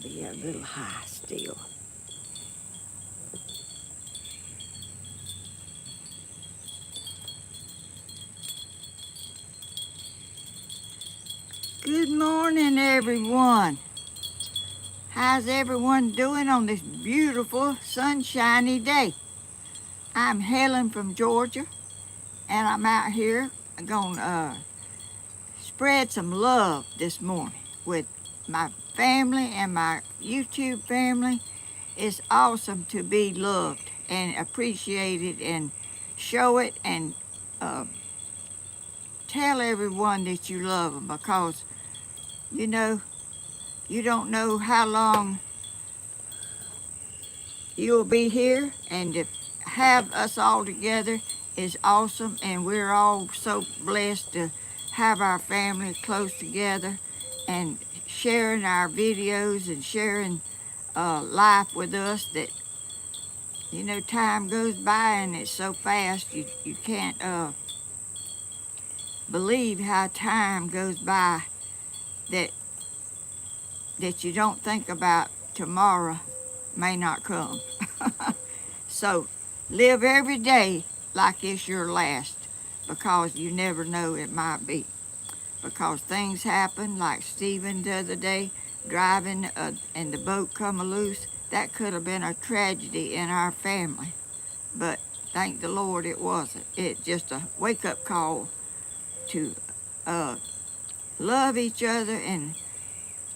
be a little high still. Good morning, everyone. How's everyone doing on this beautiful, sunshiny day? I'm Helen from Georgia, and I'm out here gonna spread some love this morning with my family and my YouTube family. It's awesome to be loved and appreciated and show it and tell everyone that you love them, because you know, you don't know how long you'll be here, and to have us all together is awesome, and we're all so blessed to have our family close together and sharing our videos and sharing life with us. That, you know, time goes by and it's so fast, you can't believe how time goes by, that you don't think about tomorrow may not come. So live every day like it's your last, because you never know, it might be. Because things happen, like Stephen the other day driving and the boat come loose. That could have been a tragedy in our family, but thank the Lord it wasn't. It's just a wake-up call to love each other and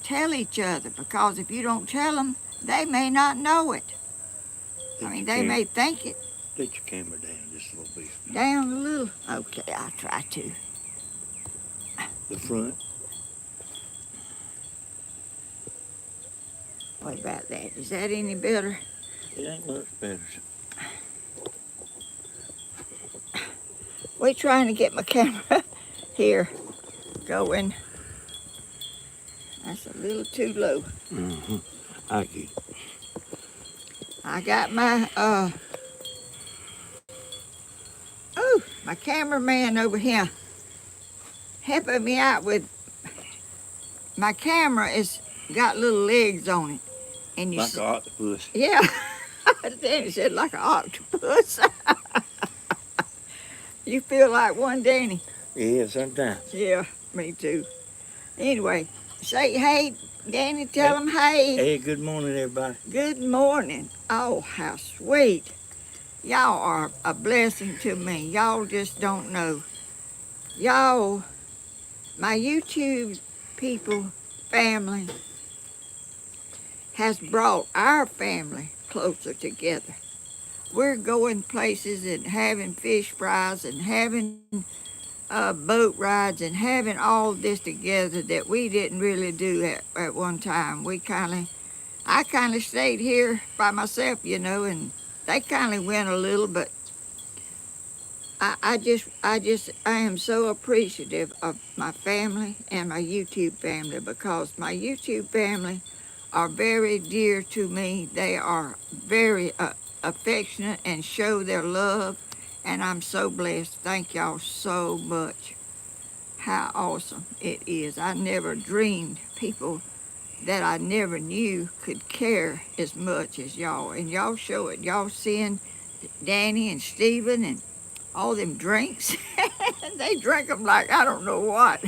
tell each other, because if you don't tell them, they may not know it. I mean, they may think it. Let your camera down just a little bit. Down a little? Okay, I'll try to. The front. What about that? Is that any better? It ain't much better. We're trying to get my camera here going. That's a little too low. Mm-hmm. I get it. I got my my cameraman over here helping me out with my camera. Is got little legs on it, and you like an octopus. Yeah. Danny said like an octopus. You feel like one, Danny? Yeah, sometimes. Yeah, me too. Anyway, say hey, Danny. Tell them hey. Hey, good morning, everybody. Good morning. Oh, how sweet. Y'all are a blessing to me. Y'all just don't know. Y'all, my YouTube people, family, has brought our family closer together. We're going places and having fish fries and having boat rides and having all this together that we didn't really do at one time. I kind of stayed here by myself, you know, and they kind of went a little, but I am so appreciative of my family and my YouTube family, because my YouTube family are very dear to me. They are very affectionate and show their love, and I'm so blessed. Thank y'all so much. How awesome it is. I never dreamed people that I never knew could care as much as y'all, and y'all show it. Y'all seeing Danny and Stephen and all them drinks. They drink them like I don't know what.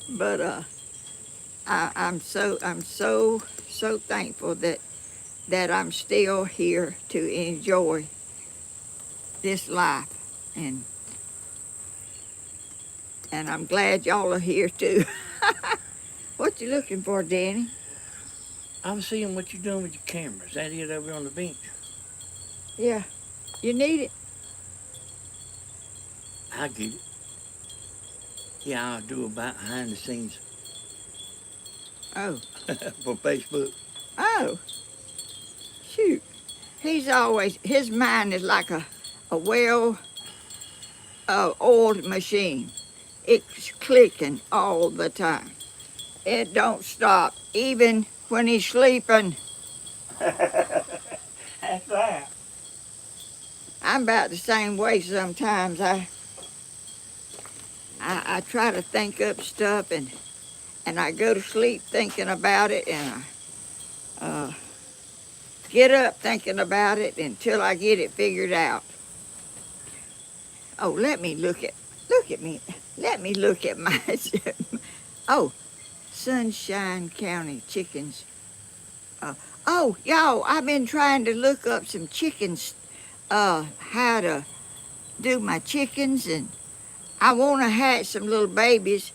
But I'm so thankful that I'm still here to enjoy this life, and I'm glad y'all are here too. What you looking for, Danny? I'm seeing what you're doing with your camera. Is that it over on the bench? Yeah, you need it. I get it. Yeah, I'll do about behind the scenes. Oh. For Facebook. Oh. Shoot. His mind is like a well oiled machine. It's clicking all the time. It don't stop, even when he's sleeping. That's right. I'm about the same way sometimes. I try to think up stuff, and and I go to sleep thinking about it, and I get up thinking about it until I get it figured out. Oh, look at me. Let me look at my, oh, Sunshine County chickens. Oh, y'all, I've been trying to look up some chickens, how to do my chickens, and I want to hatch some little babies,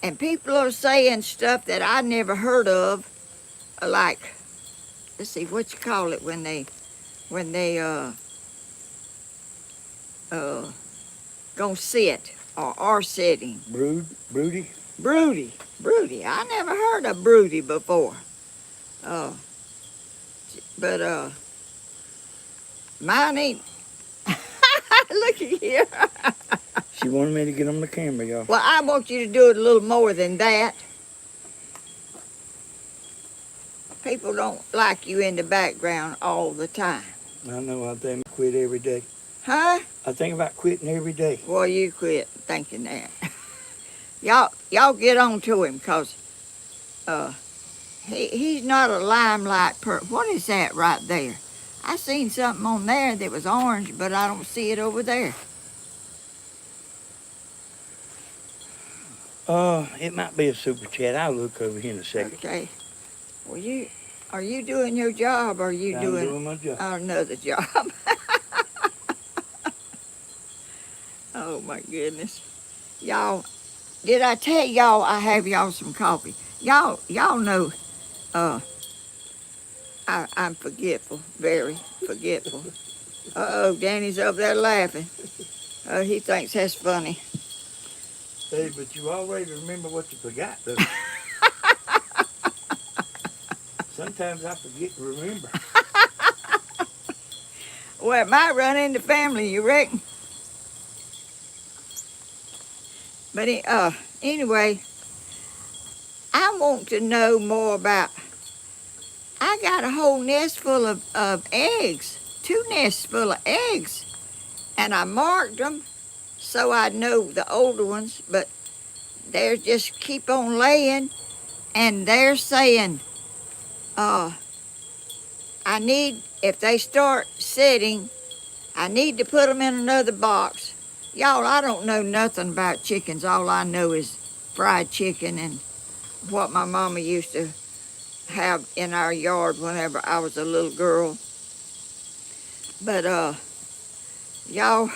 and people are saying stuff that I never heard of, like, let's see, what you call it when they gonna sit or are sitting. Broody? Broody. I never heard of broody before. But mine ain't. Look at here. She wanted me to get on the camera, y'all. Well, I want you to do it a little more than that. People don't like you in the background all the time. I know, I think I quit every day. Huh? I think about quitting every day. Well, you quit thinking that. y'all get on to him, because he's not a limelight What is that right there? I seen something on there that was orange, but I don't see it over there. It might be a super chat. I'll look over here in a second. Okay. Well, are you doing your job, or are you I'm doing my job. another job? Oh my goodness. Y'all, did I tell y'all I have y'all some coffee? Y'all know I'm forgetful, very forgetful. Uh-oh, Danny's over there laughing. He thinks that's funny. Hey, but you always remember what you forgot, though. Sometimes I forget to remember. Well, it might run in the family, you reckon? But anyway, I want to know more about. I got a whole nest full of eggs, 2 nests full of eggs, and I marked them so I'd know the older ones, but they just keep on laying, and they're saying, if they start setting, I need to put them in another box. Y'all, I don't know nothing about chickens. All I know is fried chicken and what my mama used to have in our yard whenever I was a little girl. But y'all,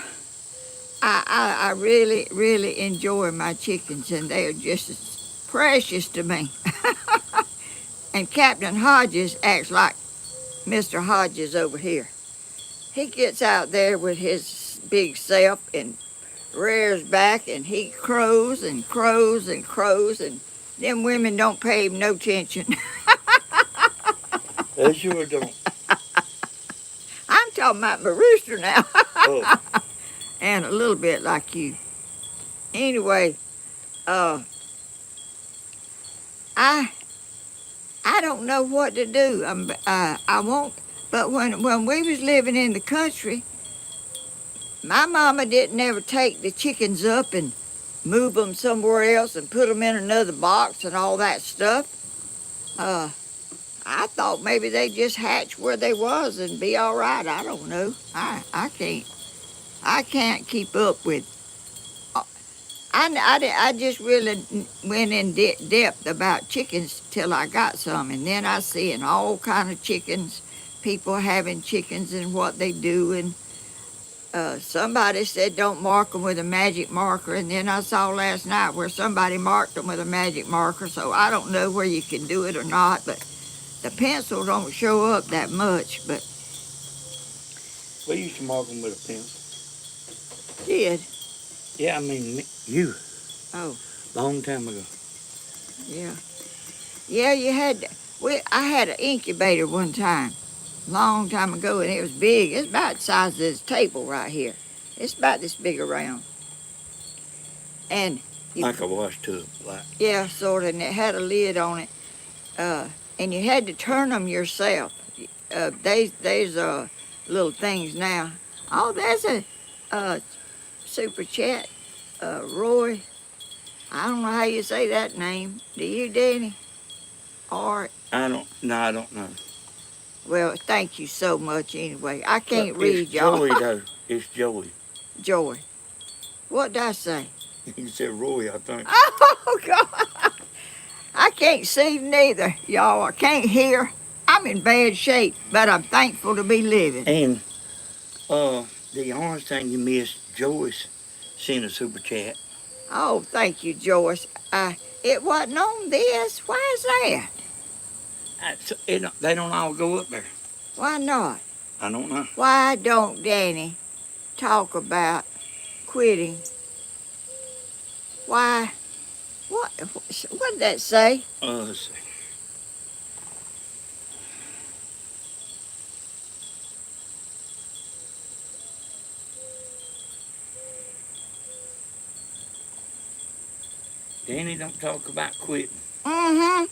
I really, really enjoy my chickens, and they are just as precious to me. And Captain Hodges acts like Mr. Hodges over here. He gets out there with his big self and rears back, and he crows and crows and crows, and them women don't pay him no attention. They sure don't. I'm talking about my rooster now. Oh. And a little bit like you. Anyway, I don't know what to do. I won't. But when we was living in the country, my mama didn't ever take the chickens up and move them somewhere else and put them in another box and all that stuff. I thought maybe they just hatch where they was and be all right. I don't know. I can't keep up with. I just really went in depth about chickens till I got some, and then I seen all kind of chickens, people having chickens and what they do, and somebody said don't mark them with a magic marker, and then I saw last night where somebody marked them with a magic marker, so I don't know where you can do it or not, but the pencil don't show up that much, but... We used to mark them with a pencil. Did? Yeah, I mean, you. Oh. Long time ago. Yeah. Yeah, you had... I had an incubator one time, long time ago, and it was big. It's about the size of this table right here. It's about this big around. And... Like a wash tub. Like. Yeah, sort of, and it had a lid on it. And you had to turn them yourself. There's little things now. Oh, there's a super chat. Roy, I don't know how you say that name. Do you, Danny? Or, I don't know. well, thank you so much anyway. I But can't read, it's y'all. Joey, though. It's Joey. Joy. What did I say? He said Roy, I think. Oh, God. I can't see neither, y'all. I can't hear. I'm in bad shape, but I'm thankful to be living. And the only thing you missed, Joyce sent a super chat. Oh, thank you, Joyce. It wasn't on this. Why is that? They don't all go up there. Why not? I don't know. Why don't Danny talk about quitting? Why? What did that say? Let's see. Danny don't talk about quitting. Mm-hmm.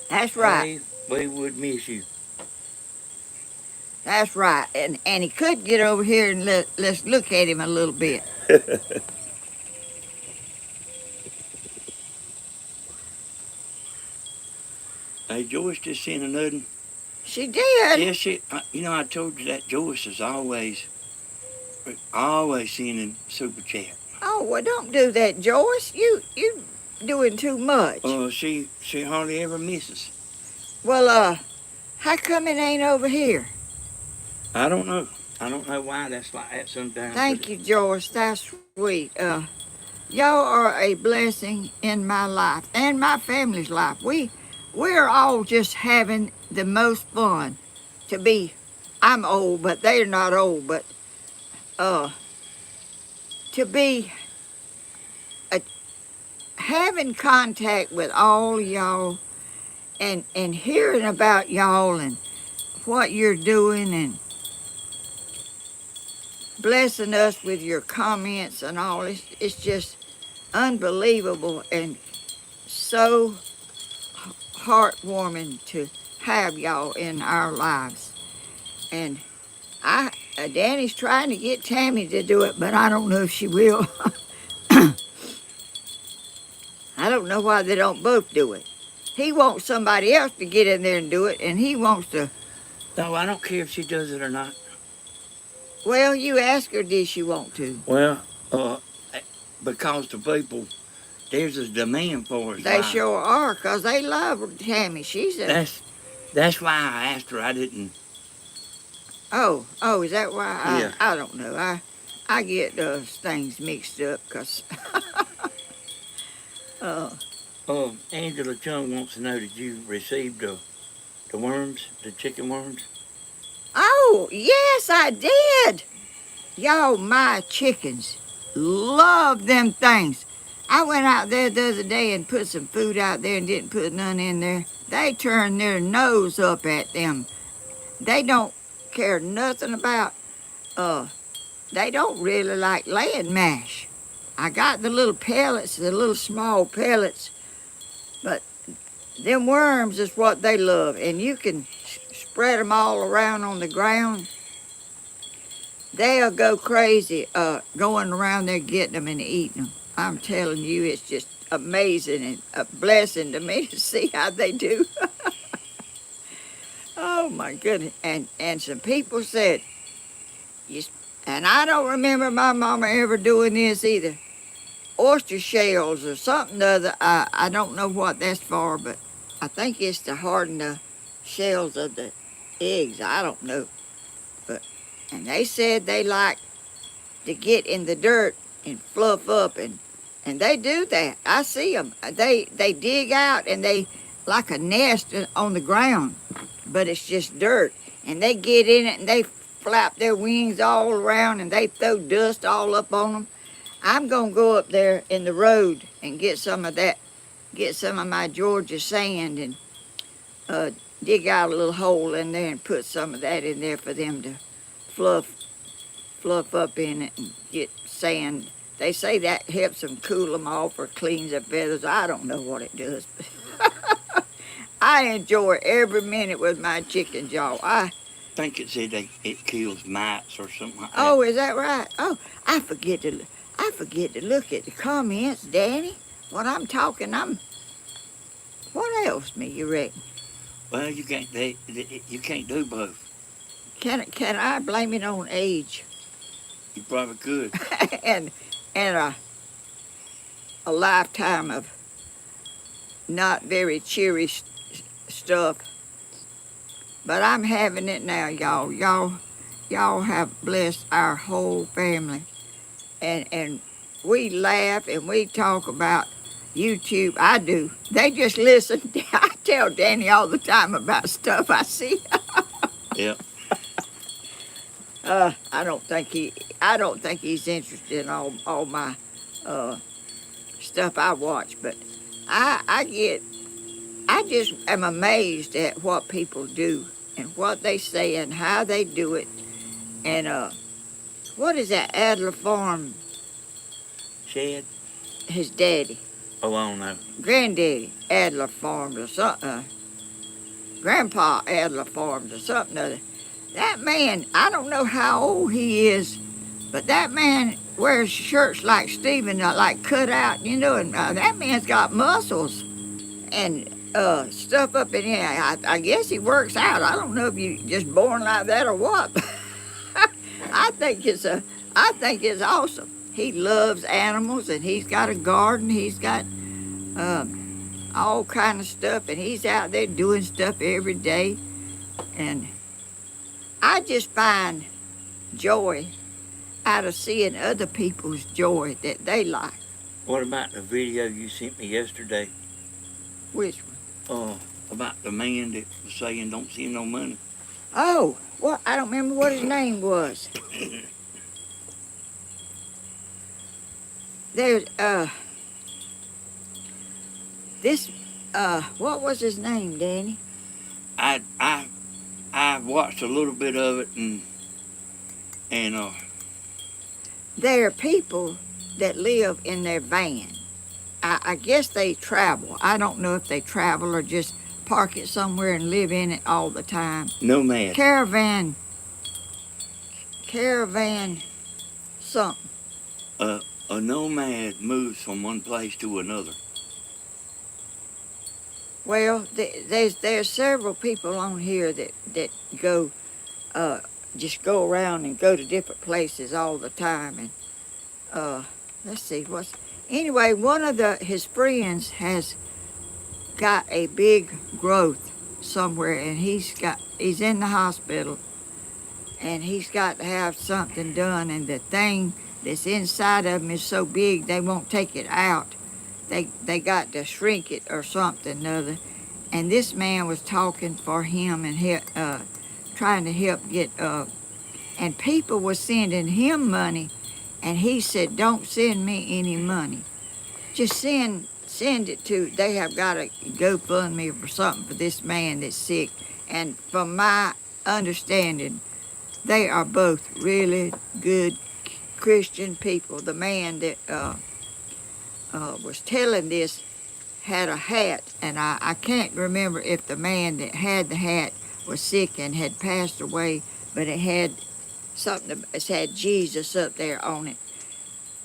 That's right. Hey, we would miss you. That's right. And he could get over here and let's look at him a little bit. Hey, Joyce just sent another. She did. Yes, I told you that Joyce is always sending super chat. Oh, well, don't do that, Joyce. You doing too much. She hardly ever misses. Well, how come it ain't over here? I don't know. I don't know why that's like that sometimes. Thank you, Joyce. That's sweet. Y'all are a blessing in my life and my family's life. We're all just having the most fun to be. I'm old, but they're not old. But to be having contact with all y'all and hearing about y'all and what you're doing and blessing us with your comments and all. It's just unbelievable and so heartwarming to have y'all in our lives. And Danny's trying to get Tammy to do it, but I don't know if she will. I don't know why they don't both do it. He wants somebody else to get in there and do it, and he wants to. No, I don't care if she does it or not. Well, you ask her, did she want to? Well, because the people, there's a demand for it. They sure are, because they love Tammy. She's a... That's why I asked her. I didn't. Oh, is that why? Yeah. I don't know. I get those things mixed up, because... Angela Chung wants to know, did you receive the worms, the chicken worms? Oh, yes, I did. Y'all, my chickens love them things. I went out there the other day and put some food out there and didn't put none in there. They turned their nose up at them. They don't care nothing about, they don't really like laying mash. I got the little pellets, the little small pellets, but them worms is what they love. And you can spread them all around on the ground. They'll go crazy going around there getting them and eating them. I'm telling you, it's just amazing and a blessing to me to see how they do. Oh my goodness. And some people said, and I don't remember my mama ever doing this either, oyster shells or something or other. I don't know what that's for, but I think it's to harden the shells of the eggs. I don't know. And they said they like to get in the dirt and fluff up, and they do that. I see them. They dig out and they like a nest on the ground, but it's just dirt. And they get in it and they flap their wings all around and they throw dust all up on them. I'm gonna go up there in the road and get some of that, get some of my Georgia sand and dig out a little hole in there and put some of that in there for them to fluff up in it and get sand. They say that helps them cool them off or cleans their feathers. I don't know what it does, but I enjoy every minute with my chickens, y'all. I think it said it kills mites or something like that. Oh, is that right? Oh, I forget to. I forget to look at the comments, Danny. When I'm talking, what else me, you reckon? Well, you can't. You can't do both. Can I blame it on age? You probably could. and a lifetime of not very cheery stuff. But I'm having it now, y'all. Y'all have blessed our whole family. And we laugh and we talk about YouTube. I do. They just listen. I tell Danny all the time about stuff I see. Yep. I don't think he's interested in all my stuff I watch, but I just am amazed at what people do and what they say and how they do it. And what is that Adler Farm? Shed? His daddy. Oh, I don't know. Granddaddy Adler Farms or something. Grandpa Adler Farms or something other. That man, I don't know how old he is, but that man wears shirts like Stephen, like cut out, you know, and that man's got muscles and stuff up in here. I guess he works out. I don't know if you just born like that or what. I think it's awesome. He loves animals, and he's got a garden. He's got all kind of stuff, and he's out there doing stuff every day. And I just find joy out of seeing other people's joy that they like. What about the video you sent me yesterday? Which one? About the man that was saying don't send no money. Oh, well, I don't remember what his name was. There's what was his name, Danny? I watched a little bit of it and there are people that live in their van. I guess they travel. I don't know if they travel or just park it somewhere and live in it all the time. nomad. Caravan something. A nomad moves from one place to another. Well, there's several people on here that go, just go around and go to different places all the time. And let's see anyway. One of his friends has got a big growth somewhere, and he's in the hospital, and he's got to have something done. And the thing that's inside of him is so big they won't take it out. They got to shrink it or something other. And this man was talking for him and trying to help get and people were sending him money, and he said, "Don't send me any money. Just send it to." They have got a GoFundMe for something for this man that's sick. And from my understanding, they are both really good Christian people. The man that was telling this had a hat, and I can't remember if the man that had the hat was sick and had passed away, but it had something, it had Jesus up there on it.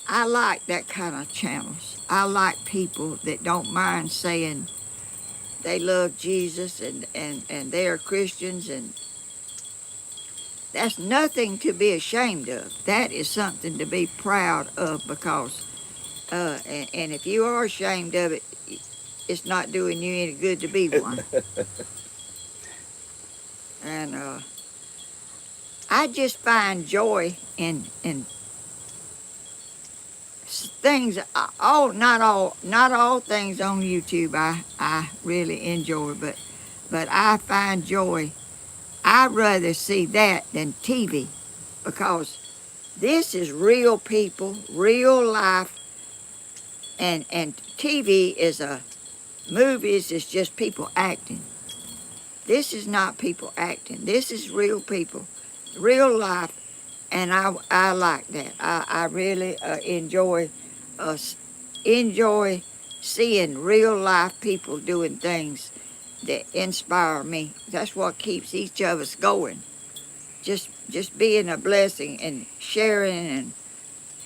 I like that kind of channels. I like people that don't mind saying they love Jesus and they are Christians, and that's nothing to be ashamed of. That is something to be proud of, because and if you are ashamed of it, it's not doing you any good to be one. And I just find joy in things. Not all things on YouTube I really enjoy, but I find joy. I'd rather see that than TV, because this is real people, real life, and TV is movies is just people acting. This is not people acting. This is real people, real life, and I like that. I really enjoy seeing real life people doing things that inspire me. That's what keeps each of us going. Just being a blessing and sharing and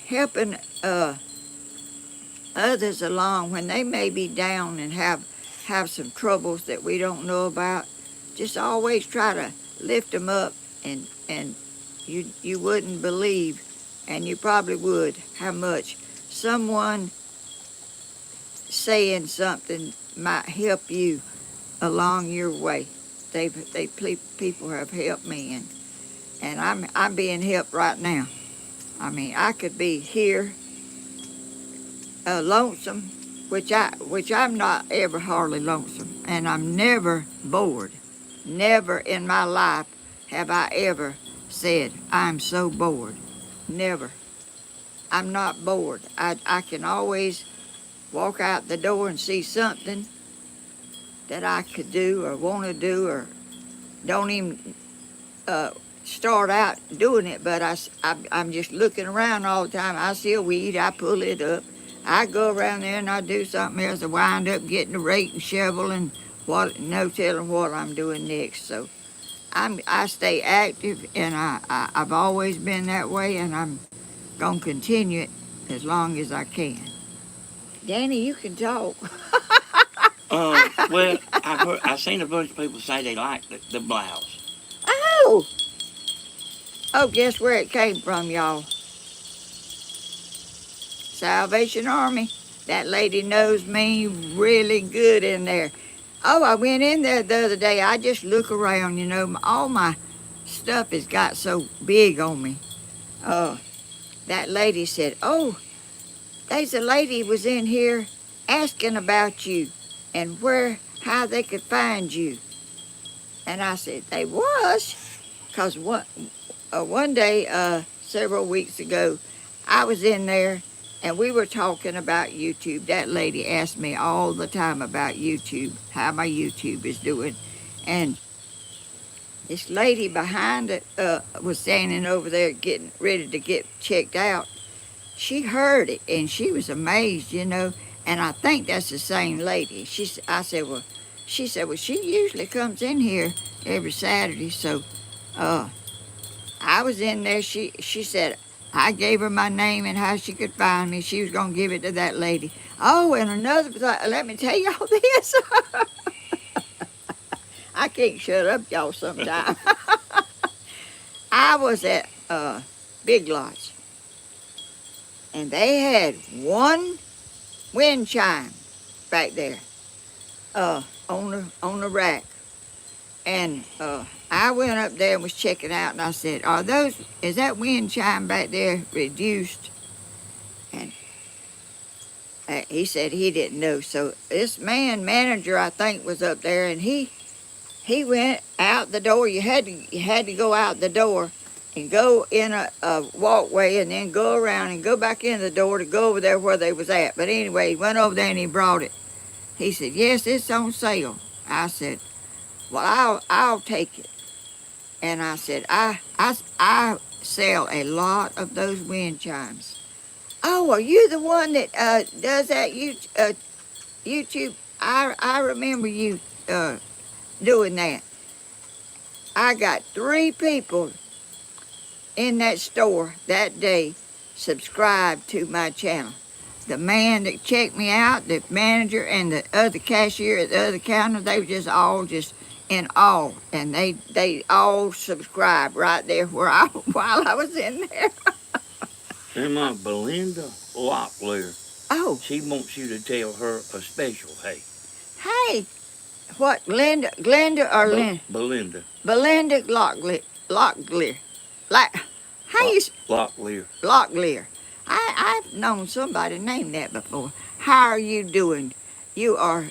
helping uh, others along when they may be down and have some troubles that we don't know about. Just always try to lift them up, and you wouldn't believe, and you probably would, how much someone saying something might help you along your way. People have helped me, and I'm being helped right now. I mean, I could be here lonesome, which I'm not ever hardly lonesome, and I'm never bored. Never in my life have I ever said I'm so bored. Never. I'm not bored. I can always walk out the door and see something that I could do or want to do, or don't even start out doing it, but I'm just looking around all the time. I see a weed, I pull it up. I go around there and I do something else. I wind up getting a rake and shovel, and no telling what I'm doing next. So I stay active, and I've always been that way, and I'm gonna continue it as long as I can. Danny, you can talk. Well, I've seen a bunch of people say they like the blouse. Oh! Oh, guess where it came from, y'all? Salvation Army. That lady knows me really good in there. Oh, I went in there the other day. I just look around, all my stuff has got so big on me. That lady said, oh, there's a lady was in here asking about you and how they could find you. And I said, they was? Because one day, several weeks ago, I was in there and we were talking about YouTube. That lady asked me all the time about YouTube, how my YouTube is doing. And this lady behind it was standing over there getting ready to get checked out. She heard it and she was amazed, and I think that's the same lady. She said, well, she usually comes in here every Saturday. So I was in there. She said, I gave her my name and how she could find me. She was going to give it to that lady. Oh, and let me tell y'all this. I can't shut up, y'all, sometime. I was at Big Lots, and they had one wind chime back there on the rack. And I went up there and was checking out, and I said, is that wind chime back there reduced? And he said he didn't know. So this manager, I think, was up there, and he went out the door. You had to go out the door and go in a walkway and then go around and go back in the door to go over there where they was at. But anyway, he went over there and he brought it. He said, yes, it's on sale. I said, well, I'll take it. And I said, I sell a lot of those wind chimes. Oh, are you the one that does that YouTube? I remember you doing that. I got 3 people in that store that day subscribed to my channel. The man that checked me out, the manager, and the other cashier at the other counter, they were just all in awe, and they all subscribed right there while I was in there. And my Belinda Locklear. Oh. She wants you to tell her a special hey. Hey, what, Glenda or Lynn? Belinda. Belinda Locklear. Locklear. Locklear. I've known somebody named that before. How are you doing? You are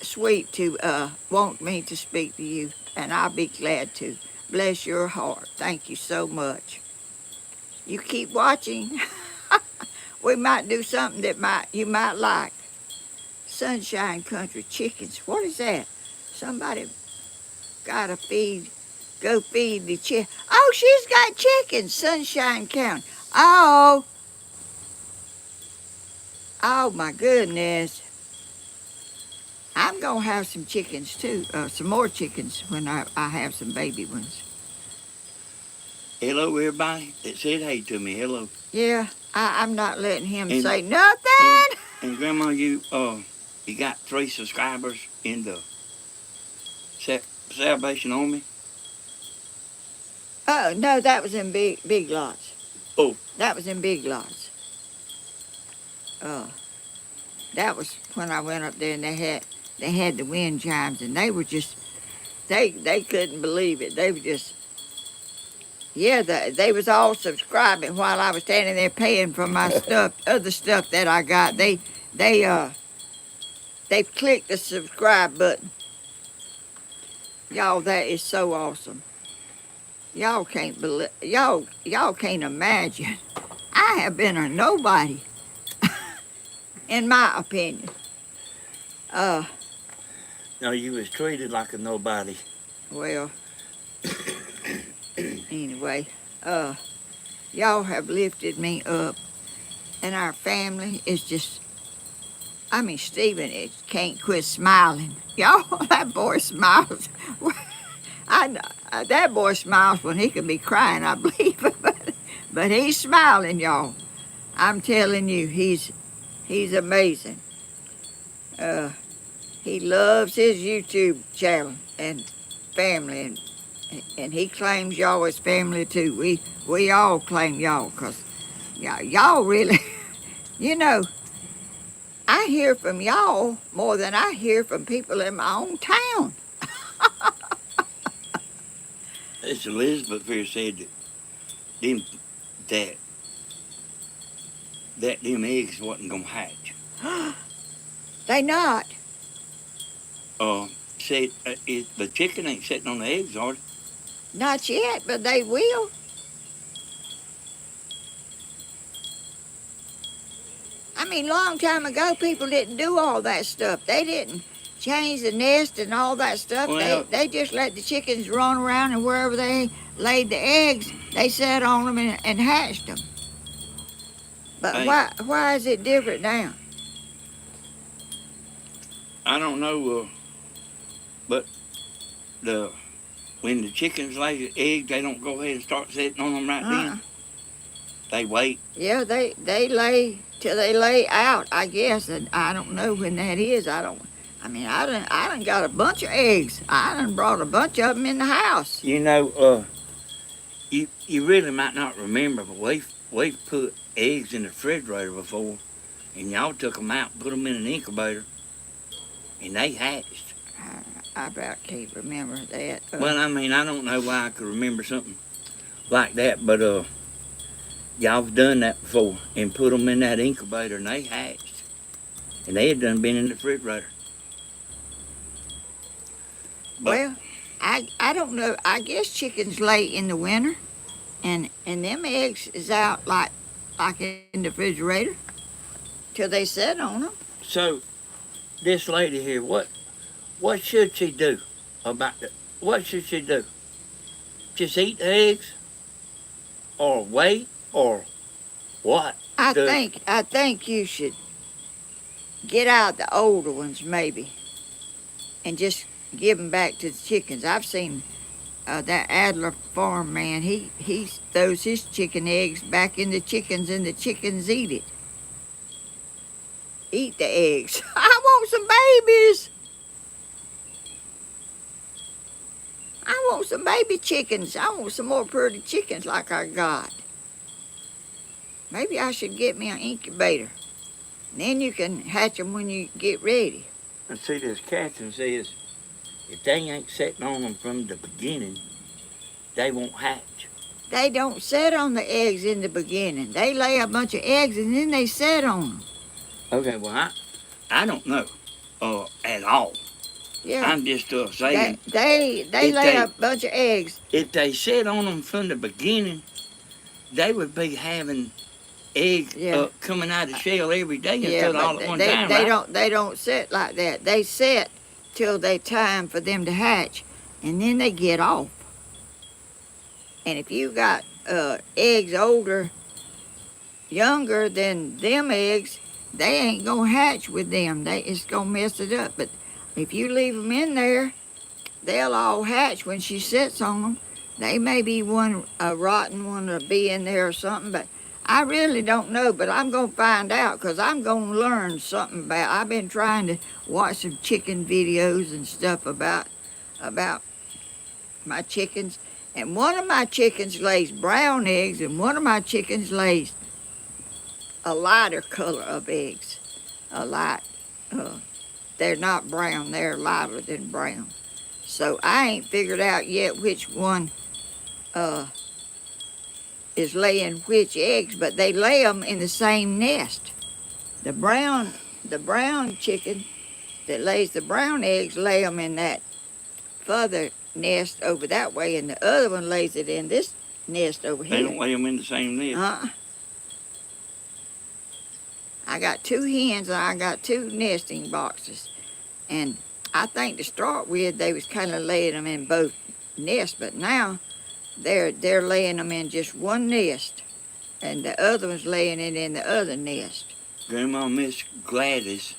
sweet to want me to speak to you, and I'll be glad to. Bless your heart. Thank you so much. You keep watching. We might do something that you might like. Sunshine Country chickens. What is that? Somebody gotta go feed the chicken. Oh, she's got chickens. Sunshine County. Oh my goodness. I'm gonna have some chickens too, some more chickens when I have some baby ones. Hello, everybody that said hey to me. Hello. Yeah, I'm not letting him And- say nothing. And Grandma, you got 3 subscribers in the Salvation Army. Oh no, that was in Big Lots. Oh. That was in Big Lots. That was when I went up there and they had the wind chimes and they were just they couldn't believe it. They were just they was all subscribing while I was standing there paying for my other stuff that I got. They clicked the subscribe button. Y'all, that is so awesome. Y'all can't believe, y'all can't imagine. I have been a nobody, in my opinion. No, you was treated like a nobody. Well, anyway, y'all have lifted me up, and our family is just, I mean, Stephen can't quit smiling. Y'all, that boy smiles. That boy smiles when he could be crying, I believe, but he's smiling, y'all. I'm telling you, he's amazing. He loves his YouTube channel and family, and he claims y'all as family too. We all claim y'all, because y'all really, you know, I hear from y'all more than I hear from people in my own town. It's Elizabeth here said that them eggs wasn't gonna hatch. They not. Said the chicken ain't sitting on the eggs, are they? Not yet, but they will. I mean, long time ago, people didn't do all that stuff. They didn't change the nest and all that stuff. Well, they just let the chickens run around, and wherever they laid the eggs, they sat on them and hatched them. But hey, why is it different now? I don't know, but when the chickens lay the eggs, they don't go ahead and start sitting on them right then. They wait. Yeah, they lay till they lay out, I guess, and I don't know when that is. I done got a bunch of eggs. I done brought a bunch of them in the house. You know, you really might not remember, but we've put eggs in the refrigerator before, and y'all took them out and put them in an incubator, and they hatched. I about can't remember that. Well, I mean, I don't know why I could remember something like that, but y'all have done that before and put them in that incubator, and they hatched, and they had done been in the refrigerator. But, well, I don't know. I guess chickens lay in the winter, and them eggs is out like in the refrigerator till they set on them. so this lady here, what should she do about it? What should she do? Just eat the eggs, or wait, or what? I think you should get out the older ones maybe, and just give them back to the chickens. I've seen that Adler farm man. He throws his chicken eggs back in the chickens, and the chickens eat it. Eat the eggs. I want some babies. I want some baby chickens. I want some more pretty chickens like I got. Maybe I should get me an incubator. Then you can hatch them when you get ready. And see, this captain says, if they ain't sitting on them from the beginning, they won't hatch. They don't set on the eggs in the beginning. They lay a bunch of eggs and then they set on them. Okay, well, I don't know at all. Yeah. I'm just saying. They lay a bunch of eggs. If they set on them from the beginning, they would be having eggs coming out of the shell every day instead of all at one time, right? They don't set like that. They set till they time for them to hatch, and then they get off. And if you got eggs younger than them eggs, they ain't gonna hatch with them. It's gonna mess it up. But if you leave them in there, they'll all hatch when she sits on them. They may be one a rotten one to be in there or something, but I really don't know, but I'm going to find out because I'm going to learn something about. I've been trying to watch some chicken videos and stuff about my chickens. And one of my chickens lays brown eggs, and one of my chickens lays a lighter color of eggs. A light, they're not brown, they're lighter than brown. So I ain't figured out yet which one is laying which eggs, but they lay them in the same nest. The brown chicken that lays the brown eggs lay them in that further nest over that way, and the other one lays it in this nest over They here. don't lay them in the same nest. I got 2 hens and I got 2 nesting boxes, and I think to start with they was kind of laying them in both nests, but now they're laying them in just one nest, and the other one's laying it in the other nest. Grandma, Miss Gladys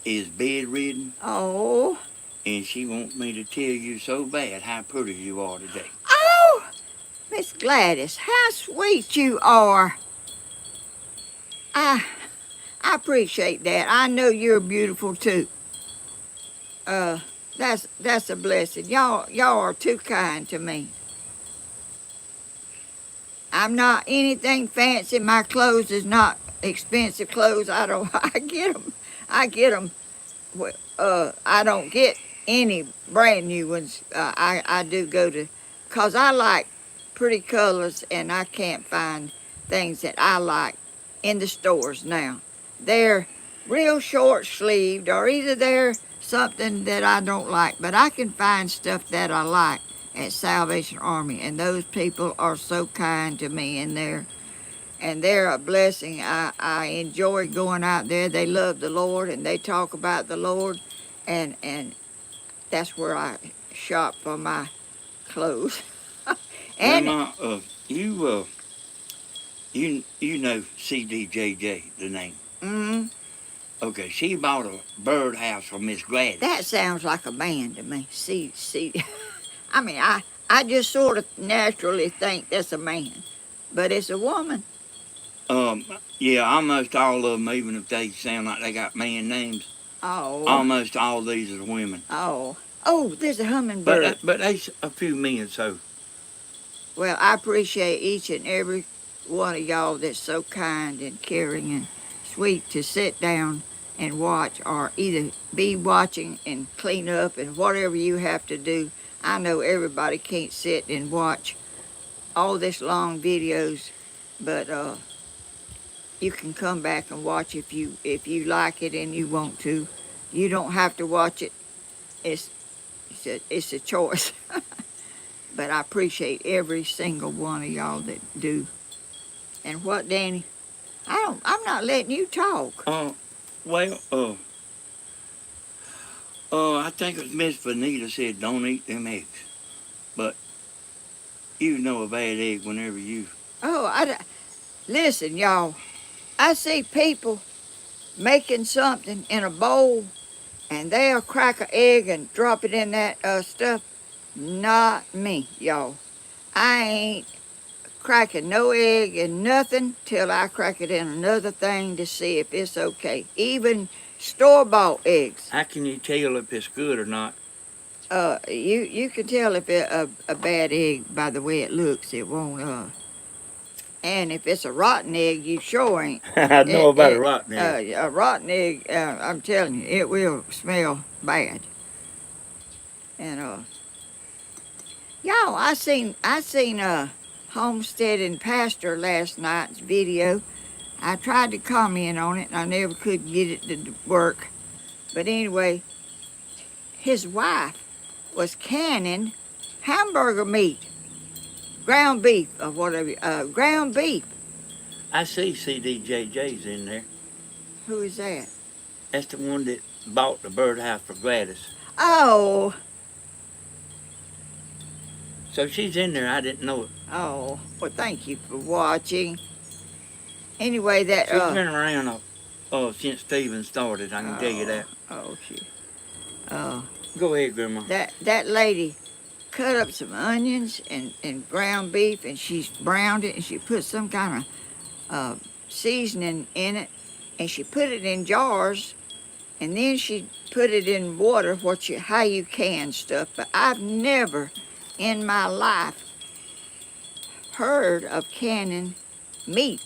is bedridden, Oh, and she wants me to tell you so bad how pretty you are today. oh, Miss Gladys, how sweet you are. I appreciate that. I know you're beautiful too. That's a blessing. Y'all are too kind to me. I'm not anything fancy. My clothes is not expensive clothes. I get them. I don't get any brand new ones. I do go to, cause I like pretty colors, and I can't find things that I like in the stores now. They're real short sleeved, or either they're something that I don't like, but I can find stuff that I like at Salvation Army, and those people are so kind to me, and they're a blessing. I enjoy going out there. They love the Lord, and they talk about the Lord, and that's where I shop for my clothes. And Grandma, you know CDJJ, the name. mm, Okay, she bought a birdhouse for Miss Gladys. that sounds like a man to me. See. I mean, I just sort of naturally think that's a man, but it's a woman. Yeah, almost all of them, even if they sound like they got man names, Oh, almost all these are women. oh, there's a hummingbird. But there's a few men, so. Well, I appreciate each and every one of y'all that's so kind and caring and sweet to sit down and watch, or either be watching and clean up and whatever you have to do. I know everybody can't sit and watch all this long videos, but you can come back and watch if you like it and you want to. You don't have to watch it. It's a choice. But I appreciate every single one of y'all that do. And what, Danny? I'm not letting you talk. I think it was Miss Vanita said don't eat them eggs. But you know a bad egg whenever you. Oh, listen, y'all. I see people making something in a bowl, and they'll crack an egg and drop it in that stuff. Not me, y'all. I ain't cracking no egg in nothing till I crack it in another thing to see if it's okay. Even store-bought eggs. How can you tell if it's good or not? You can tell if it's a bad egg by the way it looks. It won't. And if it's a rotten egg, you sure ain't. I know about a rotten egg. A rotten egg, I'm telling you, it will smell bad. And y'all, I seen Homesteading Pastor last night's video. I tried to comment on it, and I never could get it to work. But anyway, his wife was canning hamburger meat, ground beef, or whatever, ground beef. I see CDJJ's in there. Who is that? That's the one that bought the birdhouse for Gladys. Oh, So she's in there. I didn't know it. well, thank you for watching. Anyway, that, She's been around since Steven started. I can tell you that. Oh, she. Go ahead, Grandma. That lady cut up some onions and ground beef, and she browned it, and she put some kind of seasoning in it, and she put it in jars, and then she put it in water, how you can stuff. But I've never in my life heard of canning meat.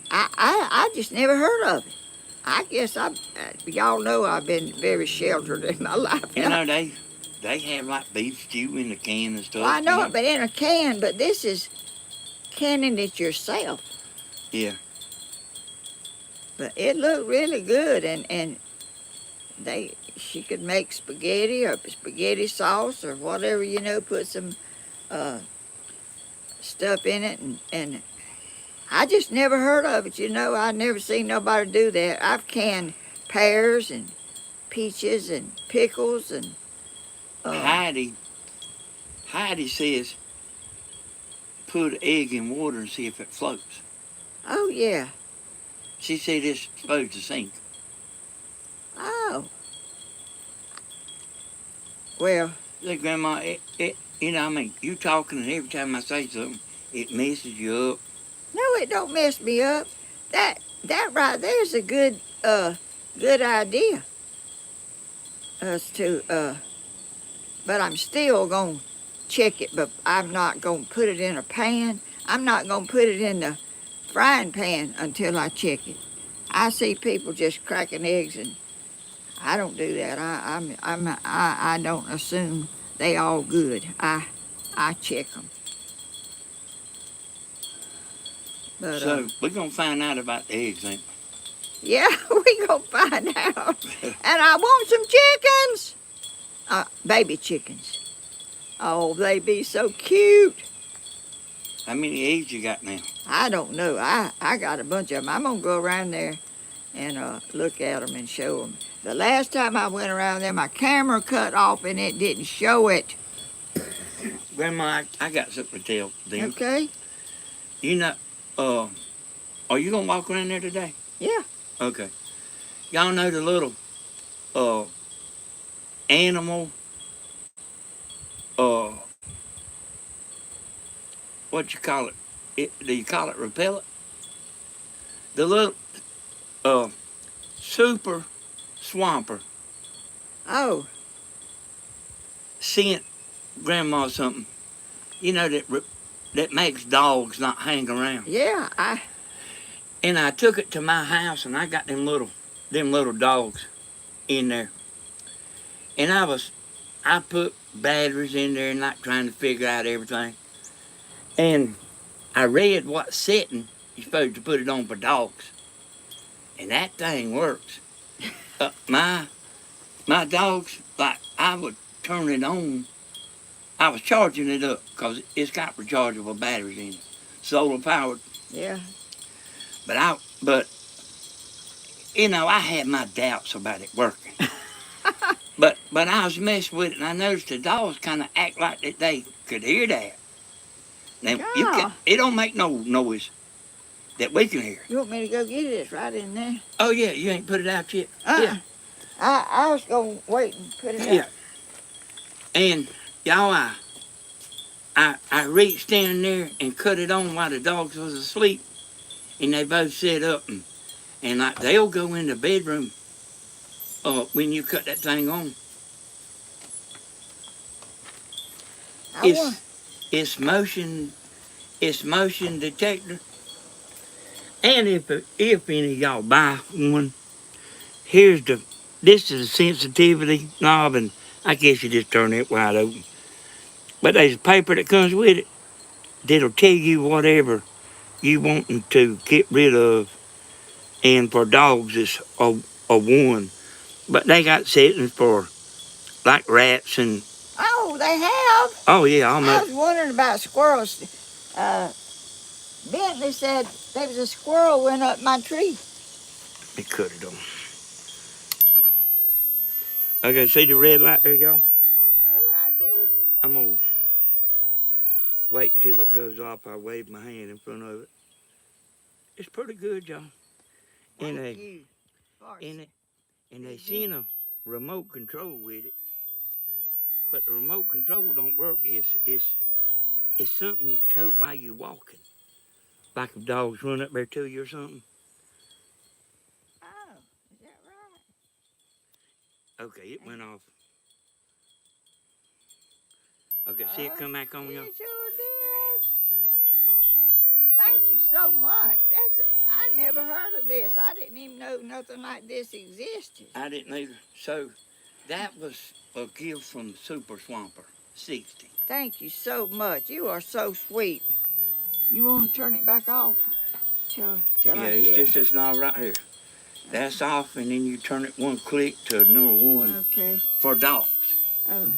I just never heard of it. I guess y'all know I've been very sheltered in my life. You know, they have like beef stew in the can and stuff. Well, I know it, but in a can. But this is canning it yourself. Yeah. But it looked really good, and she could make spaghetti or spaghetti sauce or whatever, put some stuff in it, and I just never heard of it. I never seen nobody do that. I've canned pears and peaches and pickles and. Heidi says put an egg in water and see if it floats. Oh yeah. She said it's supposed to sink. Oh. Well. Look, Grandma, you talking, and every time I say something, it messes you up. No, it don't mess me up. That right there's a good idea. But I'm still gonna check it. But I'm not gonna put it in a pan. I'm not gonna put it in the frying pan until I check it. I see people just cracking eggs, and I don't do that. I don't assume they all good. I check them. But, so we're gonna find out about the eggs, ain't we? Yeah, we gonna find out. And I want some chickens. Baby chickens. Oh, they be so cute. How many eggs you got now? I don't know. I got a bunch of them. I'm gonna go around there and look at them and show them. The last time I went around there, my camera cut off and it didn't show it. Grandma, I got something to tell them. Okay. Are you gonna walk around there today? Yeah. Okay. Y'all know the little animal what you call it? Do you call it repellent? The little super swamper Oh. sent Grandma something. That makes dogs not hang around. Yeah. And I took it to my house, and I got them little dogs in there. And I put batteries in there and like trying to figure out everything. And I read what setting you're supposed to put it on for dogs. And that thing works. My dogs, like, I would turn it on. I was charging it up because it's got rechargeable batteries in it, solar powered. Yeah. But I had my doubts about it working. but I was messing with it, and I noticed the dogs kind of act like that they could hear that. Now it don't make no noise that we can hear. You want me to go get it? It's right in there. Oh yeah, you ain't put it out yet. Yeah. I was gonna wait and put it out. Yeah. And y'all, I reached down there and cut it on while the dogs was asleep, and they both sat up and like they'll go in the bedroom when you cut that thing on. It's motion detector. And if any of y'all buy one, this is a sensitivity knob, and I guess you just turn it wide open. But there's a paper that comes with it that'll tell you whatever you want to get rid of. And for dogs, it's a 1. But they got settings for like rats and. Oh, they have? Oh yeah, almost. I was wondering about squirrels. Bentley said there was a squirrel went up my tree. They cut it on. Okay, see the red light there, y'all? Oh, I do. I'm going to wait until it goes off. I wave my hand in front of it. It's pretty good, y'all. And they seen a remote control with it. But the remote control don't work. It's something you tote while you're walking. Like if dogs run up there to you or something. Oh, is that right? Okay, it went off. Okay, see it come back on, you y'all? sure did. Thank you so much. I never heard of this. I didn't even know nothing like this existed. I didn't either. So that was a gift from Super Swamper, 60. Thank you so much. You are so sweet. You want to turn it back off? Till Yeah, I it's get just this knob right here. That's off, and then you turn it one click to number one Okay. for dogs. Oh.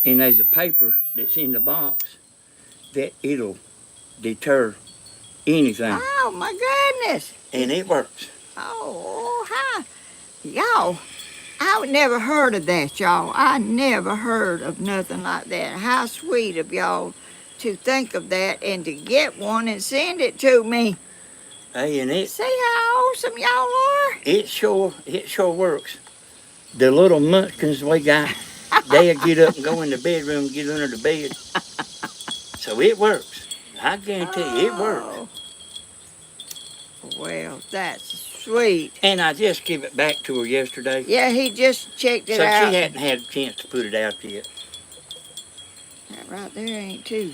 And there's a paper that's in the box that it'll deter anything. Oh my goodness. And it works. Oh, hi. Y'all, I never heard of that, y'all. I never heard of nothing like that. How sweet of y'all to think of that and to get one and send it to me. Hey, and See how awesome y'all are? it sure works. The little munchkins we got, they'll get up and go in the bedroom and get under the bed. So it works. I guarantee you, it works. Oh. Well, that's sweet. And I just give it back to her yesterday. Yeah, he just checked it So out. she hadn't had a chance to put it out yet. That right there ain't too.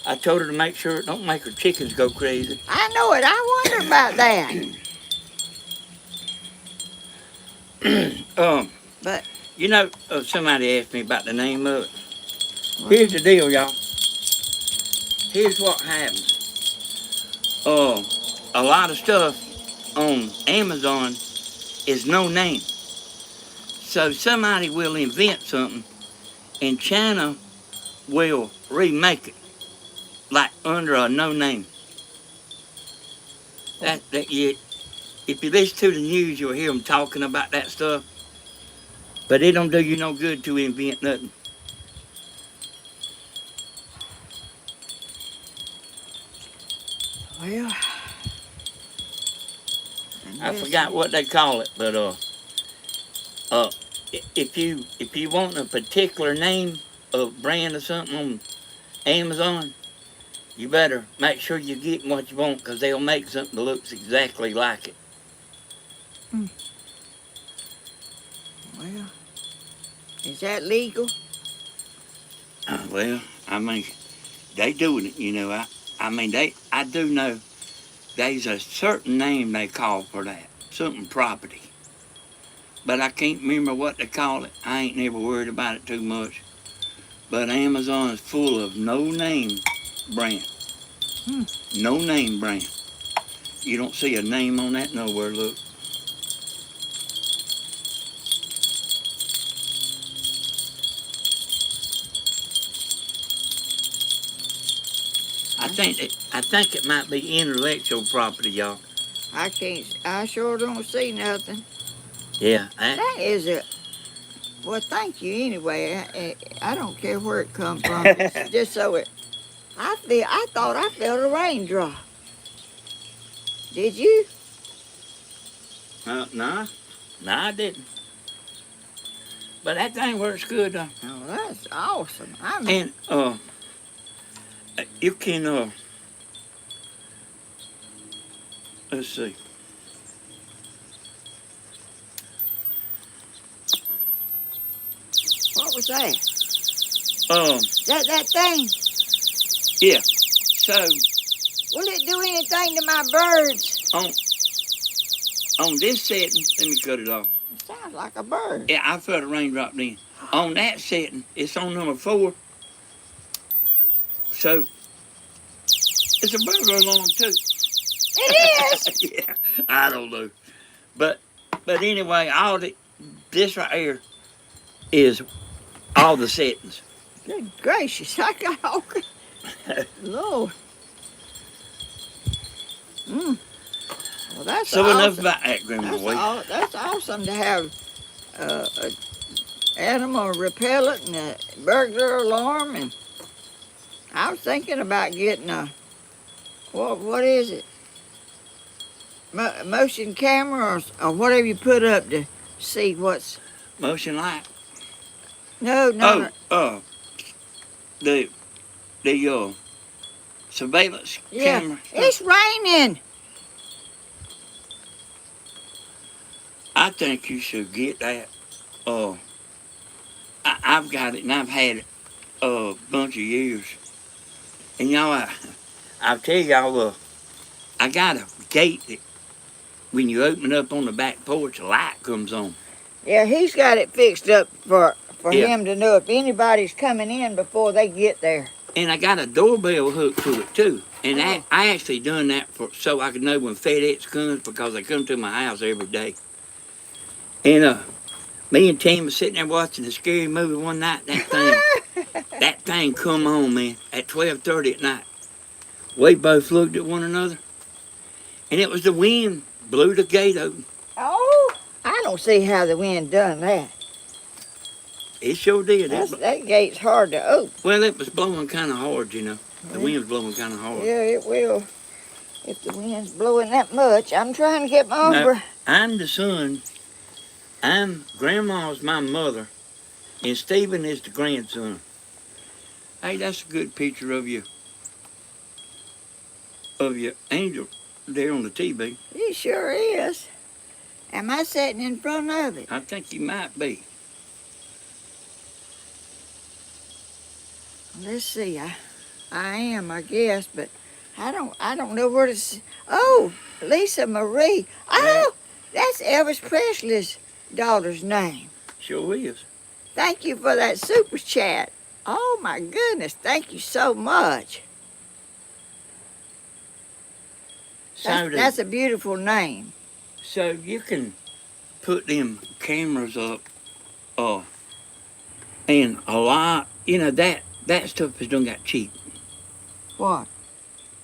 I told her to make sure it don't make her chickens go crazy. I know it. I wonder about that. But you know, somebody asked me about the name of it. Here's the deal, y'all. Here's what happens. A lot of stuff on Amazon is no name. So somebody will invent something, and China will remake it, like under a no name. If you listen to the news, you'll hear them talking about that stuff. But it don't do you no good to invent nothing. well, I forgot what they call it, but if you want a particular name of brand or something on Amazon, you better make sure you're getting what you want, because they'll make something that looks exactly like it. Well, is that legal? Well, I mean, they doing it, you know. I do know there's a certain name they call for that, something property. But I can't remember what they call it. I ain't never worried about it too much. But Amazon is full of no-name brand. No name brand. You don't see a name on that nowhere, look. I think it might be intellectual property, y'all. I sure don't see nothing. Yeah. That is a, well, thank you anyway. I don't care where it comes from. It's just so it, I thought I felt a raindrop. Did you? No, I didn't. But that thing works good, though. Oh, that's awesome. I mean, And you can let's see. what was that? That thing? Yeah. So Will it do anything to my birds? on this setting, let me cut it off. It sounds like a bird. Yeah, I felt a raindrop then. On that setting, it's on number 4. So it's a burglar alarm too. It is. Yeah, I don't know, but anyway, this right here is all the settings. Good gracious! I got all. Lord. Well, that's So awesome. enough about that, Grandma Wade. That's awesome to have an animal repellent and a burglar alarm. And I was thinking about getting a what is it? Motion camera or whatever you put up to see what's. Motion light. No, no, Oh, no. the surveillance Yeah, camera it's stuff. raining. I think you should get that. Uh, I've got it and I've had it a bunch of years. And y'all, I'll tell y'all, I got a gate that when you open it up on the back porch, a light comes on. Yeah, he's got it fixed up for Yeah. him to know if anybody's coming in before they get there. And I got a doorbell hooked to it too. And Oh. I actually done that so I could know when FedEx comes because they come to my house every day. And me and Tim was sitting there watching a scary movie one night. That thing come on, man, at 12:30 at night. We both looked at one another, and it was the wind blew the gate open. Oh, I don't see how the wind done that. It sure did. That gate's hard to open. Well, it was blowing kind of hard, you know. The Yeah. wind was blowing kind of hard. Yeah, it will. If the wind's blowing that much, I'm trying to get my No, umbrella. I'm the son. Grandma's my mother, and Stephen is the grandson. Hey, that's a good picture of your angel there on the TV. He sure is. Am I sitting in front of it? I think you might be. Let's see. I am, I guess, but I don't know where to see. Oh, Lisa Marie. Oh, that's Elvis Presley's daughter's name. Sure is. Thank you for that super chat. Oh my goodness, thank you so much. That's a beautiful name. So you can put them cameras up, and a lot, you know, that stuff has done got cheap. What?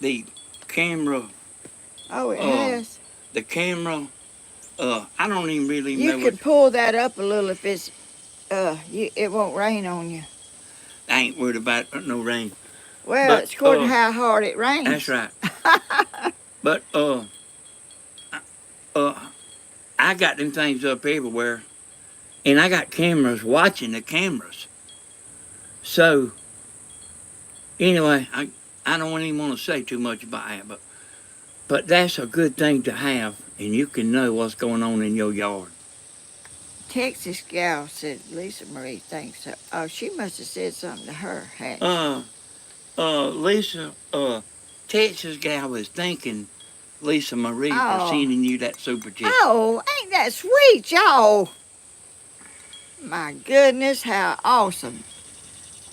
The camera, Oh, it has. the camera, I don't even really know. You could pull that up a little if it's, it won't rain on you. I ain't worried about no rain. Well, But, it's according to how hard it rains. That's right. But, I got them things up everywhere, and I got cameras watching the cameras. So, anyway, I don't even want to say too much about that, but that's a good thing to have, and you can know what's going on in your yard. Texas gal said Lisa Marie thinks so. Oh, she must have said something to her. Lisa, Texas gal was thanking Lisa Marie for Oh. sending you that super chat. Oh, ain't that sweet, y'all? My goodness, how awesome.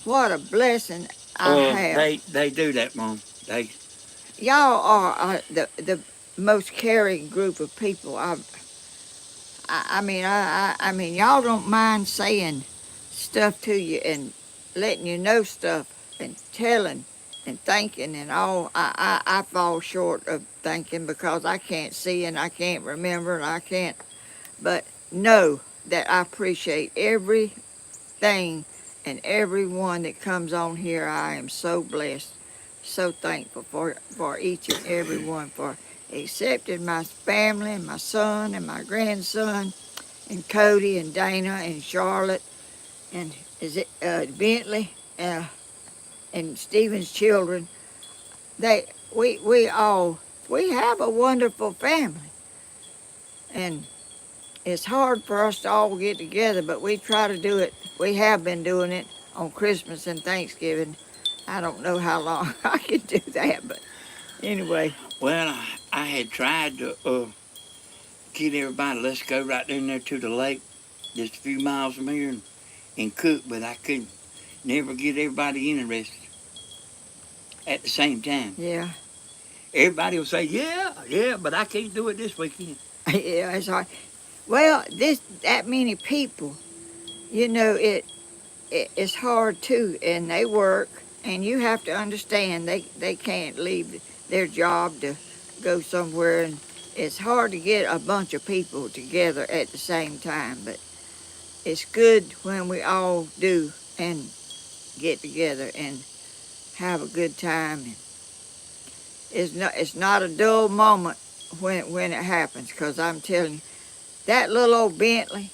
What a blessing I have. They do that, Mom. Y'all are the most caring group of people. I mean, y'all don't mind saying stuff to you and letting you know stuff and telling and thinking and all. I fall short of thinking because I can't see and I can't remember and I can't. But know that I appreciate everything and everyone that comes on here. I am so blessed, so thankful for each and every one, for accepting my family and my son and my grandson and Cody and Dana and Charlotte and Bentley and Stephen's children. We have a wonderful family, and it's hard for us to all get together, but we try to do it. We have been doing it on Christmas and Thanksgiving. I don't know how long I can do that, but anyway. Well, I had tried to get everybody, let's go right down there to the lake, just a few miles from here, and cook, but I couldn't never get everybody interested at the same time. Yeah. Everybody will say, yeah, but I can't do it this weekend. Yeah, it's hard. Well, that many people, you know, it's hard too, and they work, and you have to understand they can't leave their job to go somewhere, and it's hard to get a bunch of people together at the same time, but it's good when we all do and get together and have a good time. And it's not a dull moment when it happens, because I'm telling you, that little old Bentley,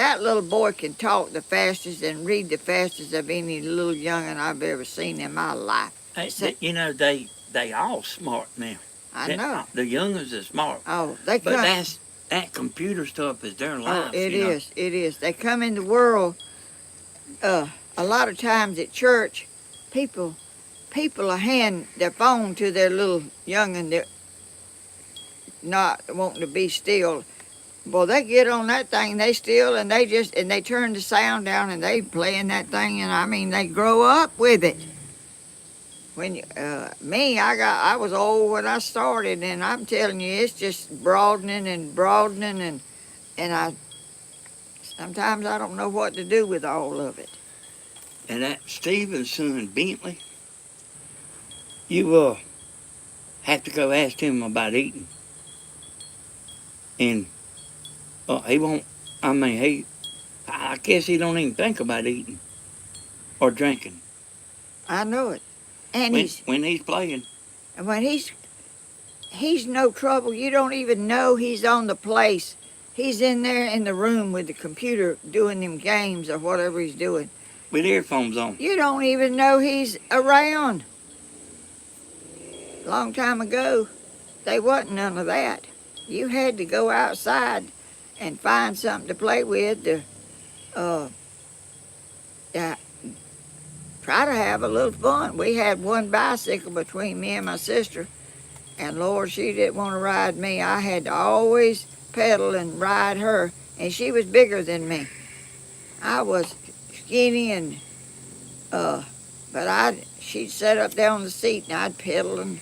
that little boy can talk the fastest and read the fastest of any little young'un I've ever seen in my life. Hey, So- you know, they all smart now. I know. The young'uns are smart. Oh, they But come. that computer stuff is their Oh, life. it you know. is. It is. They come in the world. A lot of times at church, people will hand their phone to their little young'un that not wanting to be still. Well, they get on that thing, they still, and they turn the sound down, and they playing that thing, and I mean, they grow up with it. When I was old when I started, and I'm telling you, it's just broadening and broadening, and sometimes I don't know what to do with all of it. And that Stephen's son, Bentley, you have to go ask him about eating. And he won't, I guess he don't even think about eating or drinking. I know it, and when he's playing. when he's no trouble. You don't even know he's on the place. He's in there in the room with the computer doing them games or whatever he's doing. With earphones on. You don't even know he's around. Long time ago, they wasn't none of that. You had to go outside and find something to play with to try to have a little fun. We had one bicycle between me and my sister, and Lord, she didn't want to ride me. I had to always pedal and ride her, and she was bigger than me. I was skinny and but she'd sit up there on the seat and I'd pedal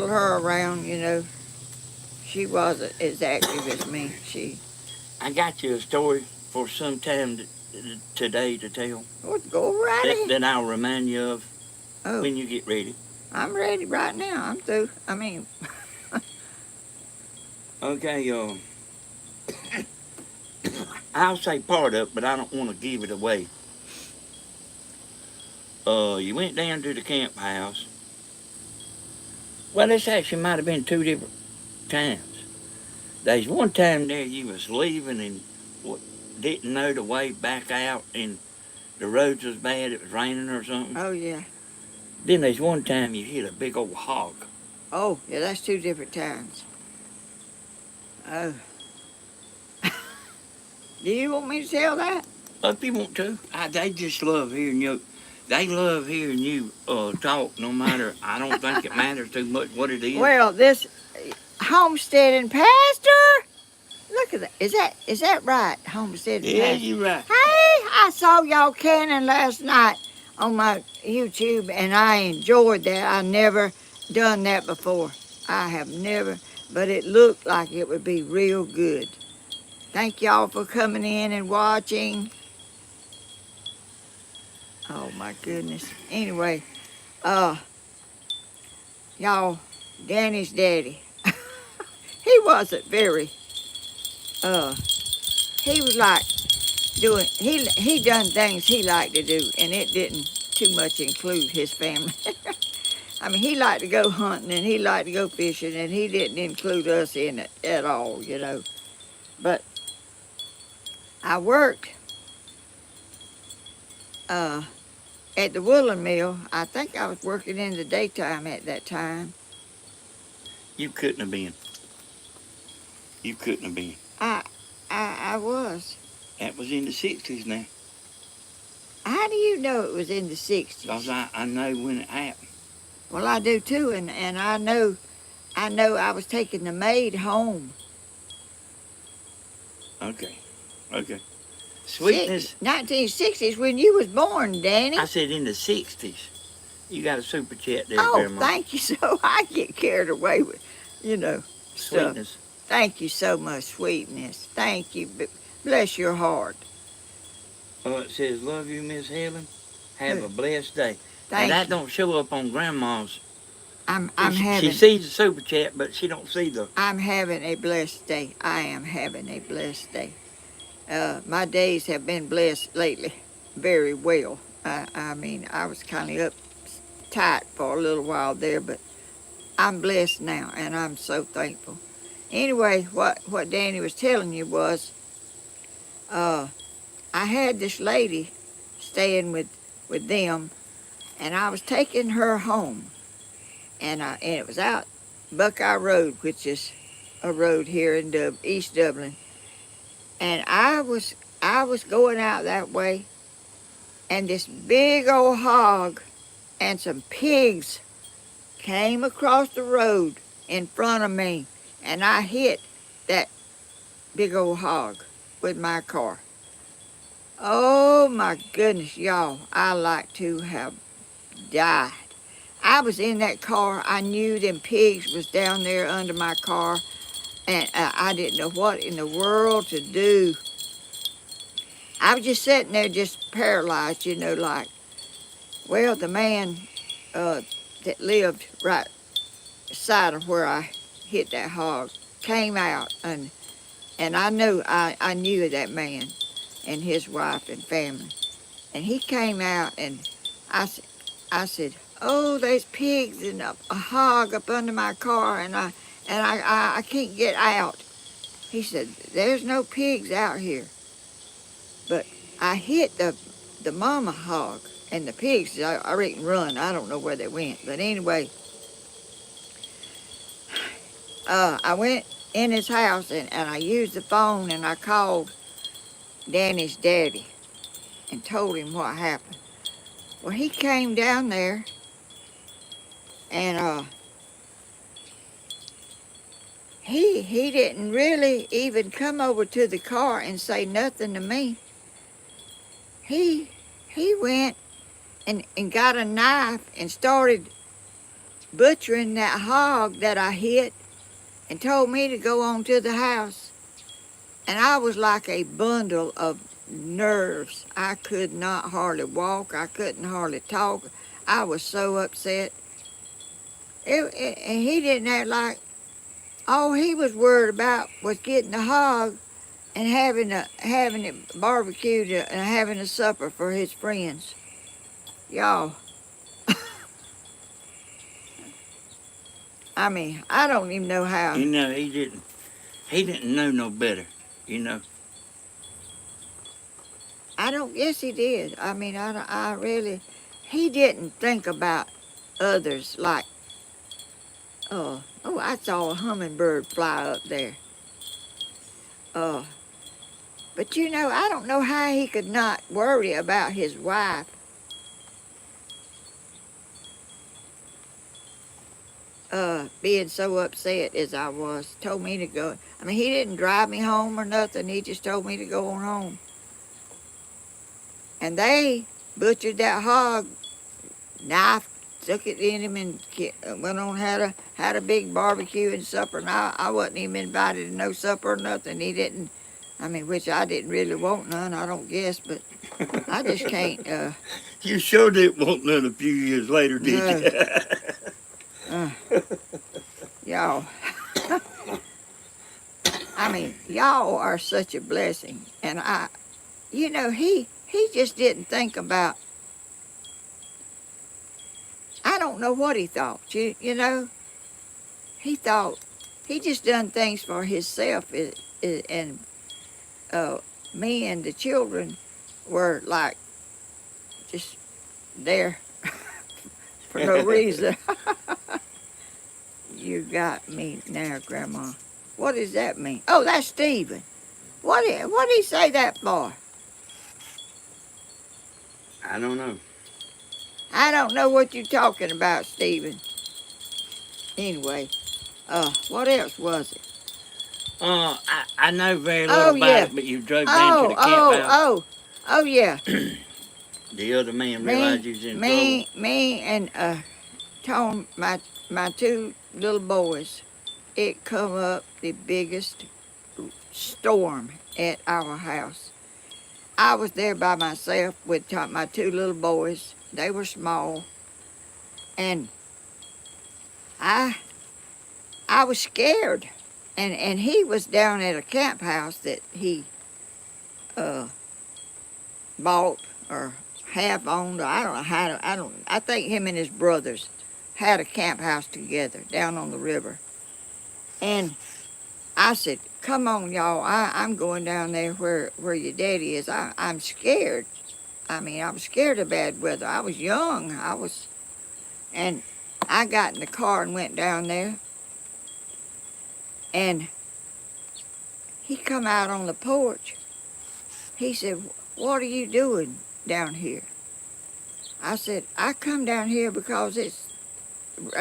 her around, you know. She wasn't as active as me. I got you a story for some time today to tell. Well, go right ahead. That I'll remind you of when you get ready. I'm ready right now. I'm through. I mean. Okay, I'll say part of it, but I don't want to give it away. You went down to the camp house. Well, this actually might have been two different times. There's one time there you was leaving and didn't know the way back out, and the roads was bad. It was raining or something. Oh, yeah. Then there's one time you hit a big old hog. Oh, yeah, that's two different times. Oh. Do you want me to tell that? If you want to. They just love hearing you. They love hearing you talk, no matter. I don't think it matters too much what it is. Well, this homesteading pastor. Look at that. Is that right? Homesteading yeah, pastor. you're right. Hey, I saw y'all canning last night on my YouTube, and I enjoyed that. I never done that before. I have never, but it looked like it would be real good. Thank y'all for coming in and watching. Oh my goodness. Anyway, y'all, Danny's daddy, he wasn't very, he was like he done things he liked to do, and it didn't too much include his family. I mean, he liked to go hunting and he liked to go fishing, and he didn't include us in it at all, you know. But I worked at the woolen mill. I think I was working in the daytime at that time. You couldn't have been. You couldn't have been. I was. That was in the 60s now. How do you know it was in the 60s? Because I know when it happened. Well, I do too, and I know I was taking the maid home. Okay. Sweetness. 1960s, when you was born, Danny. I said in the 60s. You got a super chat there, Oh, Grandma. thank you. So I get carried away with, stuff. Sweetness. Thank you so much, Sweetness. Thank you. Bless your heart. It says, love you, Miss Helen. Have a blessed day. Thank that you. don't show up on Grandma's. She She sees the super chat, but she don't see the. I'm having a blessed day. I am having a blessed day. My days have been blessed lately, very well. I mean, I was kind of uptight for a little while there, but I'm blessed now, and I'm so thankful. Anyway, what Danny was telling you was I had this lady staying with them, and I was taking her home, and it was out Buckeye Road, which is a road here in East Dublin, and I was going out that way, and this big old hog and some pigs came across the road in front of me, and I hit that big old hog with my car. Oh my goodness, y'all, I like to have died. I was in that car. I knew them pigs was down there under my car, and I didn't know what in the world to do. I was just sitting there just paralyzed, like, well, the man that lived right side of where I hit that hog came out, and I knew that man and his wife and family. And he came out, and I said, "Oh, there's pigs and a hog up under my car, and I can't get out." He said, "There's no pigs out here." But I hit the mama hog, and the pigs, I reckon, run. I don't know where they went. But anyway, I went in his house, and I used the phone, and I called Danny's daddy and told him what happened. Well, he came down there, and he didn't really even come over to the car and say nothing to me. He went and got a knife and started butchering that hog that I hit, and told me to go on to the house. And I was like a bundle of nerves. I could not hardly walk. I couldn't hardly talk. I was so upset. And he didn't act like all he was worried about was getting the hog and having it barbecued and having a supper for his friends. Y'all, I mean, I don't even know how. You know, he didn't know no better, you know. I don't guess he did. I mean, I really, he didn't think about others like, oh, I saw a hummingbird fly up there. But I don't know how he could not worry about his wife. Being so upset as I was, told me to go. I mean, he didn't drive me home or nothing. He just told me to go on home. And they butchered that hog, knife, took it in him, and went on had a big barbecue and supper. And I wasn't even invited to no supper or nothing. He didn't. I mean, which I didn't really want none. I don't guess, but I just can't. You sure didn't want none a few years later, did you? Y'all. I mean, y'all are such a blessing. And he just didn't think about, I don't know what he thought, you know. He thought, he just done things for himself, and me and the children were like just there for no reason. You got me now, Grandma. What does that mean? Oh, that's Stephen. What did he say that for? I don't know. I don't know what you're talking about, Stephen. Anyway, what else was it? I know very little about it, but you drove down to the camp house. Oh, yeah. The other man realized he was in trouble. Me and Tom, my two little boys, it come up the biggest storm at our house. I was there by myself with my two little boys. They were small, and I was scared. And he was down at a camp house that he bought or half owned. Or I don't know how. I think him and his brothers had a camp house together down on the river. And I said, come on, y'all. I'm going down there where your daddy is. I'm scared. I mean, I was scared of bad weather. I was young. And I got in the car and went down there. And he come out on the porch. He said, what are you doing down here? I said, I come down here because it's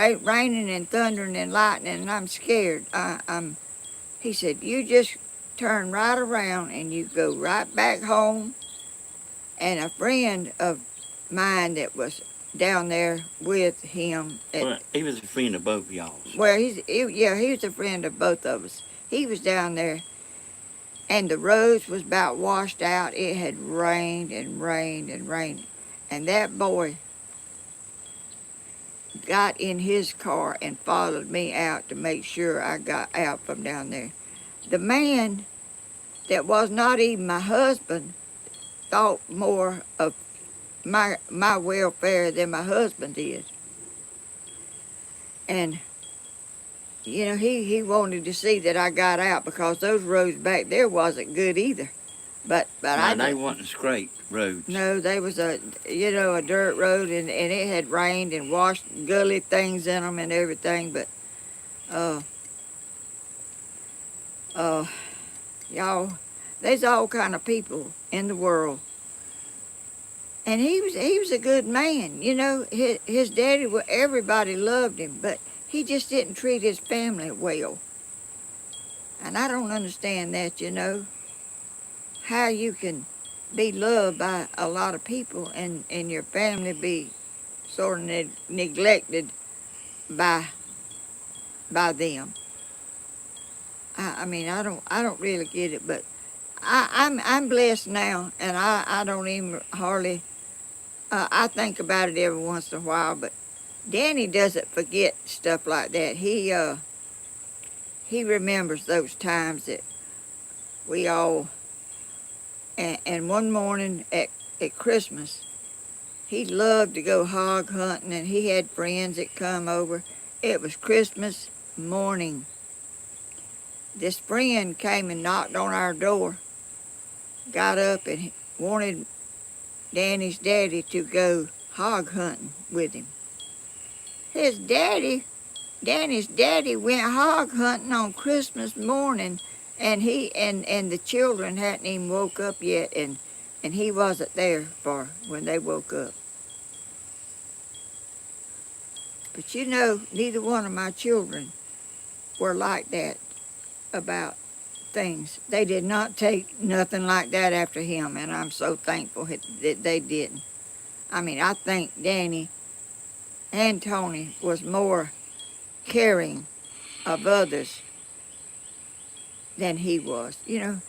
raining and thundering and lightning and I'm scared. He said, you just turn right around and you go right back home. And a friend of mine that was down there with him. Well, he was a friend of both y'all. Well, he was a friend of both of us. He was down there, and the roads was about washed out. It had rained and rained and rained. And that boy got in his car and followed me out to make sure I got out from down there. The man that was not even my husband thought more of my welfare than my husband did. And, you know, he wanted to see that I got out because those roads back there wasn't good either. But They wasn't scraped roads. No, they was a dirt road and it had rained and washed gully things in them and everything. But, y'all, there's all kind of people in the world. And he was a good man, you know. His daddy, everybody loved him, but he just didn't treat his family well. And I don't understand that, you know. How you can be loved by a lot of people and your family be sort of neglected by them. I mean, I don't really get it, but I'm blessed now, and I don't even hardly. I think about it every once in a while, but Danny doesn't forget stuff like that. He remembers those times that we all. And one morning at Christmas, he loved to go hog hunting, and he had friends that come over. It was Christmas morning. This friend came and knocked on our door, got up and wanted Danny's daddy to go hog hunting with him. Danny's daddy went hog hunting on Christmas morning, and the children hadn't even woke up yet, and he wasn't there for when they woke up. But you know, neither one of my children were like that about things. They did not take nothing like that after him, and I'm so thankful that they didn't. I mean, I think Danny and Tony was more caring of others than he was. You know,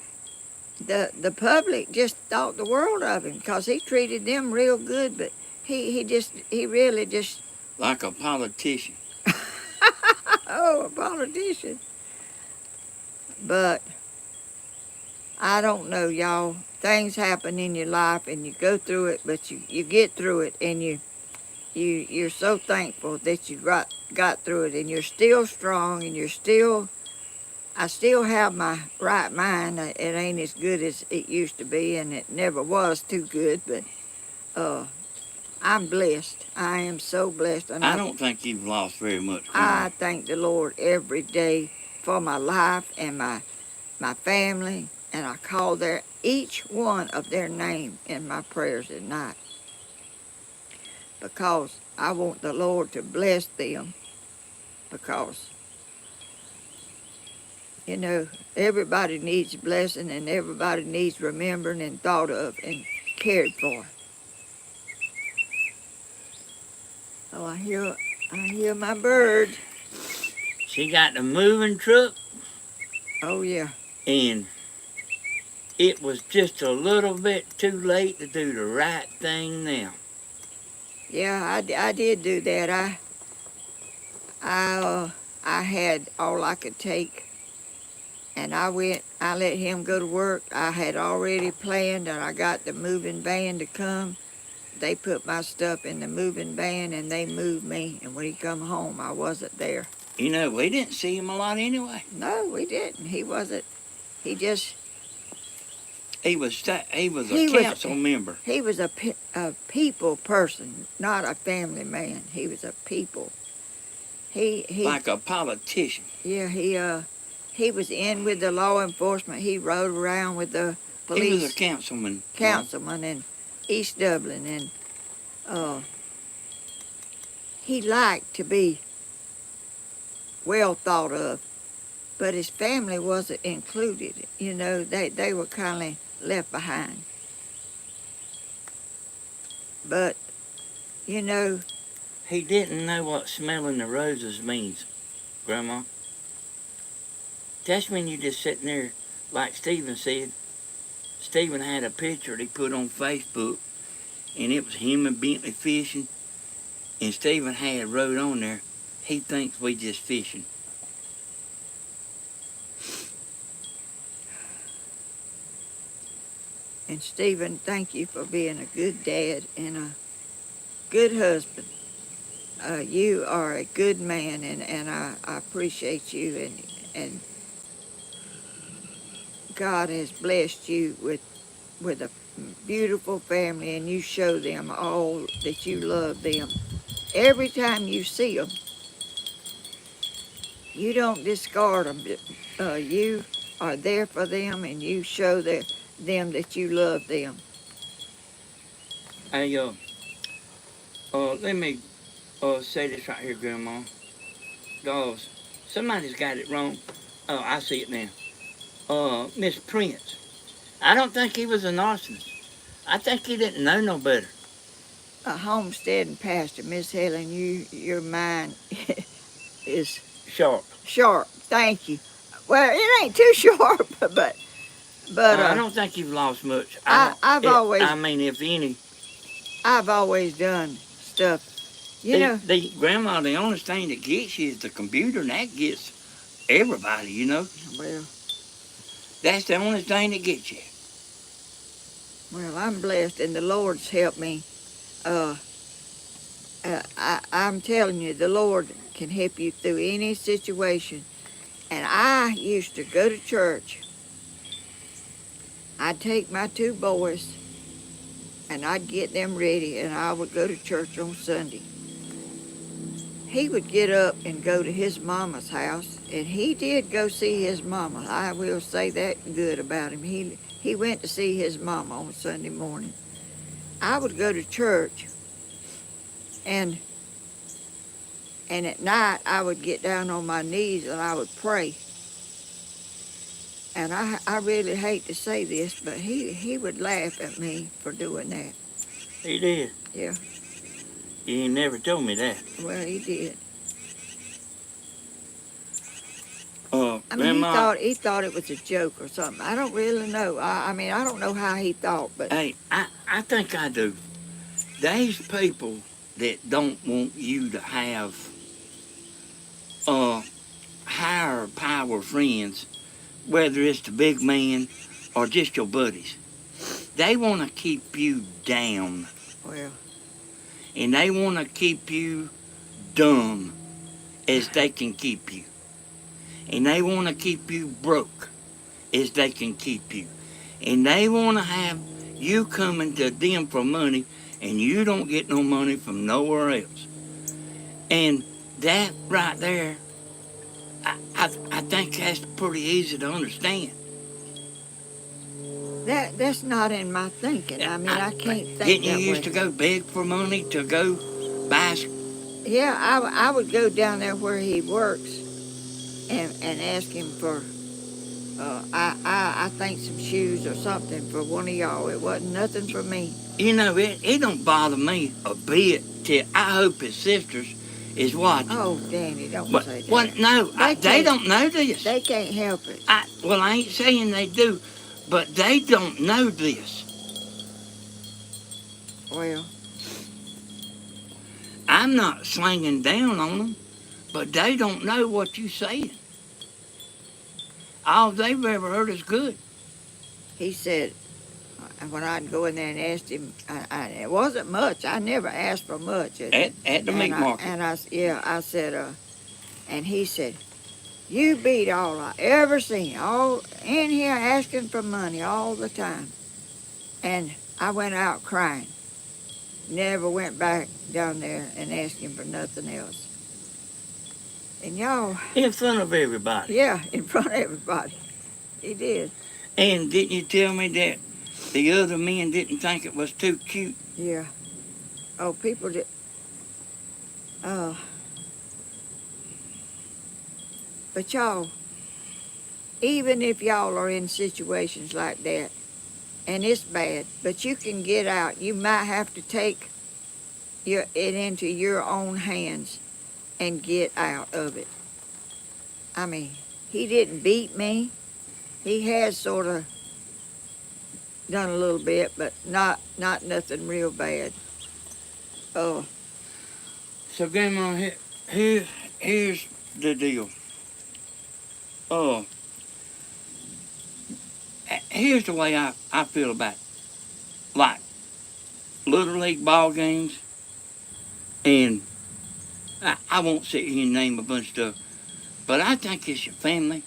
the public just thought the world of him because he treated them real good, but he really just... Like a politician. Oh, a politician. But I don't know, y'all. Things happen in your life and you go through it, but you get through it, and you're so thankful that you got through it, and you're still strong, and I still have my right mind. It ain't as good as it used to be, and it never was too good, but I'm blessed. I am so blessed. And I don't think you've lost very much. I thank the Lord every day for my life and my family, and I call each one of their name in my prayers at night, because I want the Lord to bless them, because, you know, everybody needs blessing, and everybody needs remembering and thought of and cared for. Oh, I hear my bird. She got the moving truck. Oh, yeah. And it was just a little bit too late to do the right thing now. Yeah, I did do that. I had all I could take, and I let him go to work. I had already planned that I got the moving van to come. They put my stuff in the moving van and they moved me, and when he come home, I wasn't there. You know, we didn't see him a lot anyway. No, we didn't. He wasn't. He just. He was a He was- council member. He was a people person, not a family man. He was a people. He Like a politician. Yeah, he was in with the law enforcement. He rode around with the police. He was a councilman. In East Dublin, and he liked to be well thought of, but his family wasn't included. You know, they were kind of left behind. But, you know, He didn't know what smelling the roses means, Grandma. That's when you just sitting there, like Stephen said. Stephen had a picture that he put on Facebook, and it was him and Bentley fishing, and Stephen had wrote on there, he thinks we just fishing. and Stephen, thank you for being a good dad and a good husband. You are a good man, and I appreciate you, and God has blessed you with a beautiful family, and you show them all that you love them. Every time you see them, you don't discard them. You are there for them, and you show them that you love them. Hey, let me say this right here, Grandma. Dawes, somebody's got it wrong. Oh, I see it now. Miss Prince. I don't think he was a narcissist. I think he didn't know no better. A homesteading pastor, Miss Helen, your mind is Sharp. sharp. Thank you. Well, it ain't too sharp, but I don't think you've lost much. I've always. I mean, if any. I've always done stuff. You know. The Grandma, the only thing that gets you is the computer, and that gets everybody, you know. Well. That's the only thing that gets you. Well, I'm blessed, and the Lord's helped me. I'm telling you, the Lord can help you through any situation. And I used to go to church. I'd take my two boys, and I'd get them ready, and I would go to church on Sunday. He would get up and go to his mama's house, and he did go see his mama. I will say that good about him. He went to see his mama on Sunday morning. I would go to church, and at night I would get down on my knees and I would pray. And I really hate to say this, but he would laugh at me for doing that. He did? Yeah. You ain't never told me that. Well, he did. I mean, Grandma, he thought it was a joke or something. I don't really know. I mean, I don't know how he thought, but hey, I think I do. There's people that don't want you to have higher power friends, whether it's the big man or just your buddies. They want to keep you down. well, And they want to keep you dumb as they can keep you. And they want to keep you broke as they can keep you. And they want to have you coming to them for money, and you don't get no money from nowhere else. And that right there, I think that's pretty easy to understand. that's not in my thinking. I mean, I can't think Didn't you that used way. to go beg for money to go buy? Yeah, I would go down there where he works and ask him for, I think some shoes or something for one of y'all. It wasn't nothing for me. You know, it don't bother me a bit till I hope his sisters is watching. Oh, Danny, don't But, say that. well, no, they don't know this. They can't help it. Well, I ain't saying they do, but they don't know this. Well, I'm not slanging down on them, but they don't know what you're saying. All they've ever heard is good. he said, when I'd go in there and ask him, it wasn't much. I never asked for much. At the meat market. And I said, And he said, you beat all I ever seen. All in here asking for money all the time. And I went out crying. Never went back down there and asked him for nothing else. And y'all, In front of everybody. yeah, in front of everybody. He did. And didn't you tell me that the other men didn't think it was too cute? Yeah. Oh, people did. But y'all, even if y'all are in situations like that, and it's bad, but you can get out. You might have to take it into your own hands and get out of it. I mean, he didn't beat me. He has sort of done a little bit, but not nothing real bad. Oh, So, Grandma, here's the deal. Oh, here's the way I feel about it. Like Little League ball games, and I won't sit here and name a bunch of stuff, but I think it's your family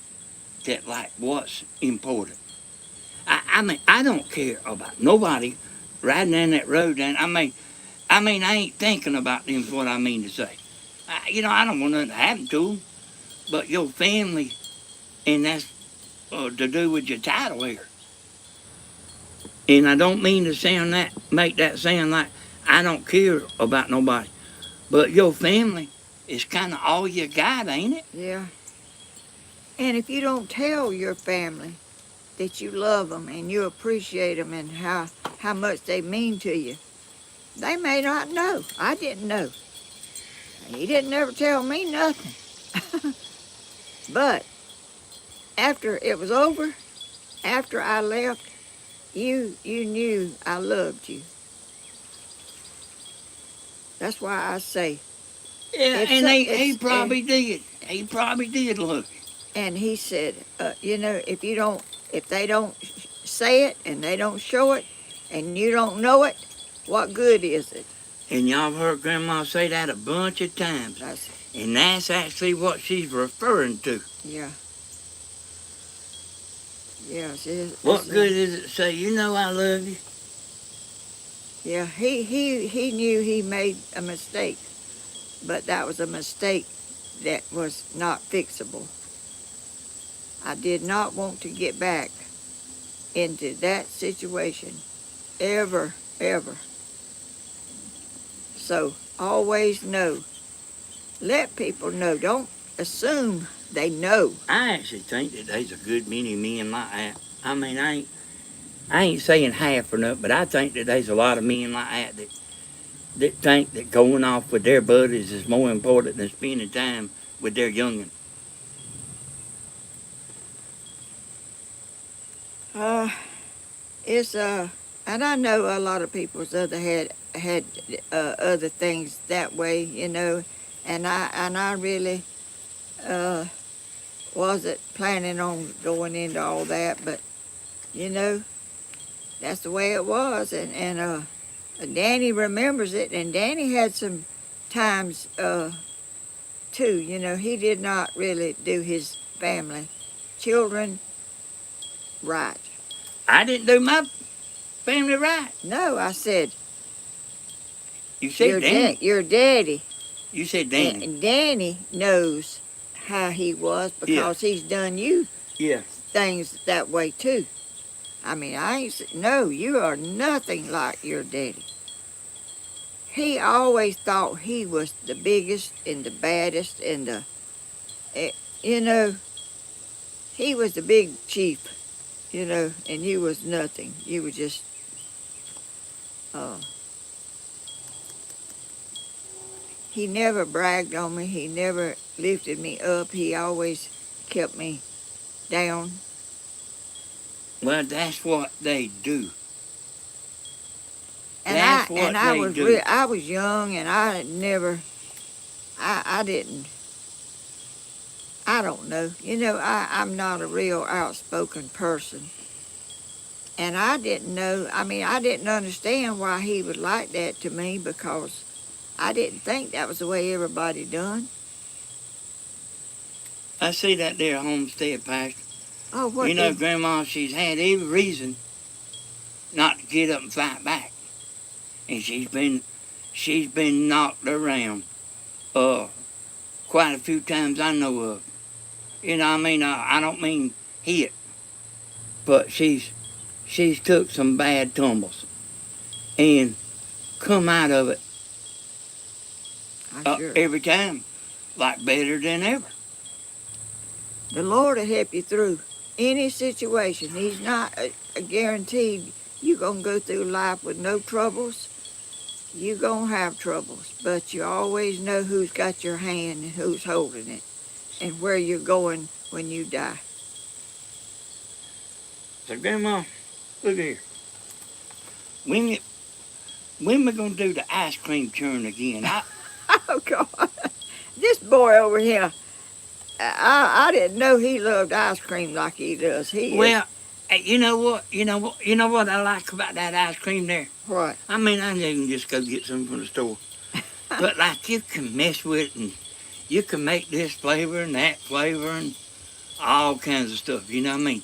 that, like, what's important. I mean, I don't care about nobody riding down that road. And I mean, I ain't thinking about them is what I mean to say. I don't want nothing to happen to them, but your family, and that's to do with your title here. And I don't mean to make that sound like I don't care about nobody, but your family is kind of all you got, ain't it? yeah. And if you don't tell your family that you love them and you appreciate them and how much they mean to you, they may not know. I didn't know. He didn't ever tell me nothing. But after it was over, after I left, you knew I loved you. That's why I say. Yeah, and he probably did. He probably did love you. And he said, if they don't say it and they don't show it and you don't know it, what good is it? And y'all heard Grandma say that a bunch of times. And that's actually what she's referring to. Yeah. Yeah. What good is it to say, I love you? Yeah, he knew he made a mistake, but that was a mistake that was not fixable. I did not want to get back into that situation ever. So always know. Let people know. Don't assume they know. I actually think that there's a good many men like that. I mean, I ain't saying half or nothing, but I think that there's a lot of men like that think that going off with their buddies is more important than spending time with their young'un. And I know a lot of people's had other things that way, and I really wasn't planning on going into all that, but that's the way it was, and Danny remembers it, and Danny had some times too. He did not really do his family, children right. I didn't do my family right. No, I said. You said Danny. Your daddy. You said Danny. And Danny knows how he was because he's done you things that way too. I mean, no, you are nothing like your daddy. He always thought he was the biggest and the baddest and he was the big chief, and you was nothing. You were just, he never bragged on me. He never lifted me up. He always kept me down. Well, that's what they do. And I was young, and I didn't. I don't know. I'm not a real outspoken person. And I didn't know. I mean, I didn't understand why he was like that to me because I didn't think that was the way everybody done. I see that there homestead, Pastor. Oh, what You know, did... Grandma, she's had every reason not to get up and fight back. And she's been knocked around quite a few times I know of. You know what I mean? I don't mean hit, but she's took some bad tumbles and come out of it Sure. every time like better than ever. The Lord will help you through any situation. He's not guaranteed you're going to go through life with no troubles. You're going to have troubles, but you always know who's got your hand and who's holding it and where you're going when you die. So, Grandma, look here. When we going to do the ice cream churn again? Oh, God. This boy over here, I didn't know he loved ice cream like he does. Well, you know what? You know what I like about that ice cream there? What? I mean, I can just go get some from the store. But, like, you can mess with it, and you can make this flavor and that flavor and all kinds of stuff, you know what I mean?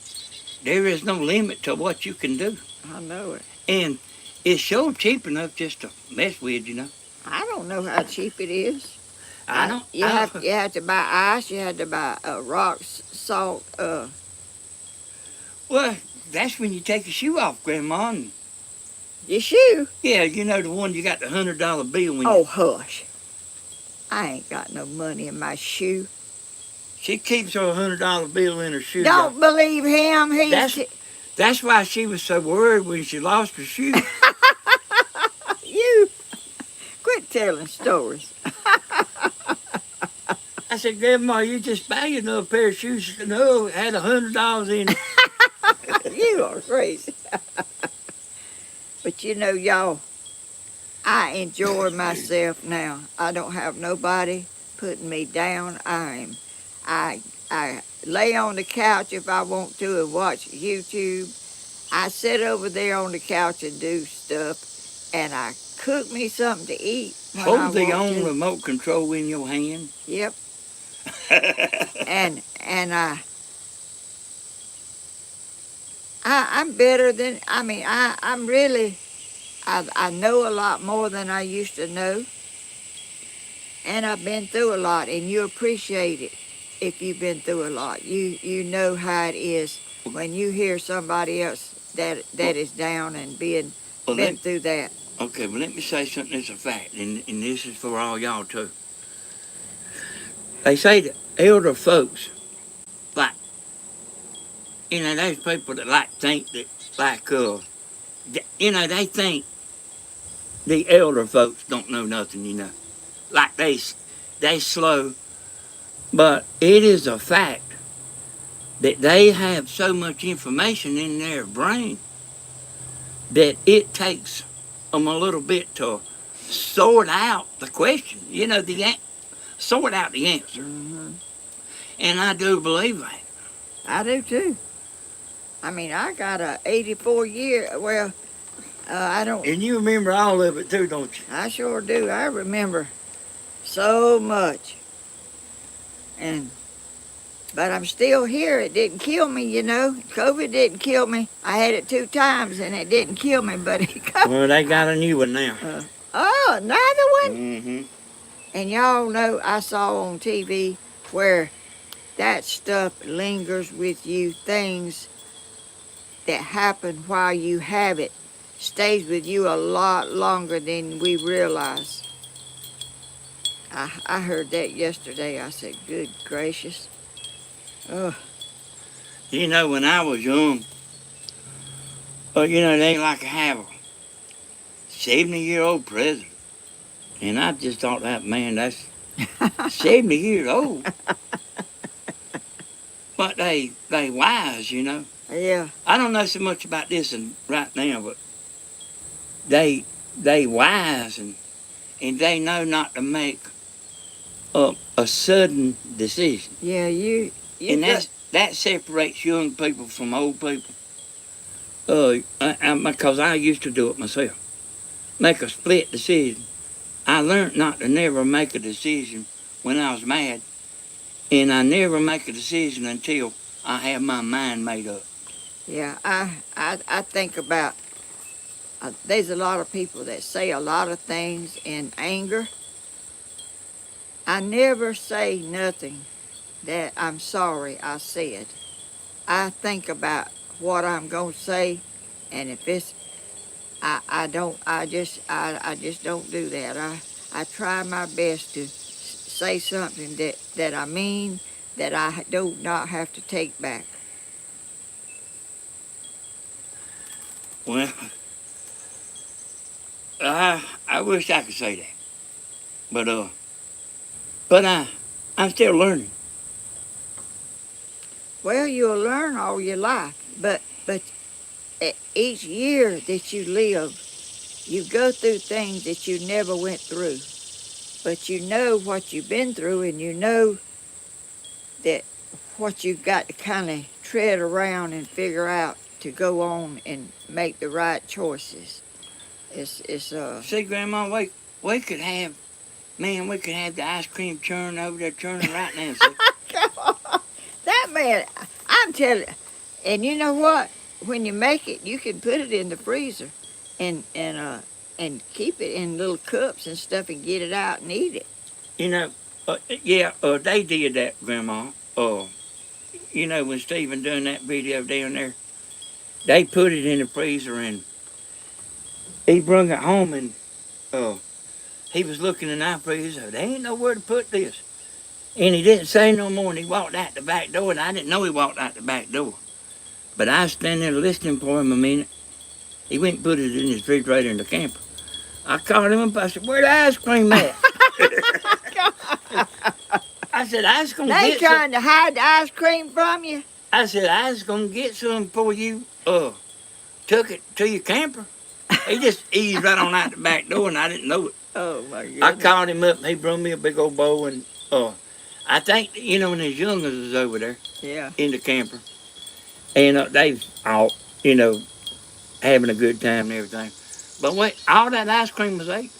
There is no limit to what you can do. I know it. And it's so cheap enough just to mess with, you know. I don't know how cheap it is. I don't. You have to buy ice. You had to buy rock salt. Well, that's when you take your shoe off, Grandma. And, Your shoe. yeah, you know the one you got the $100 bill when Oh, hush! I ain't got no money in my shoe. she keeps her $100 bill in her shoe. Don't believe him. That's why she was so worried when she lost her shoe. You quit telling stories. I said, Grandma, you just buy another pair of shoes. She said, no, it had $100 in it. You are crazy. But you know, y'all, I enjoy myself now. I don't have nobody putting me down. I lay on the couch if I want to and watch YouTube. I sit over there on the couch and do stuff, and I cook me something to eat. Hold the on remote control in your hand. Yep. and I'm better than, I'm really, I know a lot more than I used to know. And I've been through a lot, and you appreciate it if you've been through a lot. You know how it is when you hear somebody else that is down and been through that. Okay, well, let me say something that's a fact, and this is for all y'all, too. They say that elder folks, like, you know, there's people that like think that, like, you know, they think the elder folks don't know nothing, you know. Like, they slow, but it is a fact that they have so much information in their brain that it takes them a little bit to sort out the question, you know, sort out the answer. Mm-hmm. And I do believe that. I do too. I mean, I got a 84 year, well, I don't. And you remember all of it too, don't you? I sure do. I remember so much. But I'm still here. It didn't kill me, you know. COVID didn't kill me. I had it 2 times and it didn't kill me, but it got... Well, they got a new one now. Another one? Mm-hmm. And y'all know I saw on TV where that stuff lingers with you. Things that happen while you have it stays with you a lot longer than we realize. I heard that yesterday. I said, good gracious. Ugh. You know, when I was young, you know, they like to have a 70-year-old president. And I just thought that, man, that's 70 years old. But they wise, you know. Yeah. I don't know so much about this right now, but they wise and they know not to make a sudden decision. Yeah, you and that separates young people from old people. Because I used to do it myself. Make a split decision. I learned not to never make a decision when I was mad And I never make a decision until I have my mind made up. Yeah, I think about, there's a lot of people that say a lot of things in anger. I never say nothing that I'm sorry I said. I think about what I'm going to say, and if it's, I just don't do that. I try my best to say something that I mean, that I do not have to take back. Well, I wish I could say that, but I'm still learning. Well, you'll learn all your life, but each year that you live, you go through things that you never went through. But you know what you've been through, and you know that what you've got to kind of tread around and figure out to go on and make the right choices. It's See, Grandma, we could have, man, we could have the ice cream churn over there churning right now. See? that man, I'm telling you. And you know what? When you make it, you can put it in the freezer and keep it in little cups and stuff and get it out and eat it. You know, yeah, they did that, Grandma. You know, when Stephen done that video down there, they put it in the freezer and he brung it home and he was looking in our freezer. Said, there ain't nowhere to put this. And he didn't say no more, and he walked out the back door, and I didn't know he walked out the back door. But I was standing there listening for him a minute. He went and put it in his refrigerator in the camper. I called him up. I said, where the ice cream at? I said, I was going to They get trying to hide the ice cream from you? I said, I was going to get some before you took it to your camper. He just eased right on out the back door, and I didn't know it. Oh, my goodness. I called him up, and he brought me a big old bowl, and I think, you know, when his youngers was over there Yeah. in the camper, and they all, you know, having a good time and everything. But wait, all that ice cream was ate.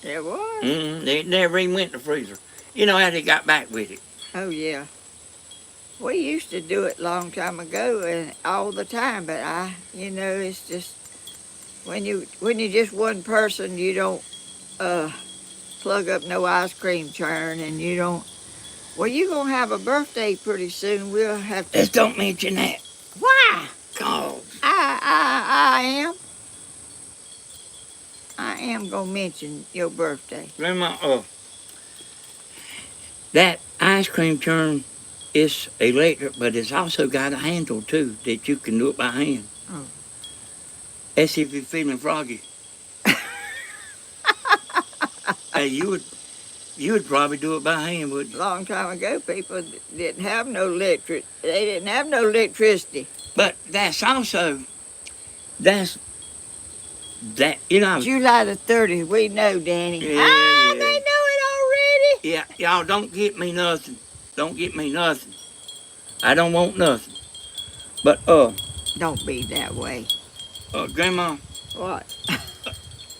It was? It never even went in the freezer. You know how they got back with it. Oh, yeah. We used to do it a long time ago and all the time, but it's just, when you just one person, you don't plug up no ice cream churn, and you don't. Well, you're going to have a birthday pretty soon. We'll have to. Just don't mention that. Why? God. I am going to mention your birthday. Grandma, that ice cream churn is electric, but it's also got a handle, too, that you can do it by hand. Oh. That's if you're feeling froggy. Hey, you would probably do it by hand, wouldn't you? Long time ago, people didn't have no electric. They didn't have no electricity. But that's also, that, you know. July the 30th, we know, Danny. Yeah, yeah. yeah. They know it already. Yeah, y'all don't get me nothing. Don't get me nothing. I don't want nothing. But, Don't be that way. Grandma. What?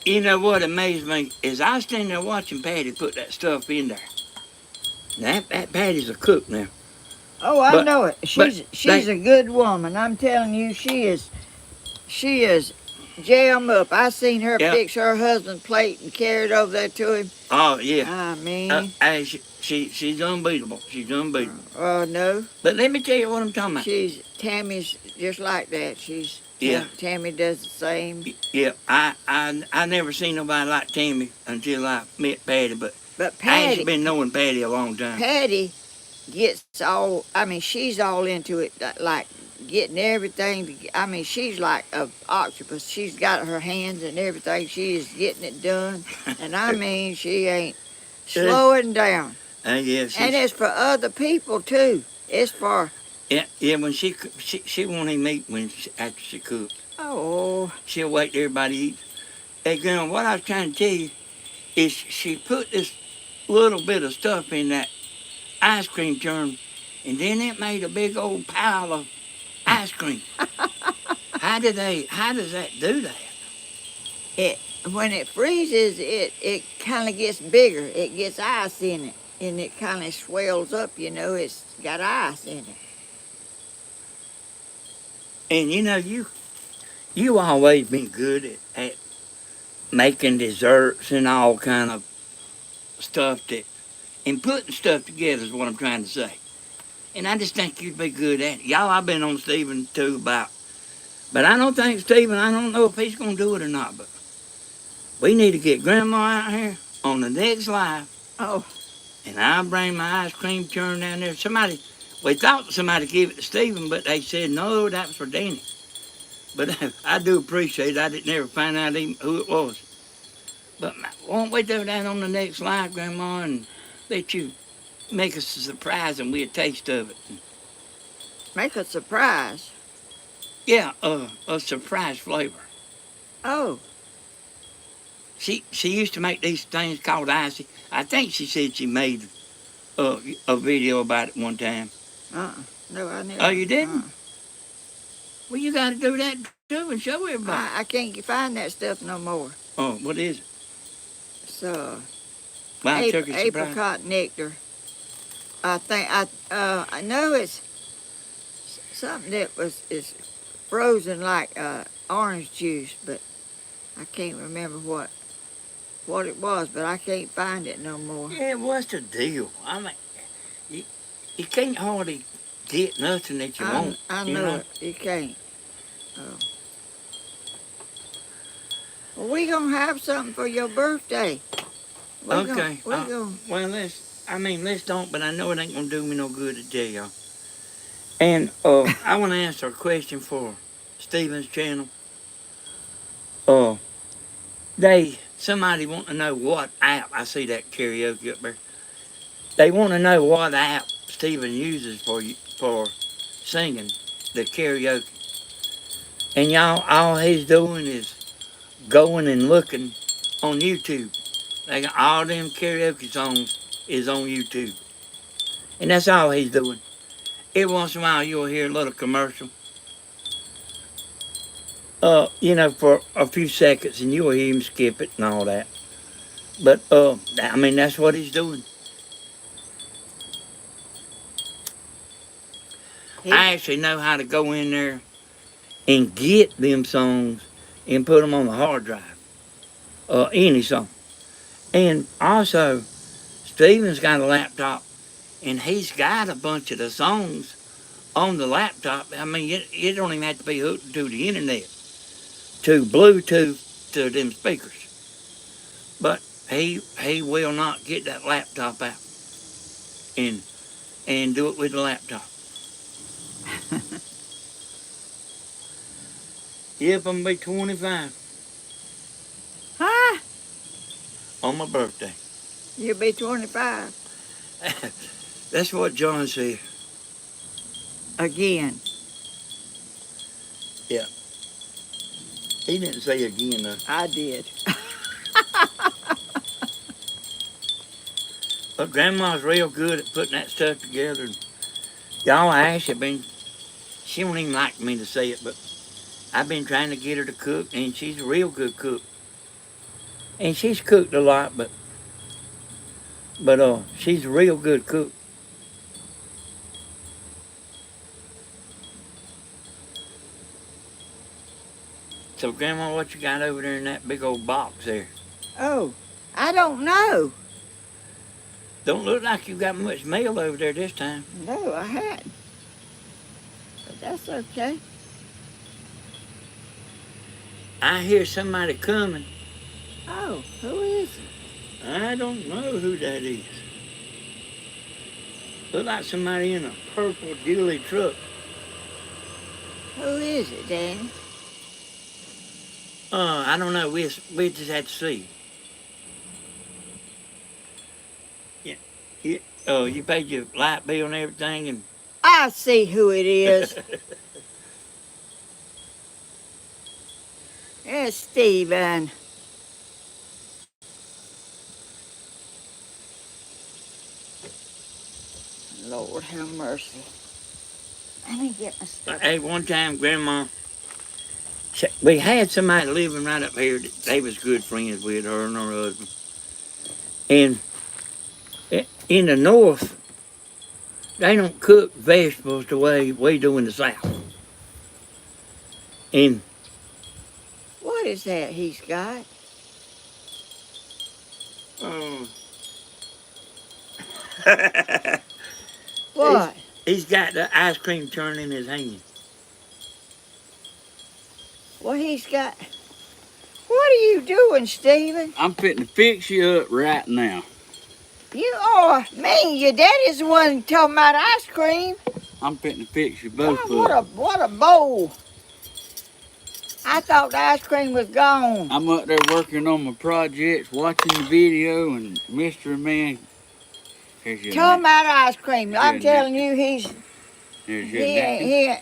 You know what amazed me is I was standing there watching Patty put that stuff in there. That Patty's a cook now. Oh, I know it. She's they- a good woman. I'm telling you, she is jam up. I seen her Yeah. fix her husband's plate and carry it over there to him. Oh yeah. I mean, She's unbeatable. She's unbeatable. oh no, But let me tell you what I'm talking about. Tammy's just like that. Yeah. Tammy does the same. Yeah, I never seen nobody like Tammy until I met Patty, but I Patty, ain't been knowing Patty a long time. Patty gets all. I mean, she's all into it, like getting everything. She's like an octopus. She's got her hands and everything. She is getting it done, and I mean, she ain't slowing down. Yeah, And it's for other people too. It's for. Yeah. When she won't even eat after she cooks. Oh. She'll wait till everybody eats. Hey, girl, what I was trying to tell you is she put this little bit of stuff in that ice cream churn, and then it made a big old pile of ice cream. How does that do that? When it freezes, it kind of gets bigger. It gets ice in it. and it kind of swells up, you know. It's got ice in it. And you know, you always been good at making desserts and all kind of stuff that, and putting stuff together is what I'm trying to say. And I just think you'd be good at it. Y'all, I've been on Stephen too about, but I don't think Stephen, I don't know if he's going to do it or not, but we need to get Grandma out here on the next live, Oh, and I'll bring my ice cream churn down there. Somebody, we thought somebody gave it to Stephen, but they said, no, that was for Danny. But I do appreciate it. I didn't ever find out even who it was. But won't we do that on the next live, Grandma, and let you make us a surprise and we a taste of it? make a surprise. Yeah, a surprise flavor. Oh, She used to make these things called icy. I think she said she made a video about it one time. no, I never. Oh, you didn't? Well, you got to do that too and show everybody. I can't find that stuff no more. Oh, what is it? So, Wild turkey surprise. apricot nectar. I know it's something that is frozen like orange juice, but I can't remember what it was, but I can't find it no more. Yeah, what's the deal? I mean, you can't hardly get nothing that you want. I know it. You can't. Well, we gonna have something for your birthday. Okay. Gonna. Well, let's don't, but I know it ain't going to do me no good to tell y'all. And I want to answer a question for Stephen's channel. Somebody want to know what app, I see that karaoke up there. They want to know what app Stephen uses for singing the karaoke. And y'all, all he's doing is going and looking on YouTube. They got all them karaoke songs is on YouTube. And that's all he's doing. Every once in a while you'll hear a little commercial. For a few seconds and you'll hear him skip it and all that. But I mean that's what he's doing. I actually know how to go in there and get them songs and put them on the hard drive. Any song. And also, Stephen's got a laptop, and he's got a bunch of the songs on the laptop. I mean, you don't even have to be hooked to the internet, to Bluetooth, to them speakers. But he will not get that laptop out and do it with the laptop. Yep, I'm going to be 25. Huh? On my birthday. You'll be 25. That's what John said. Again. Yeah. He didn't say again, though. I did. But Grandma's real good at putting that stuff together. Y'all, I actually been, she don't even like me to say it, but I've been trying to get her to cook, and she's a real good cook. And she's cooked a lot, but she's a real good cook. So, Grandma, what you got over there in that big old box there? Oh, I don't know. Don't look like you got much mail over there this time. No, I hadn't. But that's okay. I hear somebody coming. Oh, who is it? I don't know who that is. Look like somebody in a purple dually truck. Who is it, Danny? I don't know. We just had to see. Yeah. Oh, you paid your light bill and everything, and I see who it is. It's Stephen. Lord have mercy. Let me get my stuff. Hey, one time, Grandma, we had somebody living right up here that they was good friends with, her and her husband. And in the north, they don't cook vegetables the way we do in the south. And What is that he's got? What? he's got the ice cream churn in his hand. What he's got? What are you doing, Stephen? I'm fitting to fix you up right now. You are mean. Your daddy's the one talking about ice cream. I'm fitting to fix you both God, up. what a bowl. I thought the ice cream was gone. I'm up there working on my projects, watching the video, and Mr. Man. Here's your Talking napkin. about ice cream. Here's I'm your telling you, Here's your napkin. he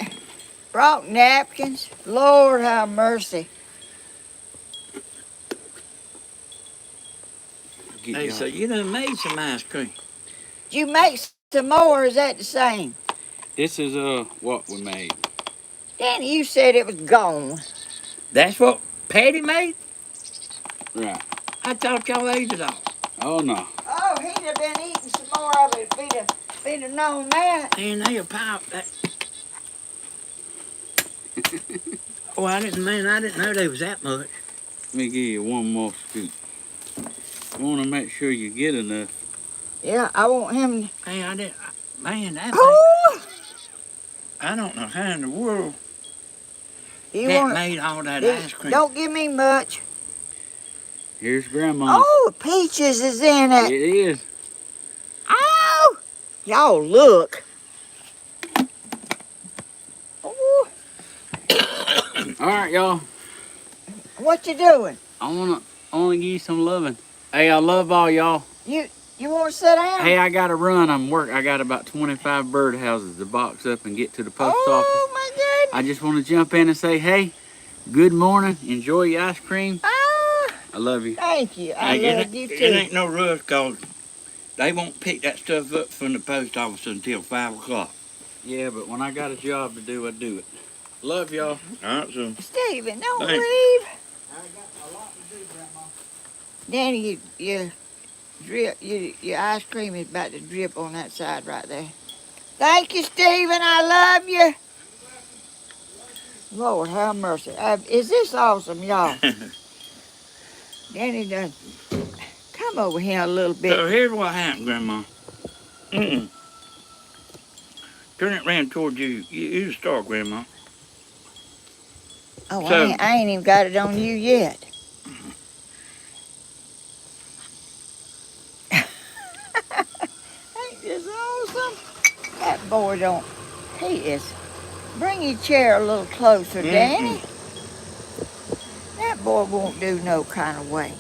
brought napkins. Lord have mercy. Get Hey, y'all. so you done made some ice cream. Did you make some more, or is that the same? This is what we made. Danny, you said it was gone. That's what Patty made? Right. I thought y'all ate it all. Oh no. Oh, he'd have been eating some more of it if he'd have known that. And they a pile that. Oh, I didn't know there was that much. Let me give you one more scoop. You want to make sure you get enough. Yeah, I want him. Hey, I didn't. Man, that thing, Oh! I don't know how in the world You that want made all that ice cream. Don't give me much. Here's Grandma. Oh, peaches is in It it. is. Oh! Y'all look. Oh, All right, y'all. what you doing? I wanna give you some loving. Hey, I love all y'all. You want to sit down? Hey, I gotta run. I got about 25 birdhouses to box up and get to the post office. Oh my goodness. I just want to jump in and say, hey, good morning. Enjoy your ice cream. Ah, I love you. thank you. I Hey, love you it too. ain't no rush, cause they won't pick that stuff up from the post office until 5 o'clock. Yeah, but when I got a job to do, I do it. Love y'all. All right, so. Stephen, don't Thanks. leave. I got a lot to do, Grandma. Danny, your ice cream is about to drip on that side right there. Thank you, Stephen. I love you. Lord have mercy. Is this awesome, y'all? Danny done. Come over here a little bit. So here's what happened, Grandma. Mm-mm. Turn it round towards you. You start, Grandma. Oh, So- I ain't even got it on you yet. Ain't this awesome? That boy don't. He is. Bring your chair a little closer, Danny. That boy won't do no kind of way.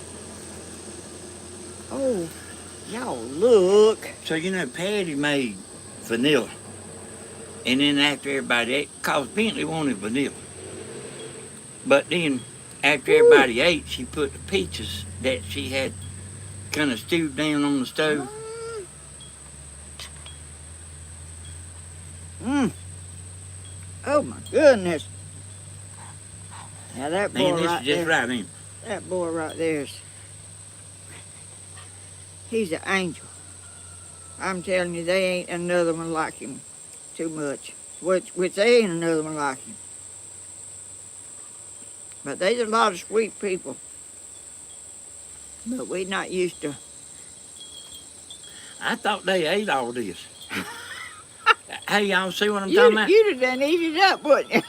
Oh, y'all look. So, you know, Patty made vanilla. And then after everybody ate, cause Bentley wanted vanilla. But then, after everybody ate, she put the peaches that she had kind of stewed down on the stove. Mm. Oh my goodness. Now that boy Man, this right is just there. right in. That boy right there is. He's an angel. I'm telling you, they ain't another one like him too much. Which they ain't another one like him. But there's a lot of sweet people. But we not used to. I thought they ate all this. Hey, y'all see what I'm talking about? You'd have done eat it up, wouldn't you?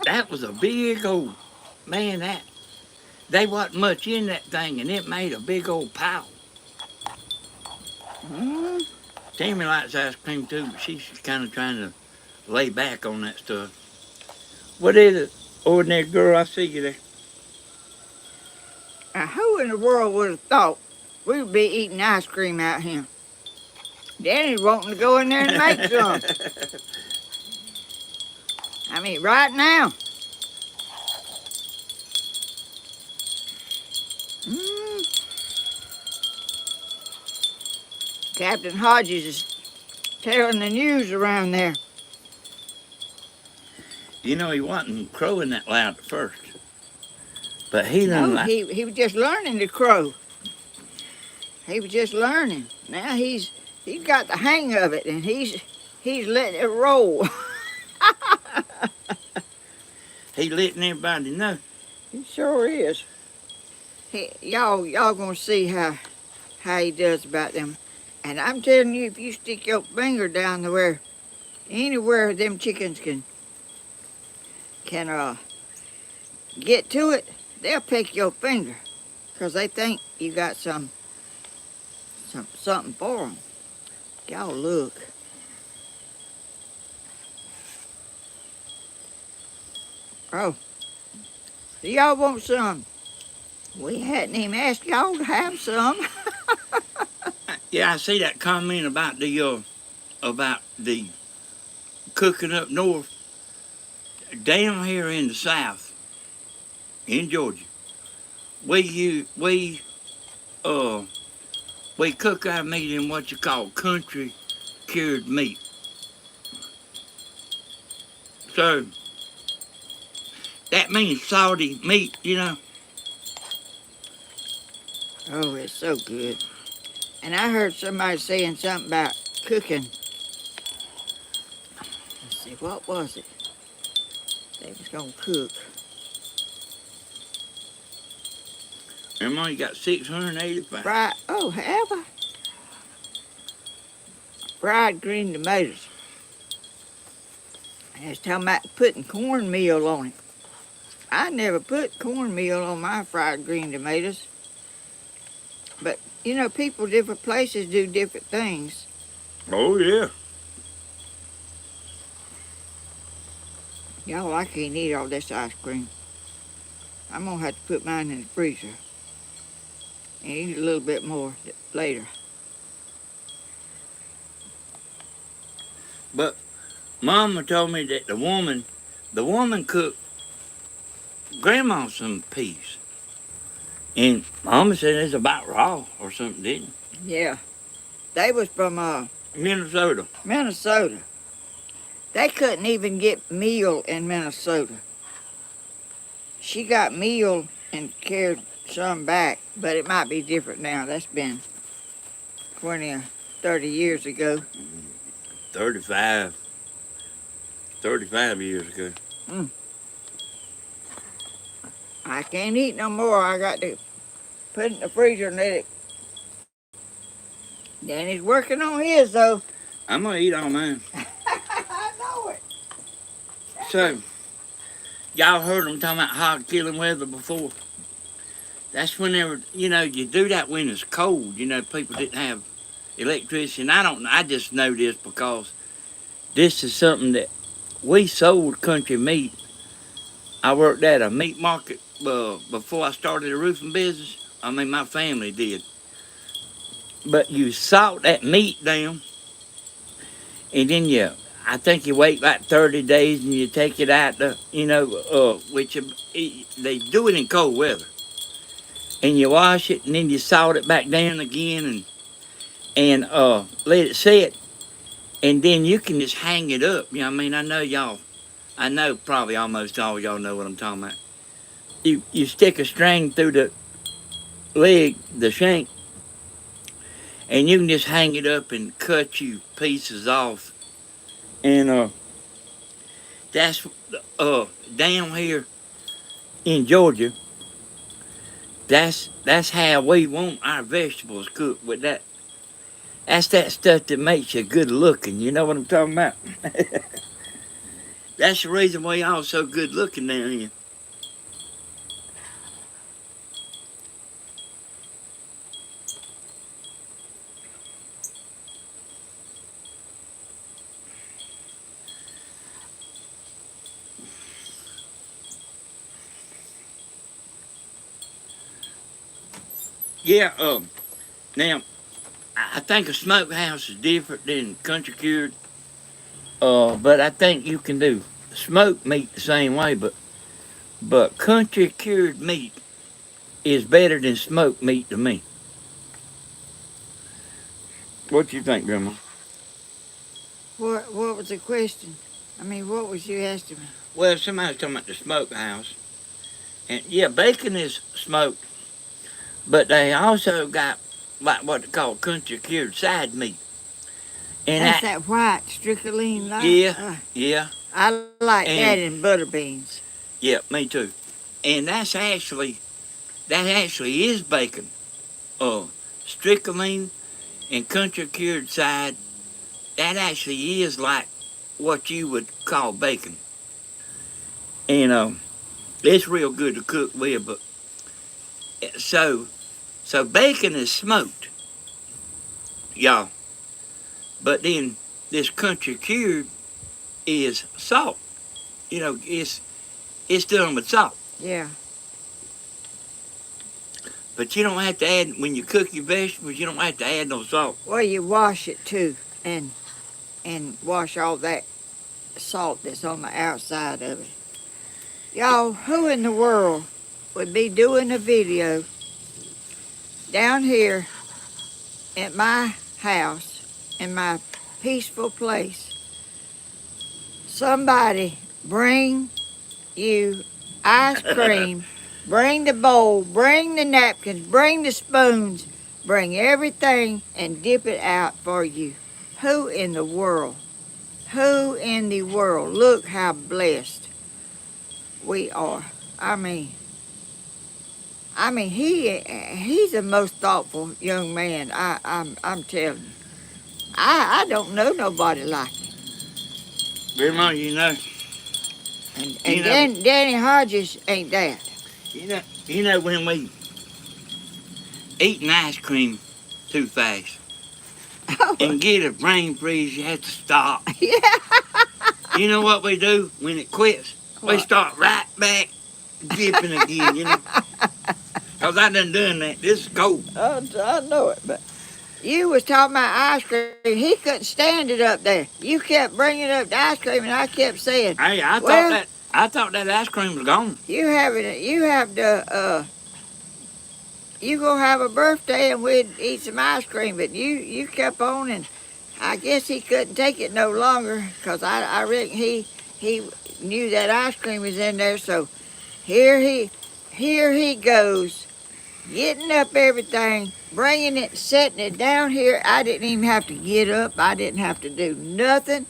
That was a big old, man, that, they wasn't much in that thing, and it made a big old pile. Mm. Tammy likes ice cream too, but she's kind of trying to lay back on that stuff. What is it, ordinary girl? I see you there. Now, who in the world would have thought we would be eating ice cream out here? Danny's wanting to go in there and make some. I mean, right now. Mm. Captain Hodges is telling the news around there. You know, he wasn't crowing that loud at first. But he done No, like, he was just learning to crow. He was just learning. Now he's He's got the hang of it, and he's letting it roll. He letting everybody know. He sure is. Y'all gonna see how he does about them. And I'm telling you, if you stick your finger down to where anywhere them chickens can get to it, they'll pick your finger, 'cause they think you got something for them. Y'all look. Oh, do y'all want some? We hadn't even asked y'all to have some. Yeah, I see that comment about the cooking up north. Down here in the south, in Georgia, we cook our meat in what you call country cured meat. So that means salty meat, you know. Oh, it's so good. And I heard somebody saying something about cooking. Let's see, what was it? They was gonna cook. Emma, you got 685. Have I? Fried green tomatoes. And it's talking about putting cornmeal on it. I never put cornmeal on my fried green tomatoes. But, you know, people different places do different things. Oh, yeah. Y'all, I can't eat all this ice cream. I'm gonna have to put mine in the freezer and eat a little bit more later. But Mama told me that the woman cooked Grandma some peas. And Mama said it's about raw or something, didn't Yeah, they was from Minnesota. Minnesota. They couldn't even get meal in Minnesota. She got meal and carried some back, but it might be different now. That's been 20 or 30 years ago. 35 years ago. I can't eat no more. I got to put it in the freezer and let it. Danny's working on his, though. I'm going to eat all mine. I know it. So, y'all heard them talking about hog killing weather before. That's whenever, you know, you do that when it's cold. You know, people didn't have electricity. And I just know this because this is something that we sold country meat. I worked at a meat market before I started a roofing business. I mean, my family did. But you salt that meat down, and then I think you wait like 30 days and you take it out, they do it in cold weather. And you wash it, and then you salt it back down again and let it set. And then you can just hang it up. You know, I mean, I know probably almost all y'all know what I'm talking about. You stick a string through the leg, the shank, and you can just hang it up and cut you pieces off. And that's down here in Georgia. That's how we want our vegetables cooked with that. That's that stuff that makes you good looking. You know what I'm talking about? That's the reason why y'all so good looking down here. Yeah, now, I think a smokehouse is different than country cured. But I think you can do smoked meat the same way, but country cured meat is better than smoked meat to me. What you think, Grandma? What was the question? I mean, what was you asking me? Well, somebody's talking about the smokehouse. And yeah, bacon is smoked, but they also got like what they call country cured side meat. And That's that white strickling light. yeah, yeah, I like that And- in butter beans. yeah, me too. And that actually is bacon. Strychnine and country cured side, that actually is like what you would call bacon. And it's real good to cook with, but so bacon is smoked, y'all. But then this country cured is salt. You know, it's done with salt. Yeah. But you don't have to add, when you cook your vegetables, you don't have to add no salt. Well, you wash it too, and wash all that salt that's on the outside of it. Y'all, who in the world would be doing a video down here at my house, in my peaceful place? Somebody bring you ice cream, bring the bowl, bring the napkins, bring the spoons, bring everything and dip it out for you. Who in the world? Who in the world? Look how blessed we are. I mean, he's the most thoughtful young man. I'm telling you. I don't know nobody like him. Very much, you know. And Danny Hodges ain't that. You know when we eating ice cream too fast and get a brain freeze, you have to stop. Yeah. You know what we do when it quits? We What? start right back dipping again, you know. Because I done that. This is cold. I know it, but you was talking about ice cream. He couldn't stand it up there. You kept bringing up the ice cream, and I kept saying, Hey, I thought that ice cream was gone. you have you gonna have a birthday and we'd eat some ice cream, but you kept on, and I guess he couldn't take it no longer, because I reckon he knew that ice cream was in there. So here he goes, getting up everything, bringing it, setting it down here. I didn't even have to get up. I didn't have to do nothing.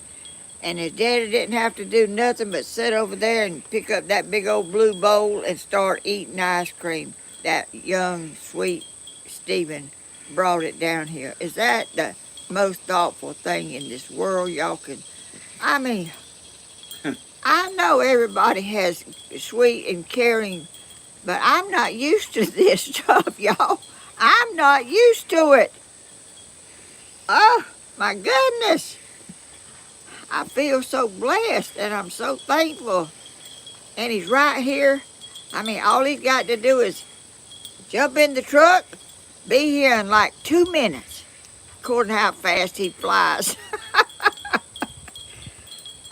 And his daddy didn't have to do nothing but sit over there and pick up that big old blue bowl and start eating ice cream. That young, sweet Stephen brought it down here. Is that the most thoughtful thing in this world y'all can? I mean, I know everybody has sweet and caring, but I'm not used to this stuff, y'all. I'm not used to it. Oh, my goodness. I feel so blessed, and I'm so thankful. And he's right here. I mean, all he's got to do is jump in the truck, be here in like 2 minutes, according to how fast he flies.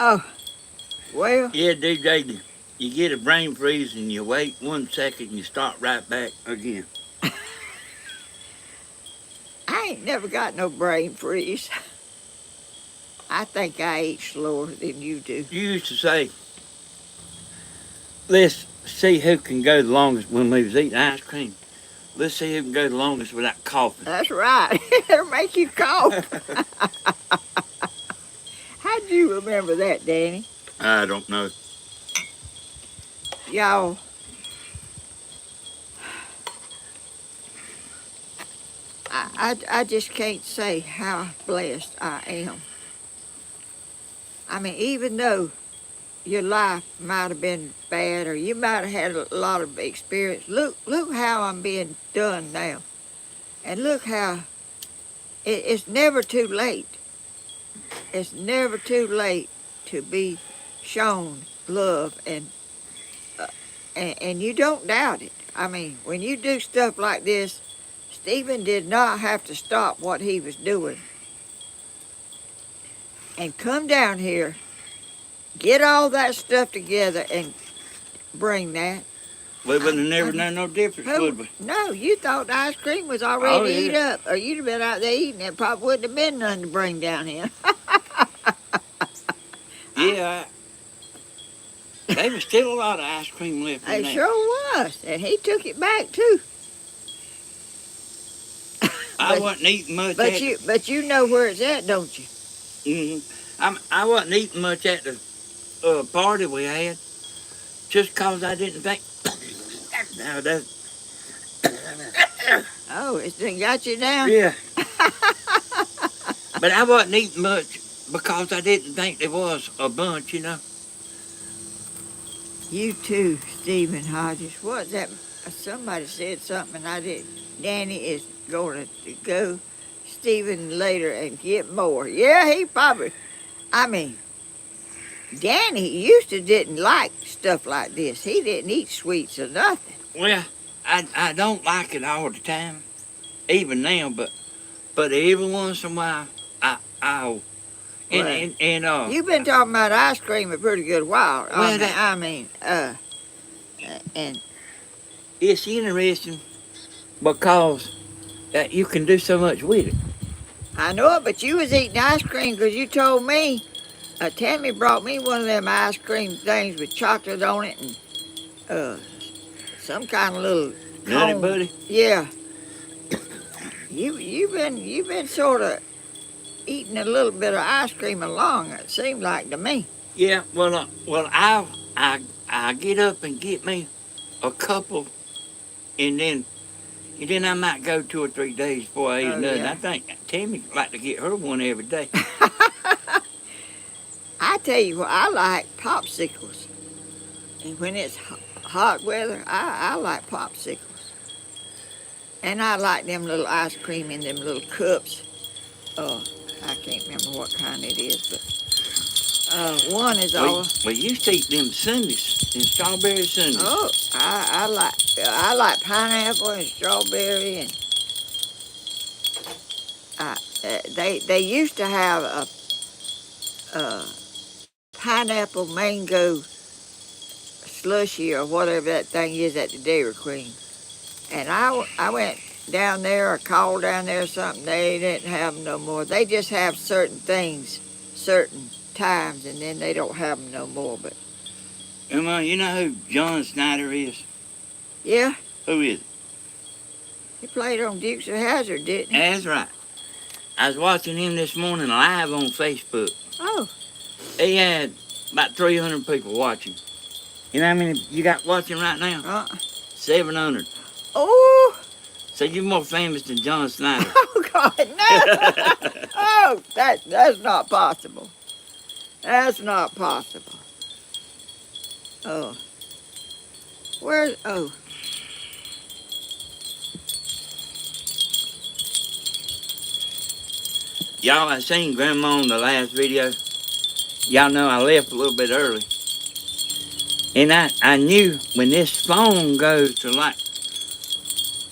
Oh, well. Yeah, DJ, you get a brain freeze and you wait 1 second and you start right back again. I ain't never got no brain freeze. I think I eat slower than you do. You used to say, let's see who can go the longest when we was eating ice cream. Let's see who can go the longest without coughing. That's right. It'll make you cough. How'd you remember that, Danny? I don't know. Y'all, I just can't say how blessed I am. I mean, even though your life might have been bad, or you might have had a lot of experience, look how I'm being done now. And look how it's never too late. It's never too late to be shown love, and you don't doubt it. I mean, when you do stuff like this, Stephen did not have to stop what he was doing and come down here, get all that stuff together, and bring that. We would have never known no difference, would we? No, you thought the ice cream was already eat up, or you'd have been out there eating it. Probably wouldn't have been nothing to bring down here. Yeah. There was still a lot of ice cream left in It there. sure was, and he took it back too. I wasn't eating much. But you know where it's at, don't you? I wasn't eating much at the party we had, just 'cause I didn't think. Now that. Oh, it's done got you down? Yeah. But I wasn't eating much because I didn't think there was a bunch, you know. You too, Stephen Hodges. What's that? Somebody said something I did. Danny is going to go, Stephen, later and get more. Yeah, he probably, I mean, Danny used to didn't like stuff like this. He didn't eat sweets or nothing. Well, I don't like it all the time, even now, but every once in a while, I'll. Well, And you've been talking about ice cream a pretty good while. Well, And it's interesting because you can do so much with it. I know it, but you was eating ice cream because you told me, Tammy brought me one of them ice cream things with chocolate on it and some kind of little Nutty cone. Buddy? Yeah. You've been sort of eating a little bit of ice cream along. It seemed like to me. Yeah. Well, I get up and get me a couple, and then I might go 2 or 3 days before I eat another. Yeah. I think Tammy like to get her one every day. I tell you what, I like popsicles. And when it's hot weather, I like popsicles. And I like them little ice cream in them little cups. I can't remember what kind it is, but one is all. We used to eat them sundaes, them strawberry sundaes. Oh, I like pineapple and strawberry and they used to have a pineapple mango slushy or whatever that thing is at the Dairy Queen. And I went down there or called down there or something. They didn't have them no more. They just have certain things, certain times, and then they don't have them no more. But Emma, you know who John Snyder is? yeah, Who is it? he played on Dukes of Hazzard, didn't he? That's right. I was watching him this morning live on Facebook. Oh, He had about 300 people watching. You know how many you got watching right now? 700. Oh, So you're more famous than John Snyder. oh God, no! Oh, that's not possible. That's not possible. Oh, where? Oh, Y'all, I seen Grandma on the last video. Y'all know I left a little bit early. And I knew when this phone goes to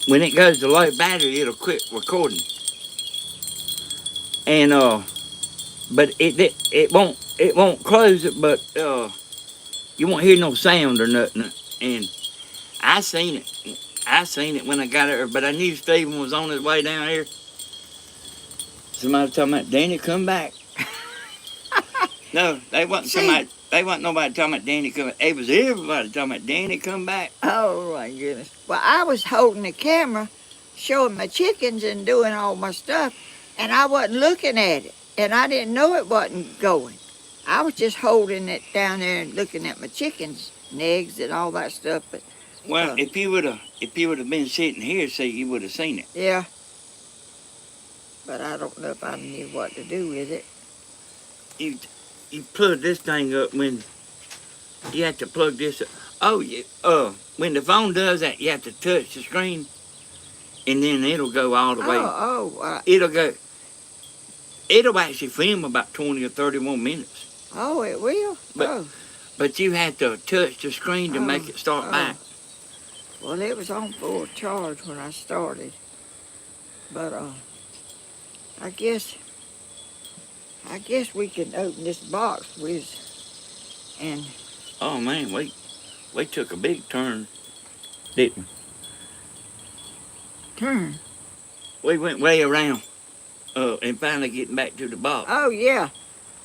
when it goes to low battery, it'll quit recording. And but it won't close it, but you won't hear no sound or nothing. And I seen it when I got here, but I knew Stephen was on his way down here. Somebody was talking about Danny come back. No, they wasn't nobody talking about Danny come back. It was everybody talking about Danny come back. oh my goodness. Well, I was holding the camera, showing my chickens and doing all my stuff, and I wasn't looking at it, and I didn't know it wasn't going. I was just holding it down there and looking at my chickens and eggs and all that stuff. But Well, if you would have been sitting here, see, you would have seen it. yeah, but I don't know if I knew what to do with it. You plug this thing up when you have to plug this up. Oh, yeah. When the phone does that, you have to touch the screen, and then it'll go all the way. It'll actually film about 20 or 30 more minutes. Oh, it will? But you have to touch the screen to make it start back. Well, it was on full charge when I started. But I guess we can open this box with and Oh man, we took a big turn, didn't we? turn. We went way around and finally getting back to the box. Oh yeah.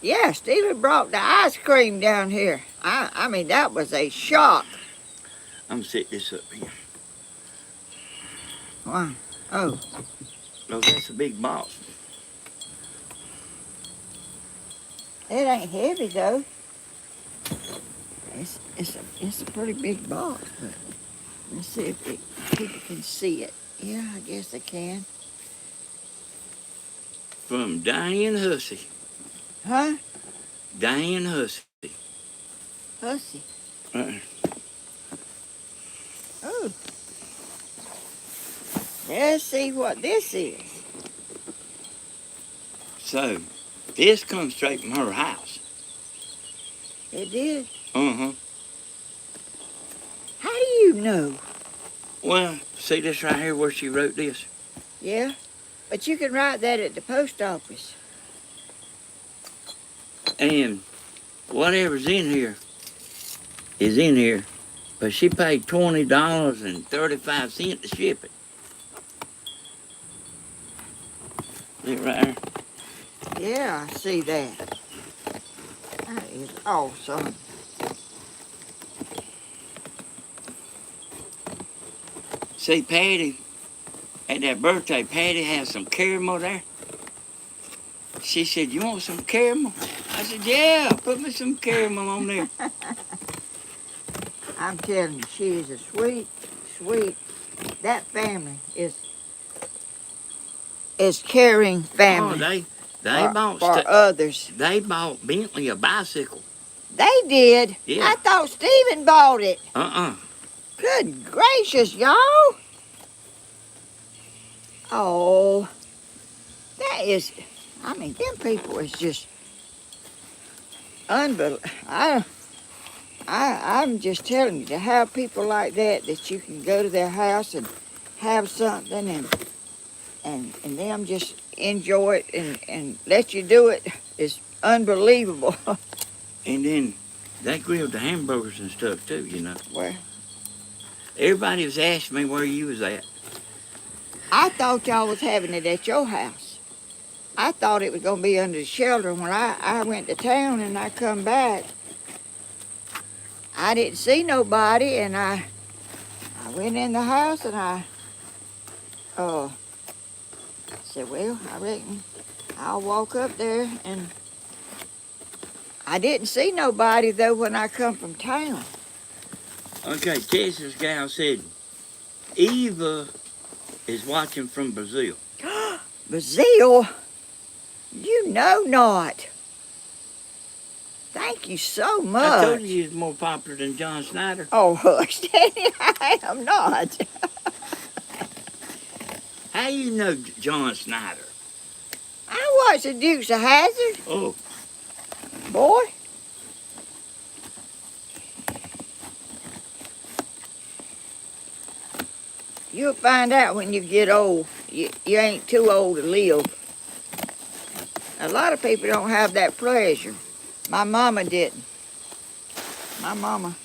Yeah, Stevie brought the ice cream down here. I mean that was a shock. I'm gonna set this up here. Why? Oh. Oh, that's a big box. It ain't heavy though. It's a pretty big box, but let's see if people can see it. Yeah, I guess they can. From Diane Hussey. Huh? Diane Hussey. Hussy. Uh, Oh. Let's see what this is. so, this comes straight from her house. It did. Uh-huh. How do you know? Well, see this right here where she wrote this? Yeah, but you can write that at the post office. And whatever's in here is in here. But she paid $20.35 to ship it. See it right there? Yeah, I see that. That is awesome. See, Patty, at that birthday, Patty had some caramel there. She said, you want some caramel? I said, yeah, put me some caramel on there. I'm telling you, she is a sweet, sweet. That family is caring Oh, family for others. They bought Bentley a bicycle. They did. Yeah. I thought Stephen bought it. Uh-uh. Good gracious, y'all. Oh, that is, I mean, them people is just unbelievable. I'm just telling you, to have people like that you can go to their house and have something and them just enjoy it and let you do it is unbelievable. And then they grilled the hamburgers and stuff too, you know. Well, Everybody was asking me where you was at. I thought y'all was having it at your house. I thought it was going to be under the shelter. When I went to town and I come back, I didn't see nobody, and I went in the house and I said, well, I reckon I'll walk up there, and I didn't see nobody though when I come from town. Okay, Texas gal said Eva is watching from Brazil. Brazil? You know not. Thank you so much. I told you he was more popular than John Snyder. Oh, hush, Daddy, I am not. How you know John Snyder? I watched the Dukes of Hazzard, Oh, boy. You'll find out when you get old. You ain't too old to live. A lot of people don't have that pleasure. My mama didn't. My mama.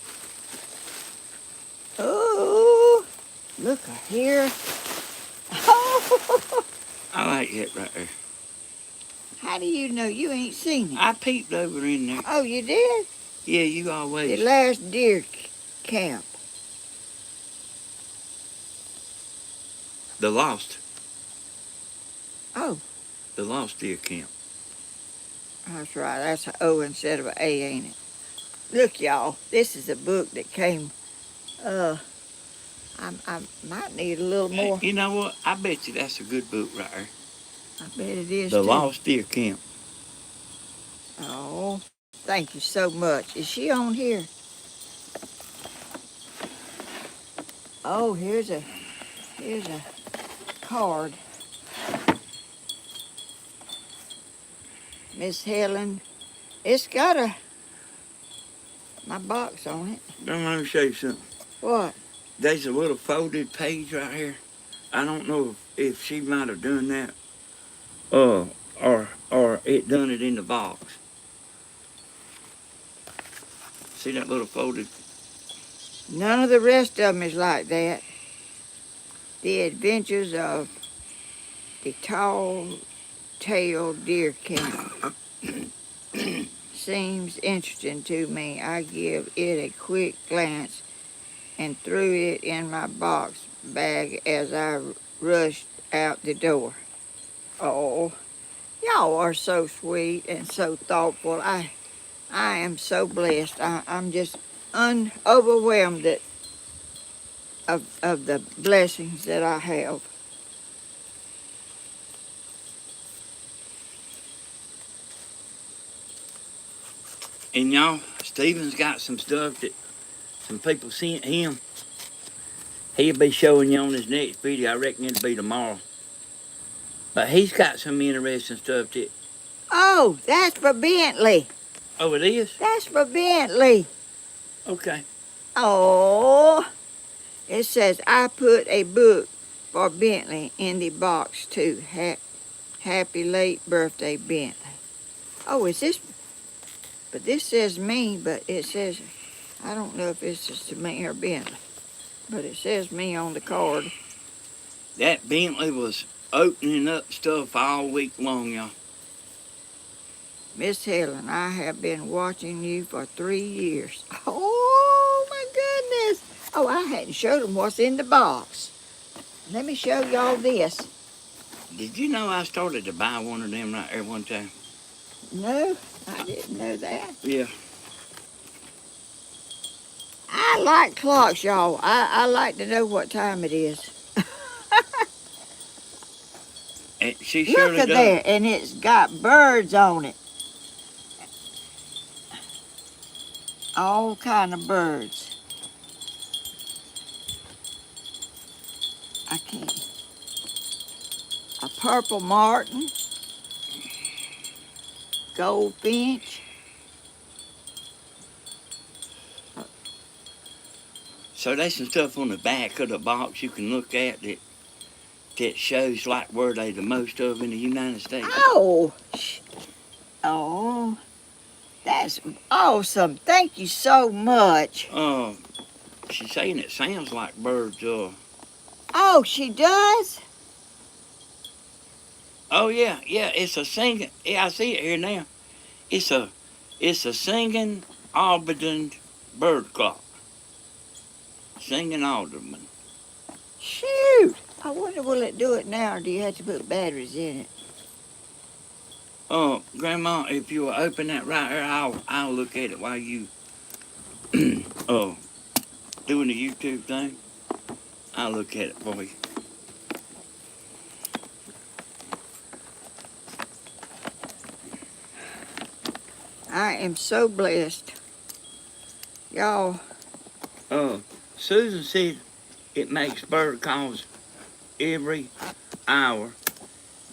Oh, look here. Oh, I like that right there. how do you know you ain't seen it? I peeped over in there. Oh, you did? Yeah, you The always. last deer camp. The Lost. Oh, The Lost Deer Camp. that's right. That's an O instead of an A, ain't it? Look, y'all. This is a book that came. I might need a little more. You know what? I bet you that's a good book right there. I bet it is The too. Lost Deer Camp. Oh, thank you so much. Is she on here? Oh, here's a card. Miss Helen. It's got my box on it. Let me show you something. What? There's a little folded page right here. I don't know if she might have done that. Or it done it in the box. See that little folded? None of the rest of them is like that. The Adventures of the Tall-Tailed Deer Camp seems interesting to me. I give it a quick glance and threw it in my box bag as I rushed out the door. Oh, Y'all are so sweet and so thoughtful. I am so blessed. I'm just overwhelmed of the blessings that I have. And y'all, Stephen's got some stuff that some people sent him. He'll be showing you on his next video. I reckon it'll be tomorrow. But he's got some interesting stuff that. Oh, that's for Bentley. Oh, it is? That's for Bentley. Okay. Oh, it says, I put a book for Bentley in the box too. Happy late birthday, Bentley. Oh, is this? But this says me, but it says, I don't know if this is to me or Bentley. But it says me on the card. That Bentley was opening up stuff all week long, y'all. Miss Helen, I have been watching you for 3 years. Oh, my goodness. Oh, I hadn't showed them what's in the box. Let me show y'all this. Did you know I started to buy one of them right there one time? No, I didn't know that. Yeah. I like clocks, y'all. I like to know what time it is. And she Look surely at does. there, and it's got birds on it. All kind of birds. I can't. A purple martin, goldfinch. So there's some stuff on the back of the box you can look at that shows like where they the most of in the United States. Oh, oh, that's awesome. Thank you so much. She's saying it sounds like birds. Oh, she does? Oh yeah, it's a singing. Yeah, I see it here now. It's a singing Alberton bird clock. Singing alderman. Shoot. I wonder, will it do it now, or do you have to put batteries in it? Grandma, if you will open that right here, I'll look at it while you doing the YouTube thing. I'll look at it for you. I am so blessed. Y'all. Susan said it makes bird calls every hour.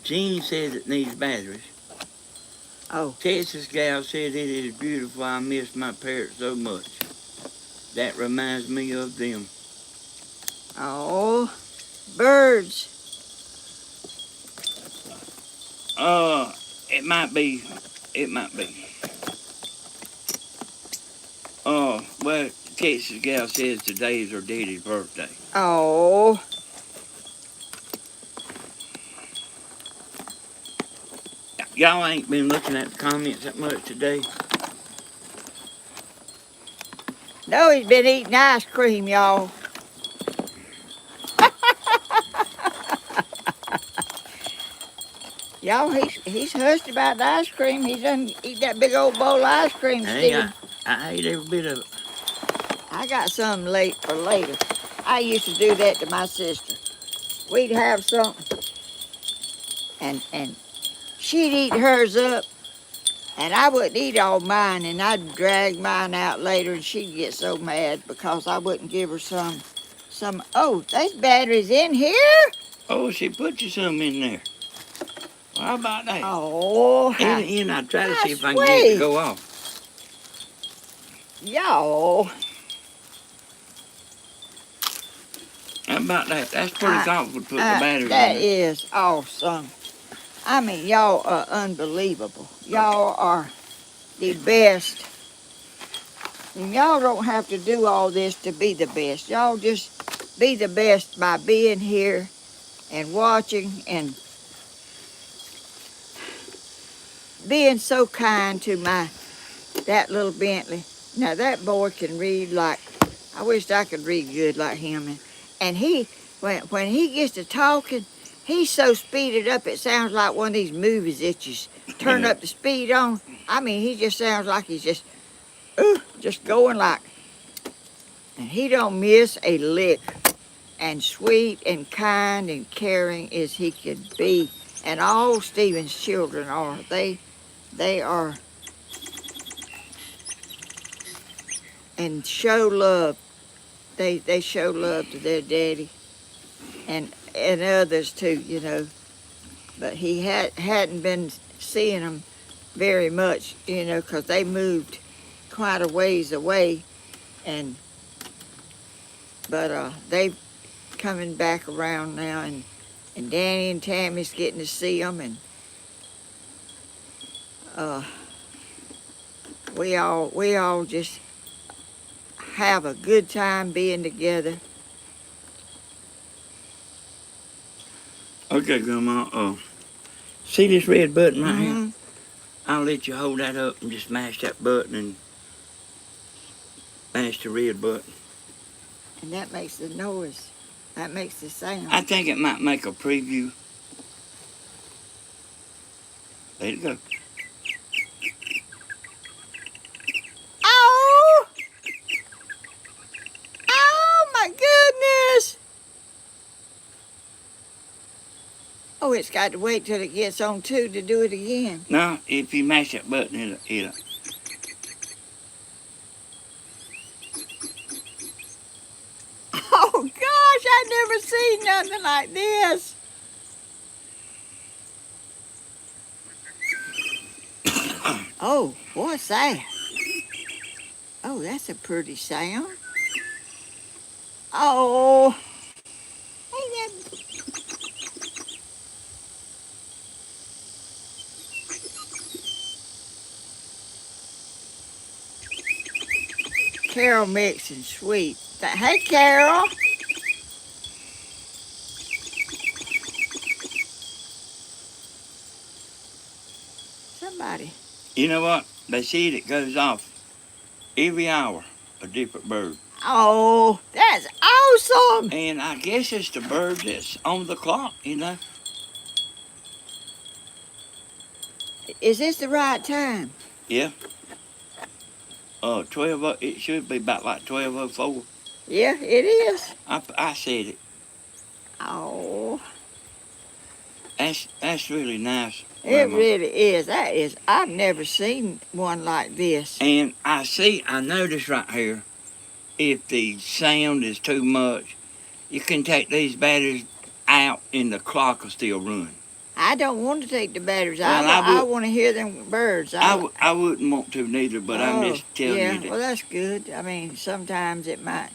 Jean says it needs batteries. Oh. Texas gal said it is beautiful. I miss my parents so much. That reminds me of them. Oh. Birds. It might be. Well, Texas gal says today is her daddy's birthday. Oh. Y'all ain't been looking at the comments that much today. No, he's been eating ice cream, y'all. Y'all, he's hushed about the ice cream. He done eat that big old bowl of ice cream, Stephen. I ate every bit of it. I got some late for later. I used to do that to my sister. We'd have something, and she'd eat hers up, and I wouldn't eat all mine, and I'd drag mine out later, and she'd get so mad because I wouldn't give her some. Oh, there's batteries in here? Oh, she put you some in there. Well, how about that? Oh, And I try to see if I can sweet. get it to go off. Y'all. How about that? That's pretty thoughtful to put the batteries in That there. is awesome. I mean, y'all are unbelievable. Y'all are the best. And y'all don't have to do all this to be the best. Y'all just be the best by being here and watching and being so kind to that little Bentley. Now that boy can read like, I wished I could read good like him. And he, when he gets to talking, He's so speeded up, it sounds like one of these movies that you turn up the speed on. I mean, he just sounds like he's just going like, and he don't miss a lick. And sweet and kind and caring as he could be. And all Stephen's children are. They are, and show love. They show love to their daddy and others too, you know. But he hadn't been seeing them very much, you know, because they moved quite a ways away. But they've coming back around now, and Danny and Tammy's getting to see them, and we all just have a good time being together. Okay, Grandma. See this red button right here? Mm-hmm. I'll let you hold that up and just mash that button and mash the red button. And that makes the noise. That makes the sound. I think it might make a preview. There you go. Oh! Oh my goodness! Oh, it's got to wait till it gets on two to do it again. No, if you mash that button, it'll. Oh gosh, I've never seen nothing like this. Oh, what's that? Oh, that's a pretty sound. Oh, hey, that. Carol mixing sweet. Hey, Carol. Somebody. You know what? They said it goes off every hour, a different bird. Oh, that's awesome. And I guess it's the bird that's on the clock, you know. Is this the right time? Yeah. 12. It should be about like 12:04. Yeah, it is. I said it. Oh, That's really nice. it Grandma. really is. That is. I've never seen one like this. And I notice right here, if the sound is too much, you can take these batteries out and the clock will still run. I don't want to take the batteries Well, out. I I want to hear them birds. I wouldn't want to neither, but I'm just telling yeah, you that. well, that's good. I mean, sometimes it might.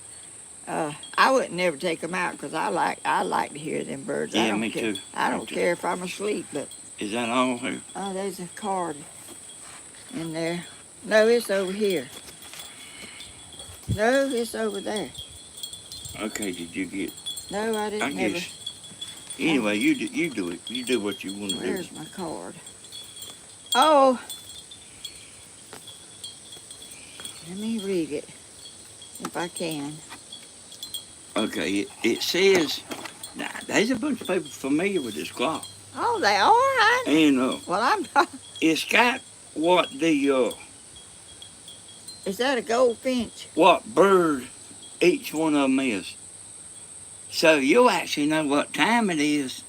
I wouldn't never take them out because I like to hear them birds. I Yeah, don't me care. too. I Me don't too. care if I'm asleep, but Is that all here? oh, there's a card in there. No, it's over here. No, it's over there. Okay, did you get? No, I I didn't. Never. guess. Anyway, you do it. You do what you want to do. Where's my card? Oh, let me read it if I can. Okay, it says. Now, there's a bunch of people familiar with this clock, Oh, they are. and Well, I'm not. it's got what the Is that a goldfinch? what bird each one of them is. So you'll actually know what time it is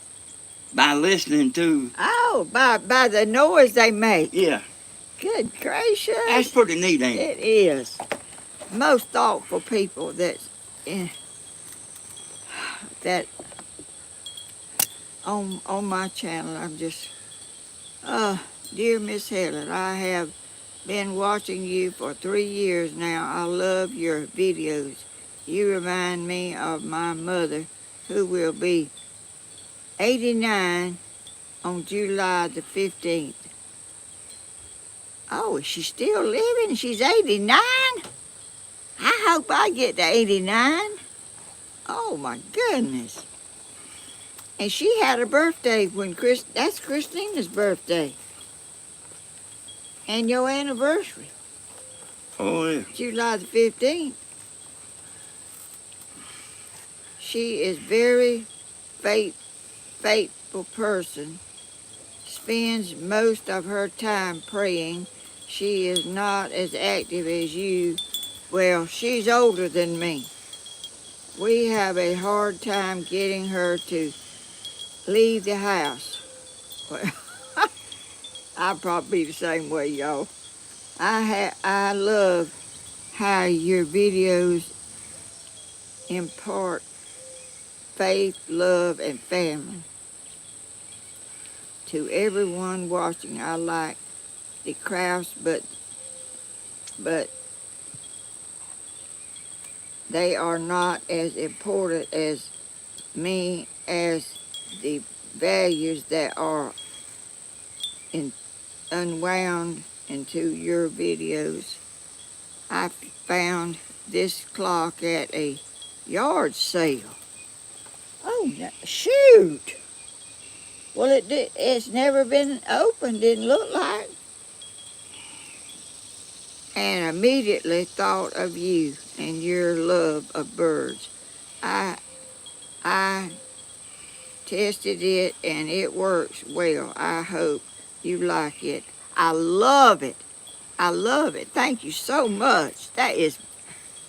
by listening to. Oh, by the noise they make. Yeah, Good gracious. that's pretty neat, ain't it? It is. Most thoughtful people that on my channel. I'm just, dear Miss Helen, I have been watching you for 3 years now. I love your videos. You remind me of my mother, who will be 89 on July the 15th. Oh, is she still living? She's 89? I hope I get to 89. Oh my goodness. And she had a birthday when that's Christina's birthday. And your anniversary, Oh yeah. July the 15th. She is very faithful person, spends most of her time praying. She is not as active as you. Well, she's older than me. We have a hard time getting her to leave the house. Well, I'll probably be the same way, y'all. I love how your videos impart faith, love, and family. To everyone watching, I like the crafts, but they are not as important as me as the values that are unwound into your videos. I found this clock at a yard sale. Oh, shoot! Well, it's never been opened, didn't look like. And immediately thought of you and your love of birds. I tested it and it works well. I hope you like it. I love it. I love it. Thank you so much. That is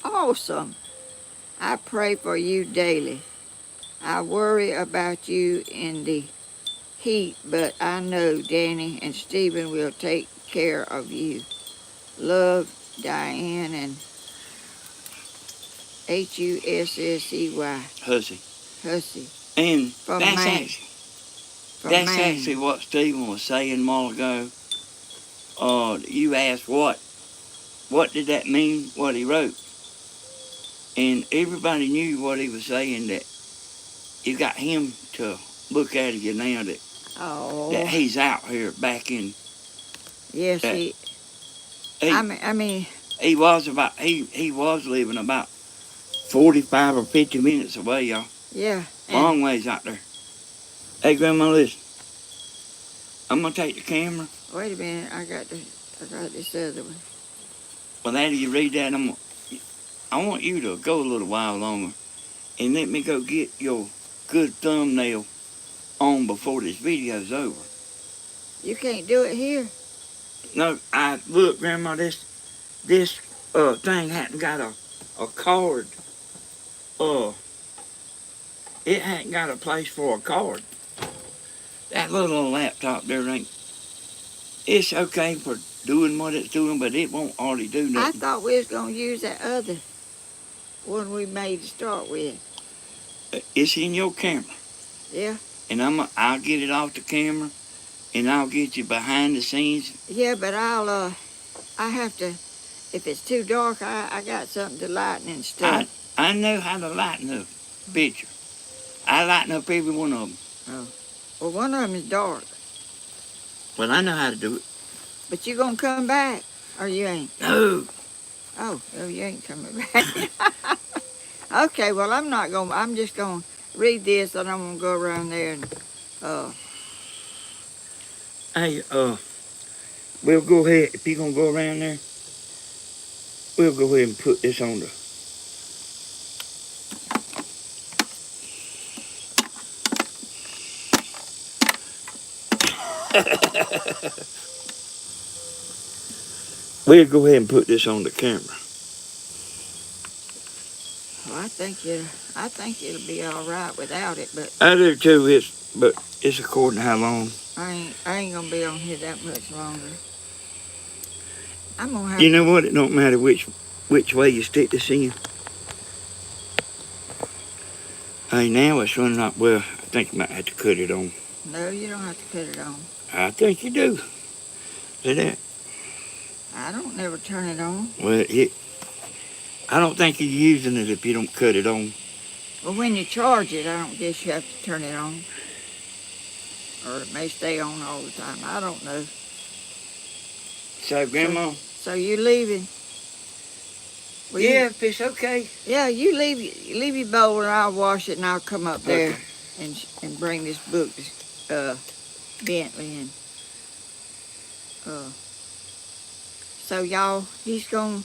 awesome. I pray for you daily. I worry about you in the heat, but I know Danny and Stephen will take care of you. Love, Diane and Hussey. Hussy. Hussey. And From that's Maine. actually, From that's Maine. actually what Stephen was saying a while ago. You asked what did that mean, what he wrote? And everybody knew what he was saying, that you got him to look at you now that Oh. he's out here back in. Yes, he I mean. He was living about 45 or 50 minutes away, y'all. Yeah. Long ways out there. Hey, Grandma, listen. I'm gonna take the camera. Wait a minute, I got this other one. Well, after you read that, I want you to go a little while longer and let me go get your good thumbnail on before this video's over. You can't do it here. No, look, Grandma, this thing hadn't got a card. It hadn't got a place for a card. That little laptop there ain't. It's okay for doing what it's doing, but it won't hardly do I nothing. thought we was gonna use that other one we made to start with. It's in your camera. Yeah. And I'll get it off the camera, and I'll get you behind the scenes. Yeah, but I have to. If it's too dark, I got something to lighten and stuff. I know how to lighten up a picture. I lighten up every one of them. Oh. Well, one of them is dark. Well, I know how to do it. But you gonna come back, or you ain't? No. Oh, you ain't coming back. Okay, well, I'm just gonna read this, and I'm gonna go around there and, Hey, we'll go ahead, if you're gonna go around there, we'll go ahead and put this on the. We'll go ahead and put this on the camera. well, I think it'll be all right without it, but I do too, but it's according to how long. I ain't gonna be on here that much longer. I'm gonna have. You know what? It don't matter which way you stick this in. Hey, now it's running up. Well, I think you might have to cut it on. No, you don't have to cut it on. I think you do. See that? I don't never turn it on. Well, I don't think you're using it if you don't cut it on. Well, when you charge it, I don't guess you have to turn it on. Or it may stay on all the time. I don't know. So, Grandma? So you leaving? Well, Yeah, if it's okay. Yeah, you leave your bowl and I'll wash it and I'll come up there and bring this book to Bentley and so y'all, he's gonna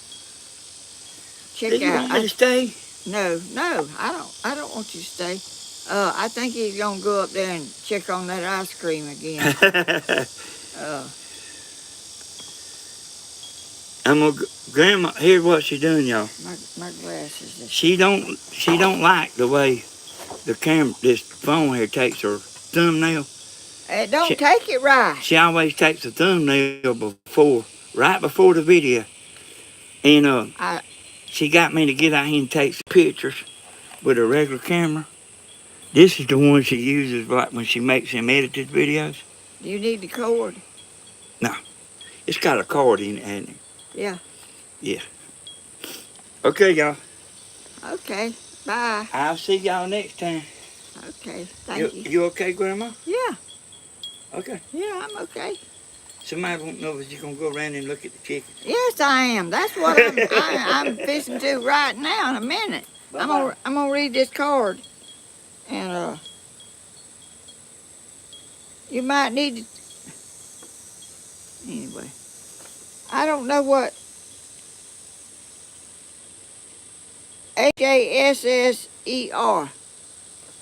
check Do you out. want me to stay? No, I don't want you to stay. I think he's gonna go up there and check on that ice cream again. Uh, Grandma, here's what she's doing, y'all. my glasses. She don't like the way the camera, this phone here takes her thumbnail. It don't She- take it right. She always takes the thumbnail right before the video. And she got me to get out here and take some pictures with a regular camera. This is the one she uses like when she makes them edited videos. You need the cord. It's got a cord in it, hasn't it? Yeah. Yeah. Okay, y'all. Okay. Bye. I'll see y'all next time. Okay. Thank you. You okay, Grandma? Yeah. Okay. Yeah, I'm okay. Somebody won't know if you're going to go around and look at the chickens. Yes, I am. That's what I'm fixing to right now in a minute. I'm gonna read this card, and you might need to. Anyway, I don't know what HASSER.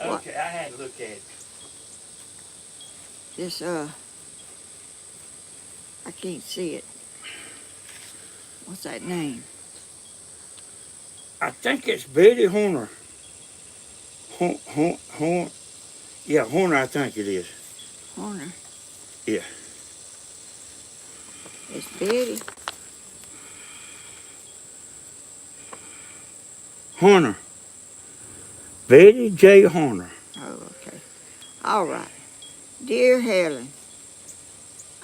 Okay, I had to look at it. This I can't see it. What's that name? I think it's Betty Horner. Yeah, Horner, I think it is. Horner. Yeah. It's Betty. Horner. Betty J. Horner. Oh, okay. All right. Dear Helen,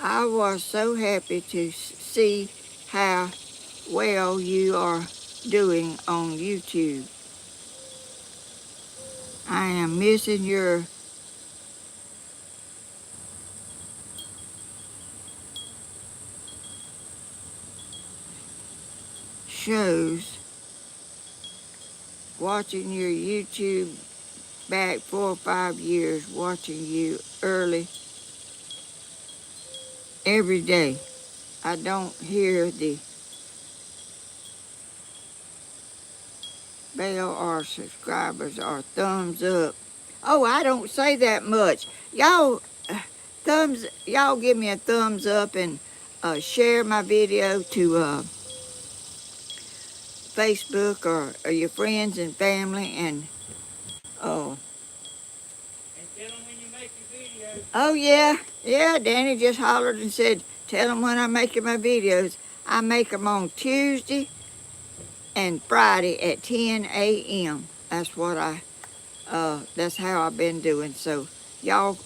I was so happy to see how well you are doing on YouTube. I am missing your shows, watching your YouTube back 4 or 5 years, watching you early every day. I don't hear the bell or subscribers or thumbs up. Oh, I don't say that much. Y'all give me a thumbs up and share my video to Facebook or your friends and family and And tell them when you make your videos. oh yeah, Danny just hollered and said, tell them when I'm making my videos. I make them on Tuesday and Friday at 10 a.m. That's that's how I've been doing. So y'all,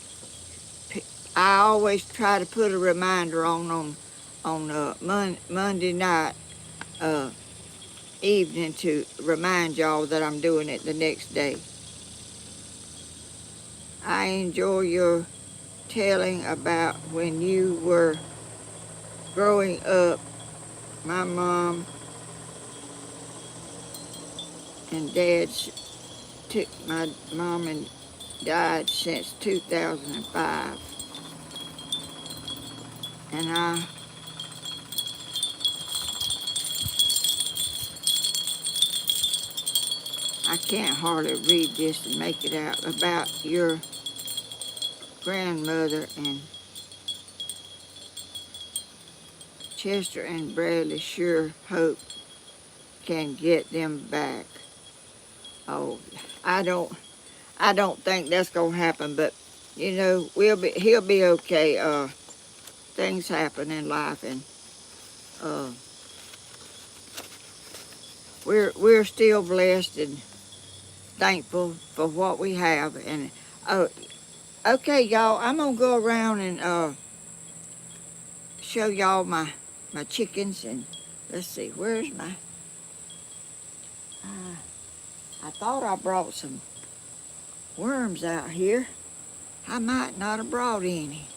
I always try to put a reminder on Monday night evening to remind y'all that I'm doing it the next day. I enjoy your telling about when you were growing up. My mom and dad's took my mom and died since 2005, and I can't hardly read this and make it out about your grandmother and Chester and Bradley sure hope can get them back. Oh, I don't think that's gonna happen, but you know, he'll be okay. Things happen in life, and we're still blessed and thankful for what we have. And okay, y'all, I'm gonna go around and show y'all my chickens. And let's see, where's my I thought I brought some worms out here. I might not have brought any.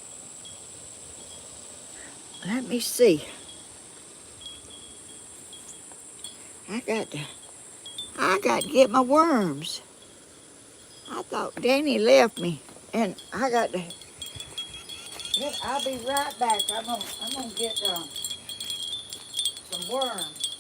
Let me see. I got to get my worms. I thought Danny left me, and I got to. I'll be right back. I'm gonna get some worms.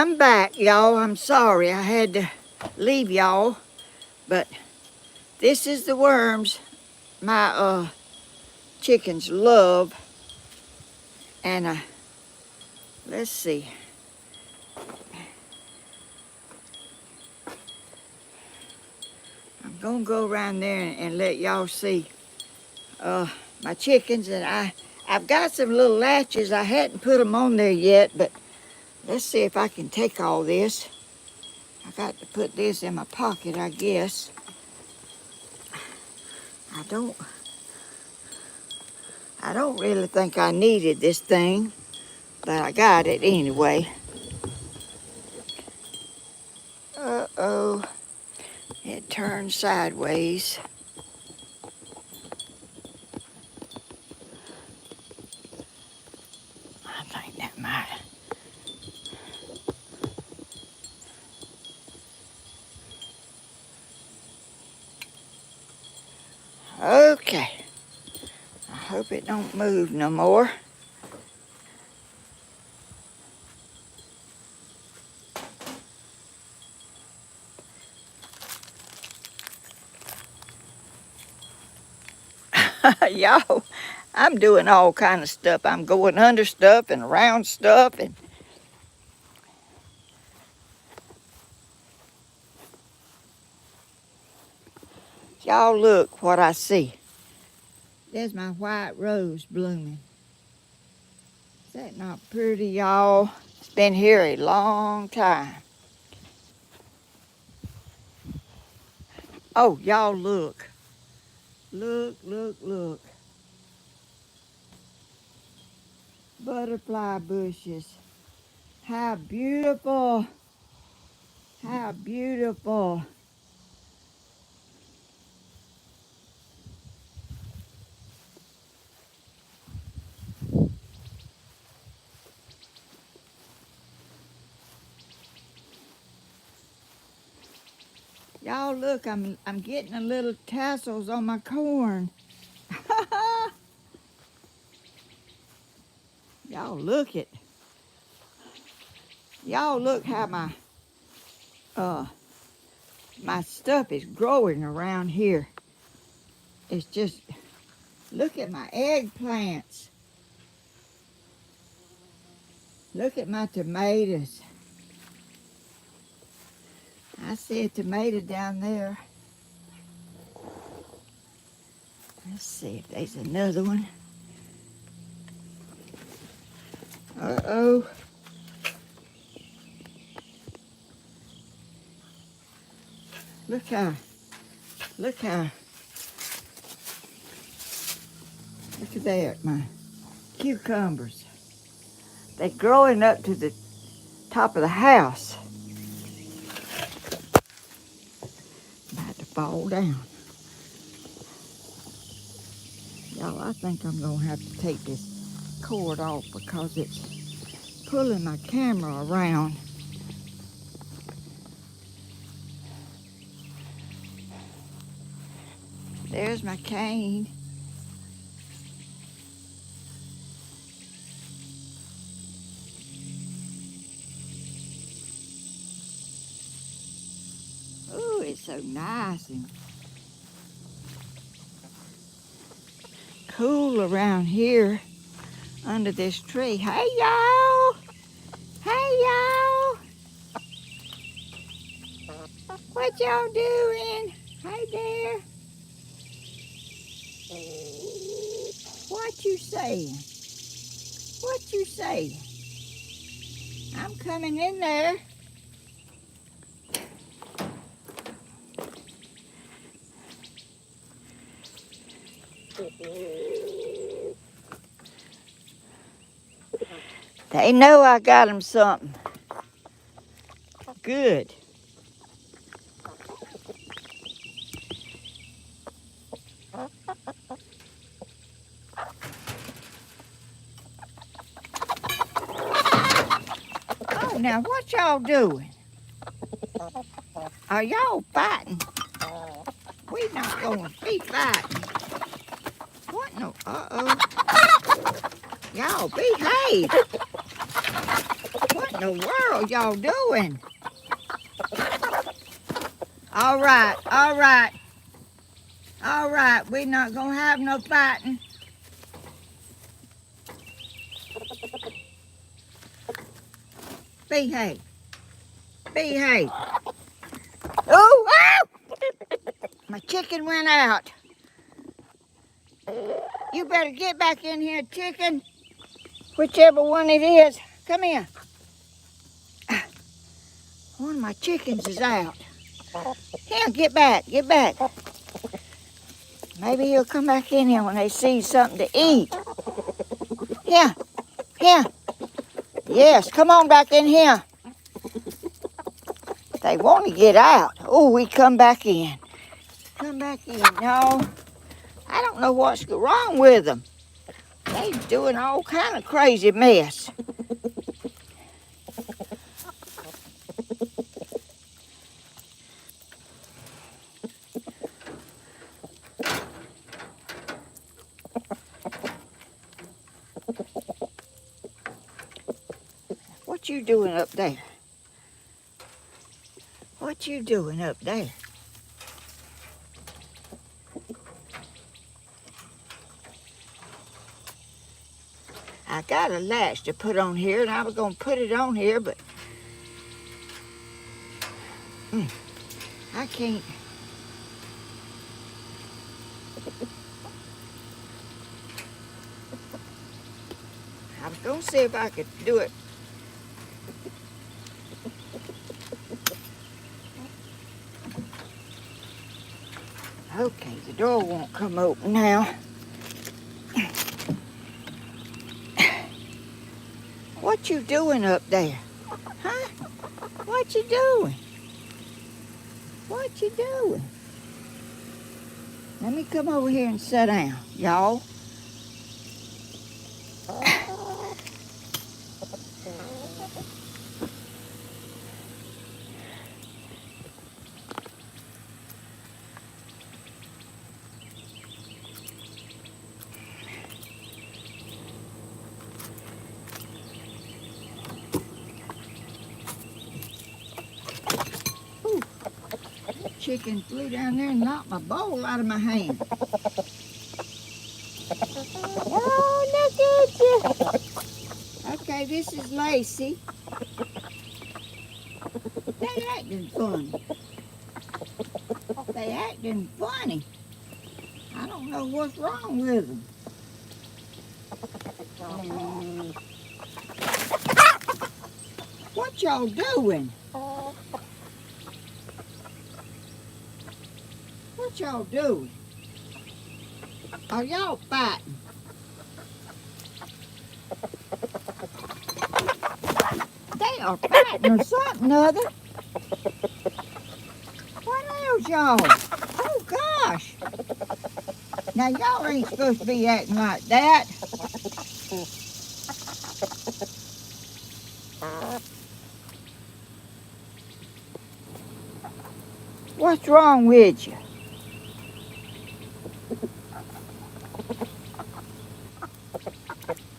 I'm back, y'all. I'm sorry I had to leave y'all, but this is the worms my chickens love. And let's see. I'm gonna go around there and let y'all see my chickens. And I've got some little latches. I hadn't put them on there yet, but let's see if I can take all this. I got to put this in my pocket, I guess. I don't really think I needed this thing, but I got it anyway. Uh-oh, it turned sideways. I think that might. Okay, I hope it don't move no more. Y'all, I'm doing all kind of stuff. I'm going under stuff and around stuff, and y'all look what I see. There's my white rose blooming. Is that not pretty, y'all? It's been here a long time. Oh, y'all look. Look, look, look. Butterfly bushes. How beautiful. How beautiful. Y'all look, I'm getting a little tassels on my corn. Y'all look it. Y'all look how my stuff is growing around here. It's just, look at my eggplants. Look at my tomatoes. I see a tomato down there. Let's see if there's another one. Uh-oh. Look at that, my cucumbers. They're growing up to the top of the house. About to fall down. Y'all, I think I'm gonna have to take this cord off because it's pulling my camera around. There's my cane. Oh, it's so nice and cool around here under this tree. Hey, y'all. Hey, y'all. What y'all doing? Hey there. What you saying? What you saying? I'm coming in there. They know I got them something good. Oh, now what y'all doing? Are y'all fighting? We not gonna be fighting. What no? Uh-oh. Y'all behave. What What in the world y'all doing? All right, all right. All right, we're not gonna have no fighting. Behave. Behave. Oh, ow! My chicken went out. You better get back in here, chicken. Whichever one it is. Come here. One of my chickens is out. Here, get back, get back. Maybe he'll come back in here when they see something to eat. Here, here. Yes, come on back in here. They want to get out. Oh, we come back in. Come back in. No, I don't know what's wrong with them. They doing all kind of crazy mess. What you doing up there? What you doing up there? I got a latch to put on here, and I was going to put it on here, but I can't. I was going to see if I could do it. Okay, the door won't come open now. What you doing up there? Huh? What you doing? What you doing? Let me come over here and sit down, y'all. Chicken flew down there and knocked my bowl out of my hand. Oh, look at you. Okay, this is Lacey. They acting funny. They acting funny. I don't know what's wrong with them. What y'all doing? What y'all doing? Are y'all fighting? They are fighting or something other. What else y'all? Oh gosh. Now y'all ain't supposed to be acting like that. What's wrong with you?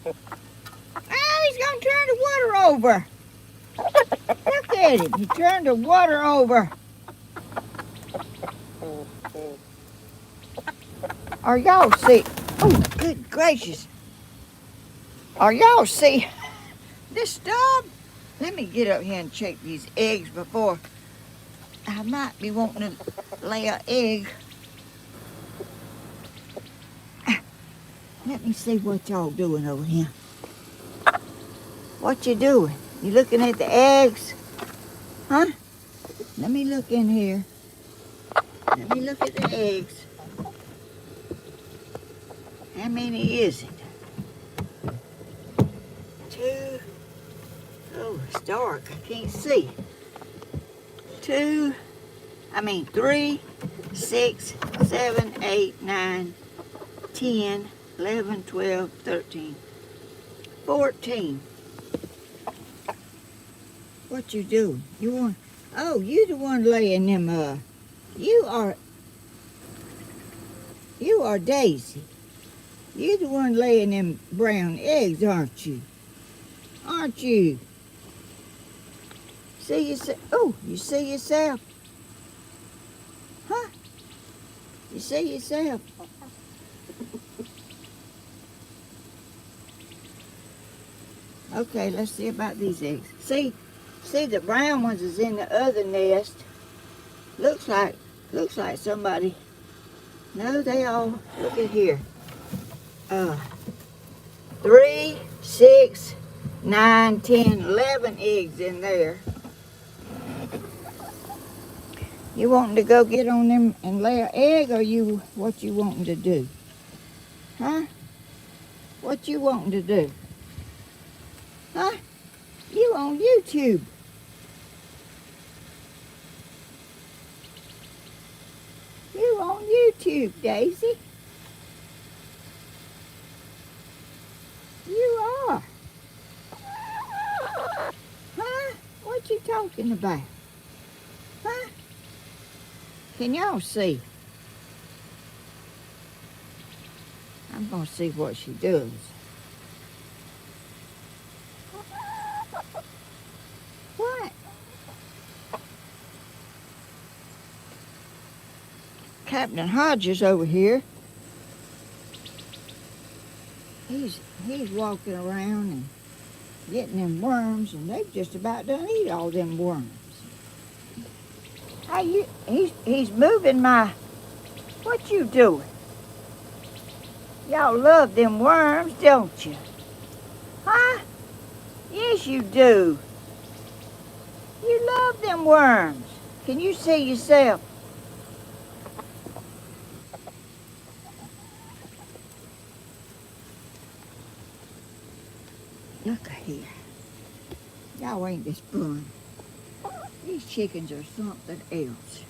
Oh, he's gonna turn the water over. Look at him, he turned the water over. Are y'all see? Oh, good gracious. Are y'all see this stuff? Let me get up here and check these eggs before I might be wanting to lay an egg. Let me see what y'all doing over here. What you doing? You looking at the eggs? Huh? Let me look in here. Let me look at the eggs. How many is it? 2. Oh, it's dark. I can't see. 3, 6, 7, 8, 9, 10, 11, 12, 13, 14. What you doing? You want? Oh, you the one laying them. You are Daisy. You the one laying them brown eggs, aren't you? Aren't you? See yourself? Oh, you see yourself? Huh? You see yourself? Okay, let's see about these eggs. See the brown ones is in the other nest. Looks like somebody. No, they all. Look at here. 3, 6, 9, 10, 11 eggs in there. You wanting to go get on them and lay an egg, or what you wanting to do? Huh? What you wanting to do? Huh? You on YouTube. You on YouTube, Daisy. You are. Huh? What you talking about? Huh? Can y'all see? I'm gonna see what she does. What? Captain Hodges over here. He's walking around and getting them worms, and they've just about done eat all them worms. He's moving my. What you doing? Y'all love them worms, don't you? Huh? Yes, you do. You love them worms. Can you see yourself? Look here. Y'all ain't this fun. These chickens are something else.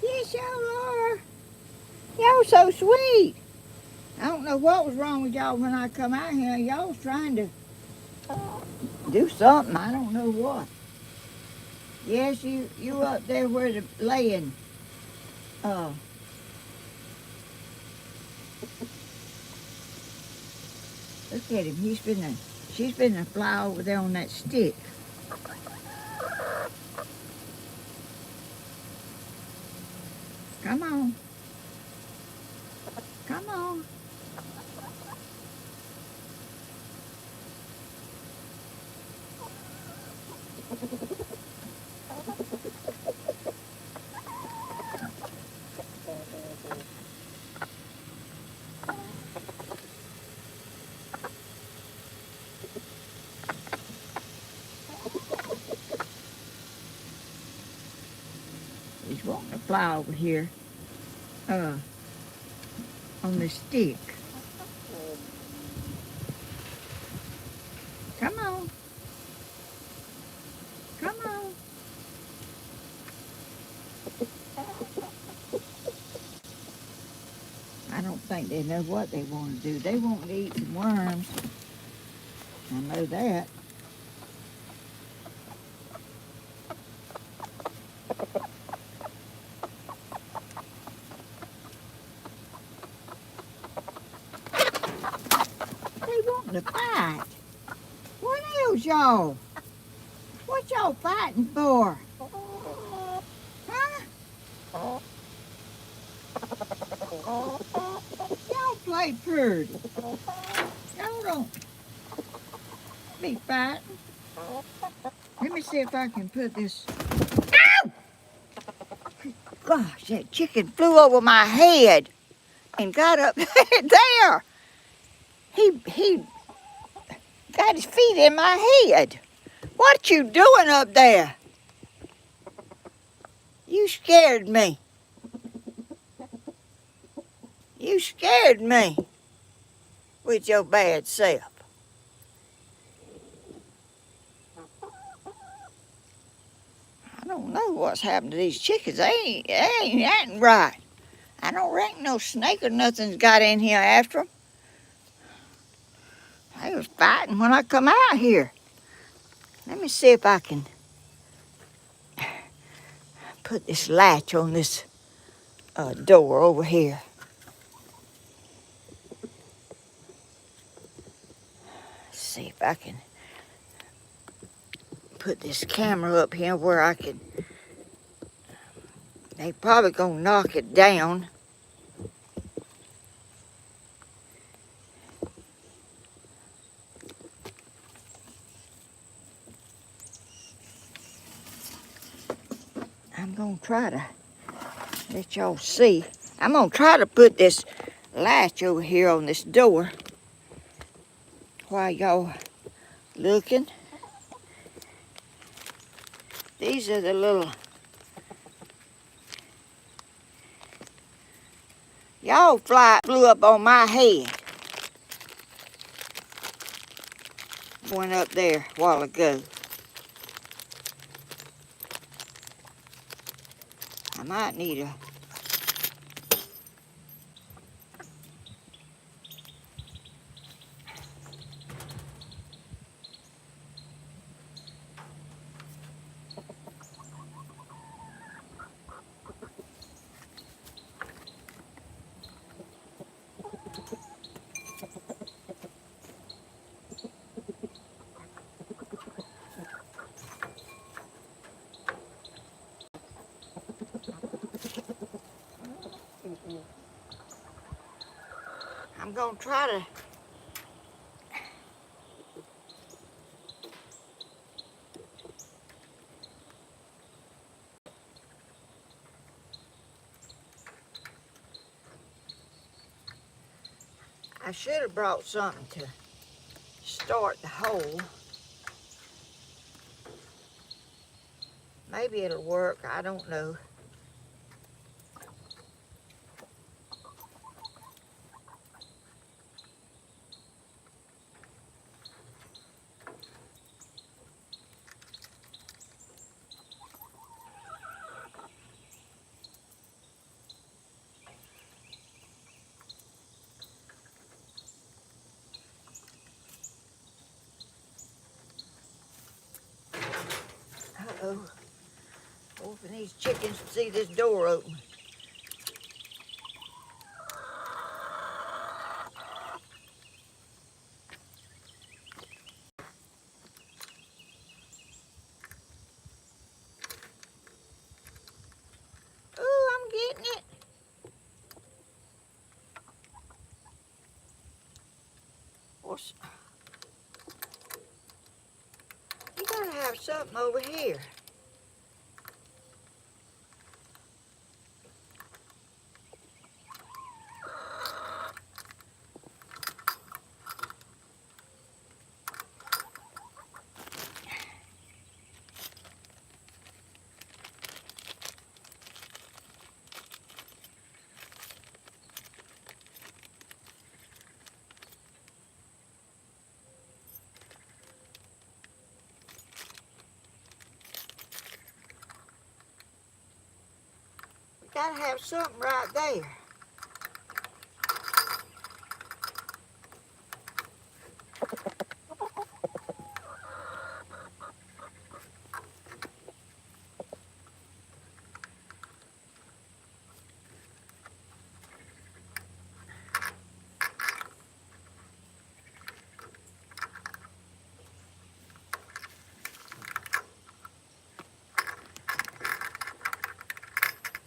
Yes, y'all are. Y'all so sweet. I don't know what was wrong with y'all when I come out here. Y'all was trying to do something. I don't know what. Yes, you up there where the laying. Look at him. She's been to fly over there on that stick. Come on. Come on. He's wanting to fly over here. On the stick. Come on. Come on. I don't think they know what they want to do. They want to eat some worms. I know that. They want to fight. What else, y'all? What y'all fighting for? Huh? Y'all play pretty. Y'all don't be fighting. Let me see if I can put this. Ow! Gosh, that chicken flew over my head and got up there. He got his feet in my head. What you doing up there? You scared me. You scared me with your bad self. I don't know what's happened to these chickens. They ain't acting right. I don't reckon no snake or nothing's got in here after them. They was fighting when I come out here. Let me see if I can put this latch on this door over here. Let's see if I can put this camera up here where I can. They probably gonna knock it down. I'm gonna try to let y'all see. I'm gonna try to put this latch over here on this door while y'all looking. These are the little, y'all flew up on my head. Went up there a while ago. I might need a, I'm gonna try to, I should have brought something to start the hole. Maybe it'll work, I don't know. Uh-oh. Hoping these chickens see this door open. Oh, I'm getting it. You gotta have something over here. We gotta have something right there.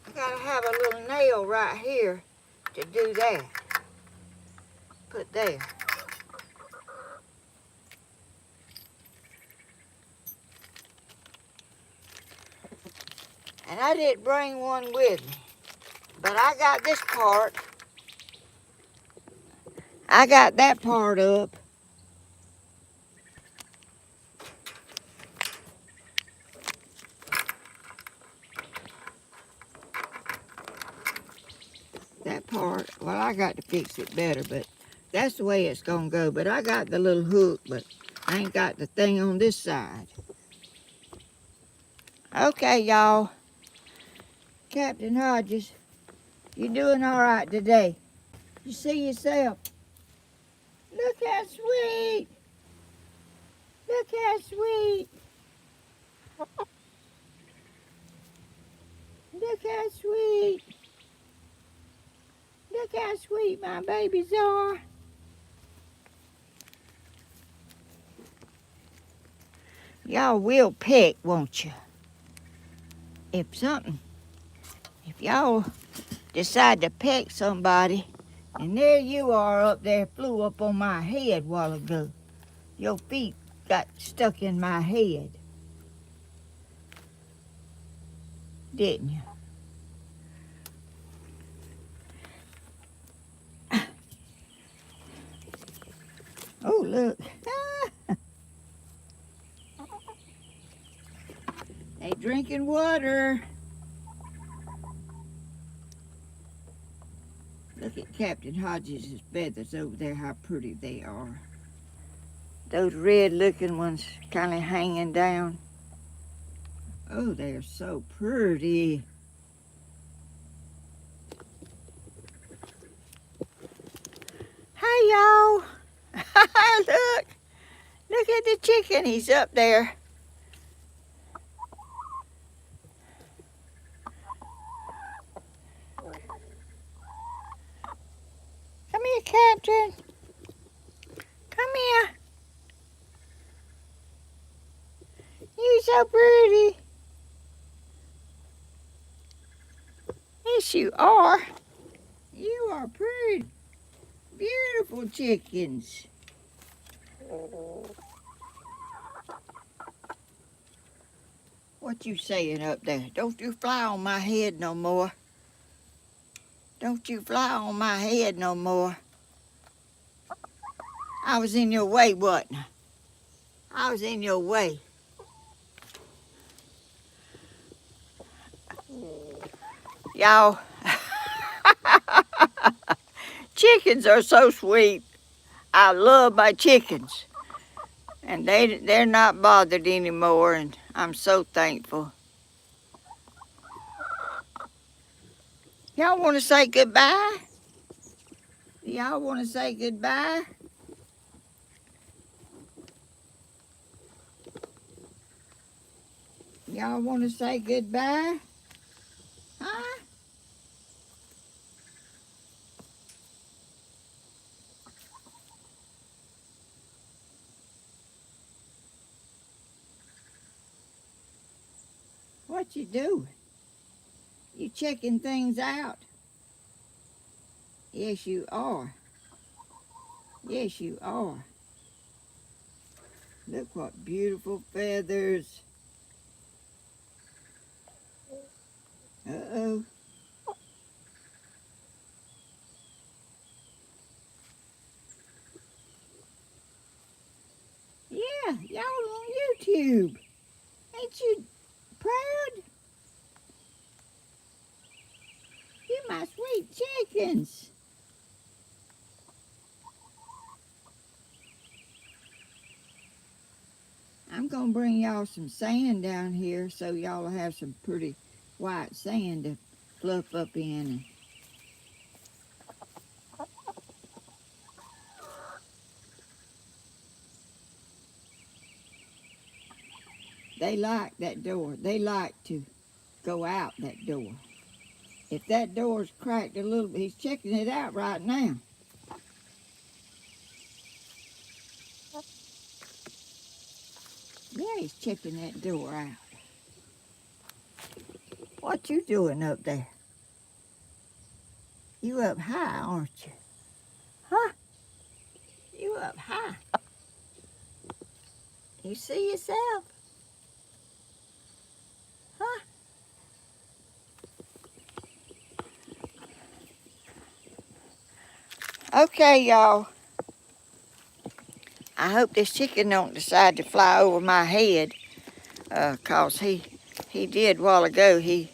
We gotta have a little nail right here to do that. Put there. And I didn't bring one with me, but I got this part. I got that part up. That part, well, I got to fix it better, but that's the way it's gonna go. But I got the little hook, but I ain't got the thing on this side. Okay, y'all. Captain Hodges, you doing all right today? You see yourself? Look how sweet. Look how sweet. Look how sweet. Look how sweet my babies are. Y'all will peck, won't you? If y'all decide to peck somebody, and there you are up there, flew up on my head a while ago. Your feet got stuck in my head, didn't you? Oh, look. They drinking water. Look at Captain Hodges' feathers over there, how pretty they are. Those red-looking ones kind of hanging down. Oh, they're so pretty. Hey, y'all. Look at the chicken. He's up there. Come here, Captain. Come here. You so pretty. Yes, you are. You are pretty. Beautiful chickens. What you saying up there? Don't you fly on my head no more. Don't you fly on my head no more. I was in your way, wasn't I? I was in your way. Y'all, chickens are so sweet. I love my chickens. And they're not bothered anymore, and I'm so thankful. Y'all want to say goodbye? Y'all want to say goodbye? Y'all want to say goodbye? Huh? What you doing? You checking things out? Yes, you are. Yes, you are. Look what beautiful feathers. Uh-oh. Yeah, y'all on YouTube. Ain't you proud? You my sweet chickens. I'm gonna bring y'all some sand down here so y'all will have some pretty white sand to fluff up in. They like that door. They like to go out that door. If that door's cracked a little bit, he's checking it out right now. Yeah, he's checking that door out. What you doing up there? You up high, aren't you? Huh? You up high. You see yourself? Huh? Okay, y'all. I hope this chicken don't decide to fly over my head, 'cause he did a while ago. He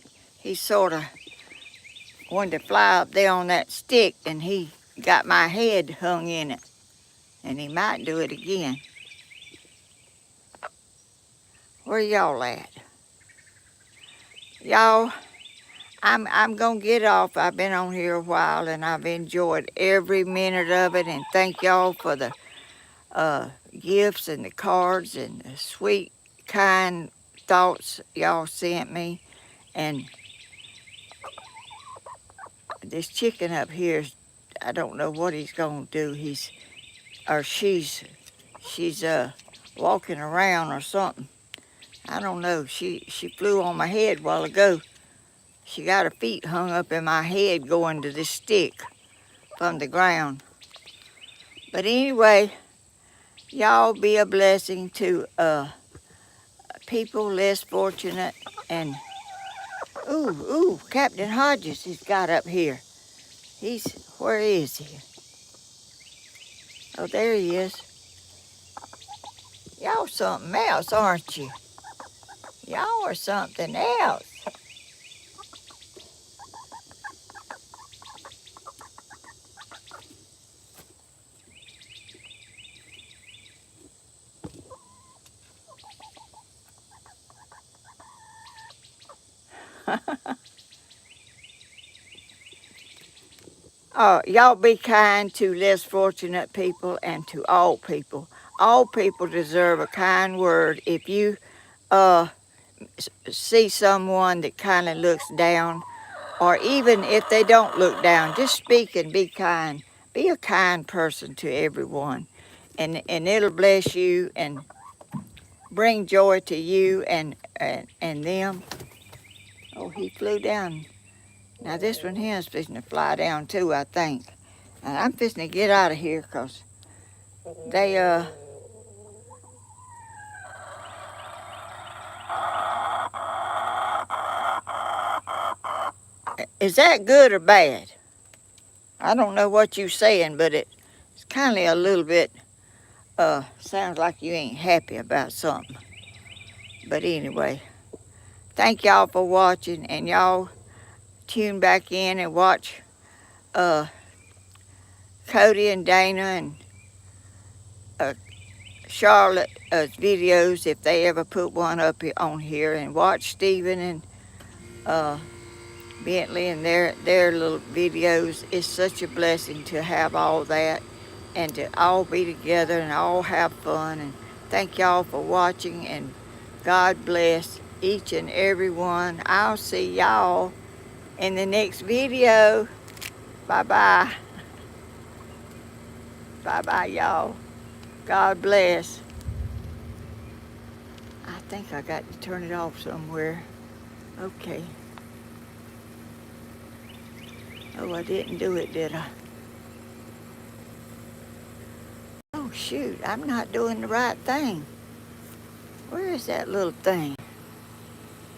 sort of wanted to fly up there on that stick, and he got my head hung in it, and he might do it again. Where y'all at? Y'all, I'm gonna get off. I've been on here a while, and I've enjoyed every minute of it, and thank y'all for the gifts and the cards and the sweet, kind thoughts y'all sent me. And this chicken up here, I don't know what he's gonna do. She's walking around or something. I don't know. She flew on my head a while ago. She got her feet hung up in my head going to this stick from the ground. But anyway, y'all be a blessing to people less fortunate. And ooh, Captain Hodges has got up here. Where is he? Oh, there he is. Y'all something else, aren't you? Y'all are something else. Y'all be kind to less fortunate people and to all people. All people deserve a kind word. If you see someone that kind of looks down, or even if they don't look down, just speak and be kind. Be a kind person to everyone, and it'll bless you and bring joy to you and them. Oh, he flew down. Now this one here is fixing to fly down too, I think. And I'm fixing to get out of here because they, is that good or bad? I don't know what you're saying, but it's kind of a little bit, sounds like you ain't happy about something. But anyway, thank y'all for watching, and y'all tune back in and watch Cody and Dana and Charlotte's videos if they ever put one up on here, and watch Stephen and Bentley and their little videos. It's such a blessing to have all that and to all be together and all have fun. And thank y'all for watching, and God bless each and every one. I'll see y'all in the next video. Bye-bye. Bye-bye, y'all. God bless. I think I got to turn it off somewhere. Okay. Oh, I didn't do it, did I? Oh, shoot, I'm not doing the right thing. Where is that little thing?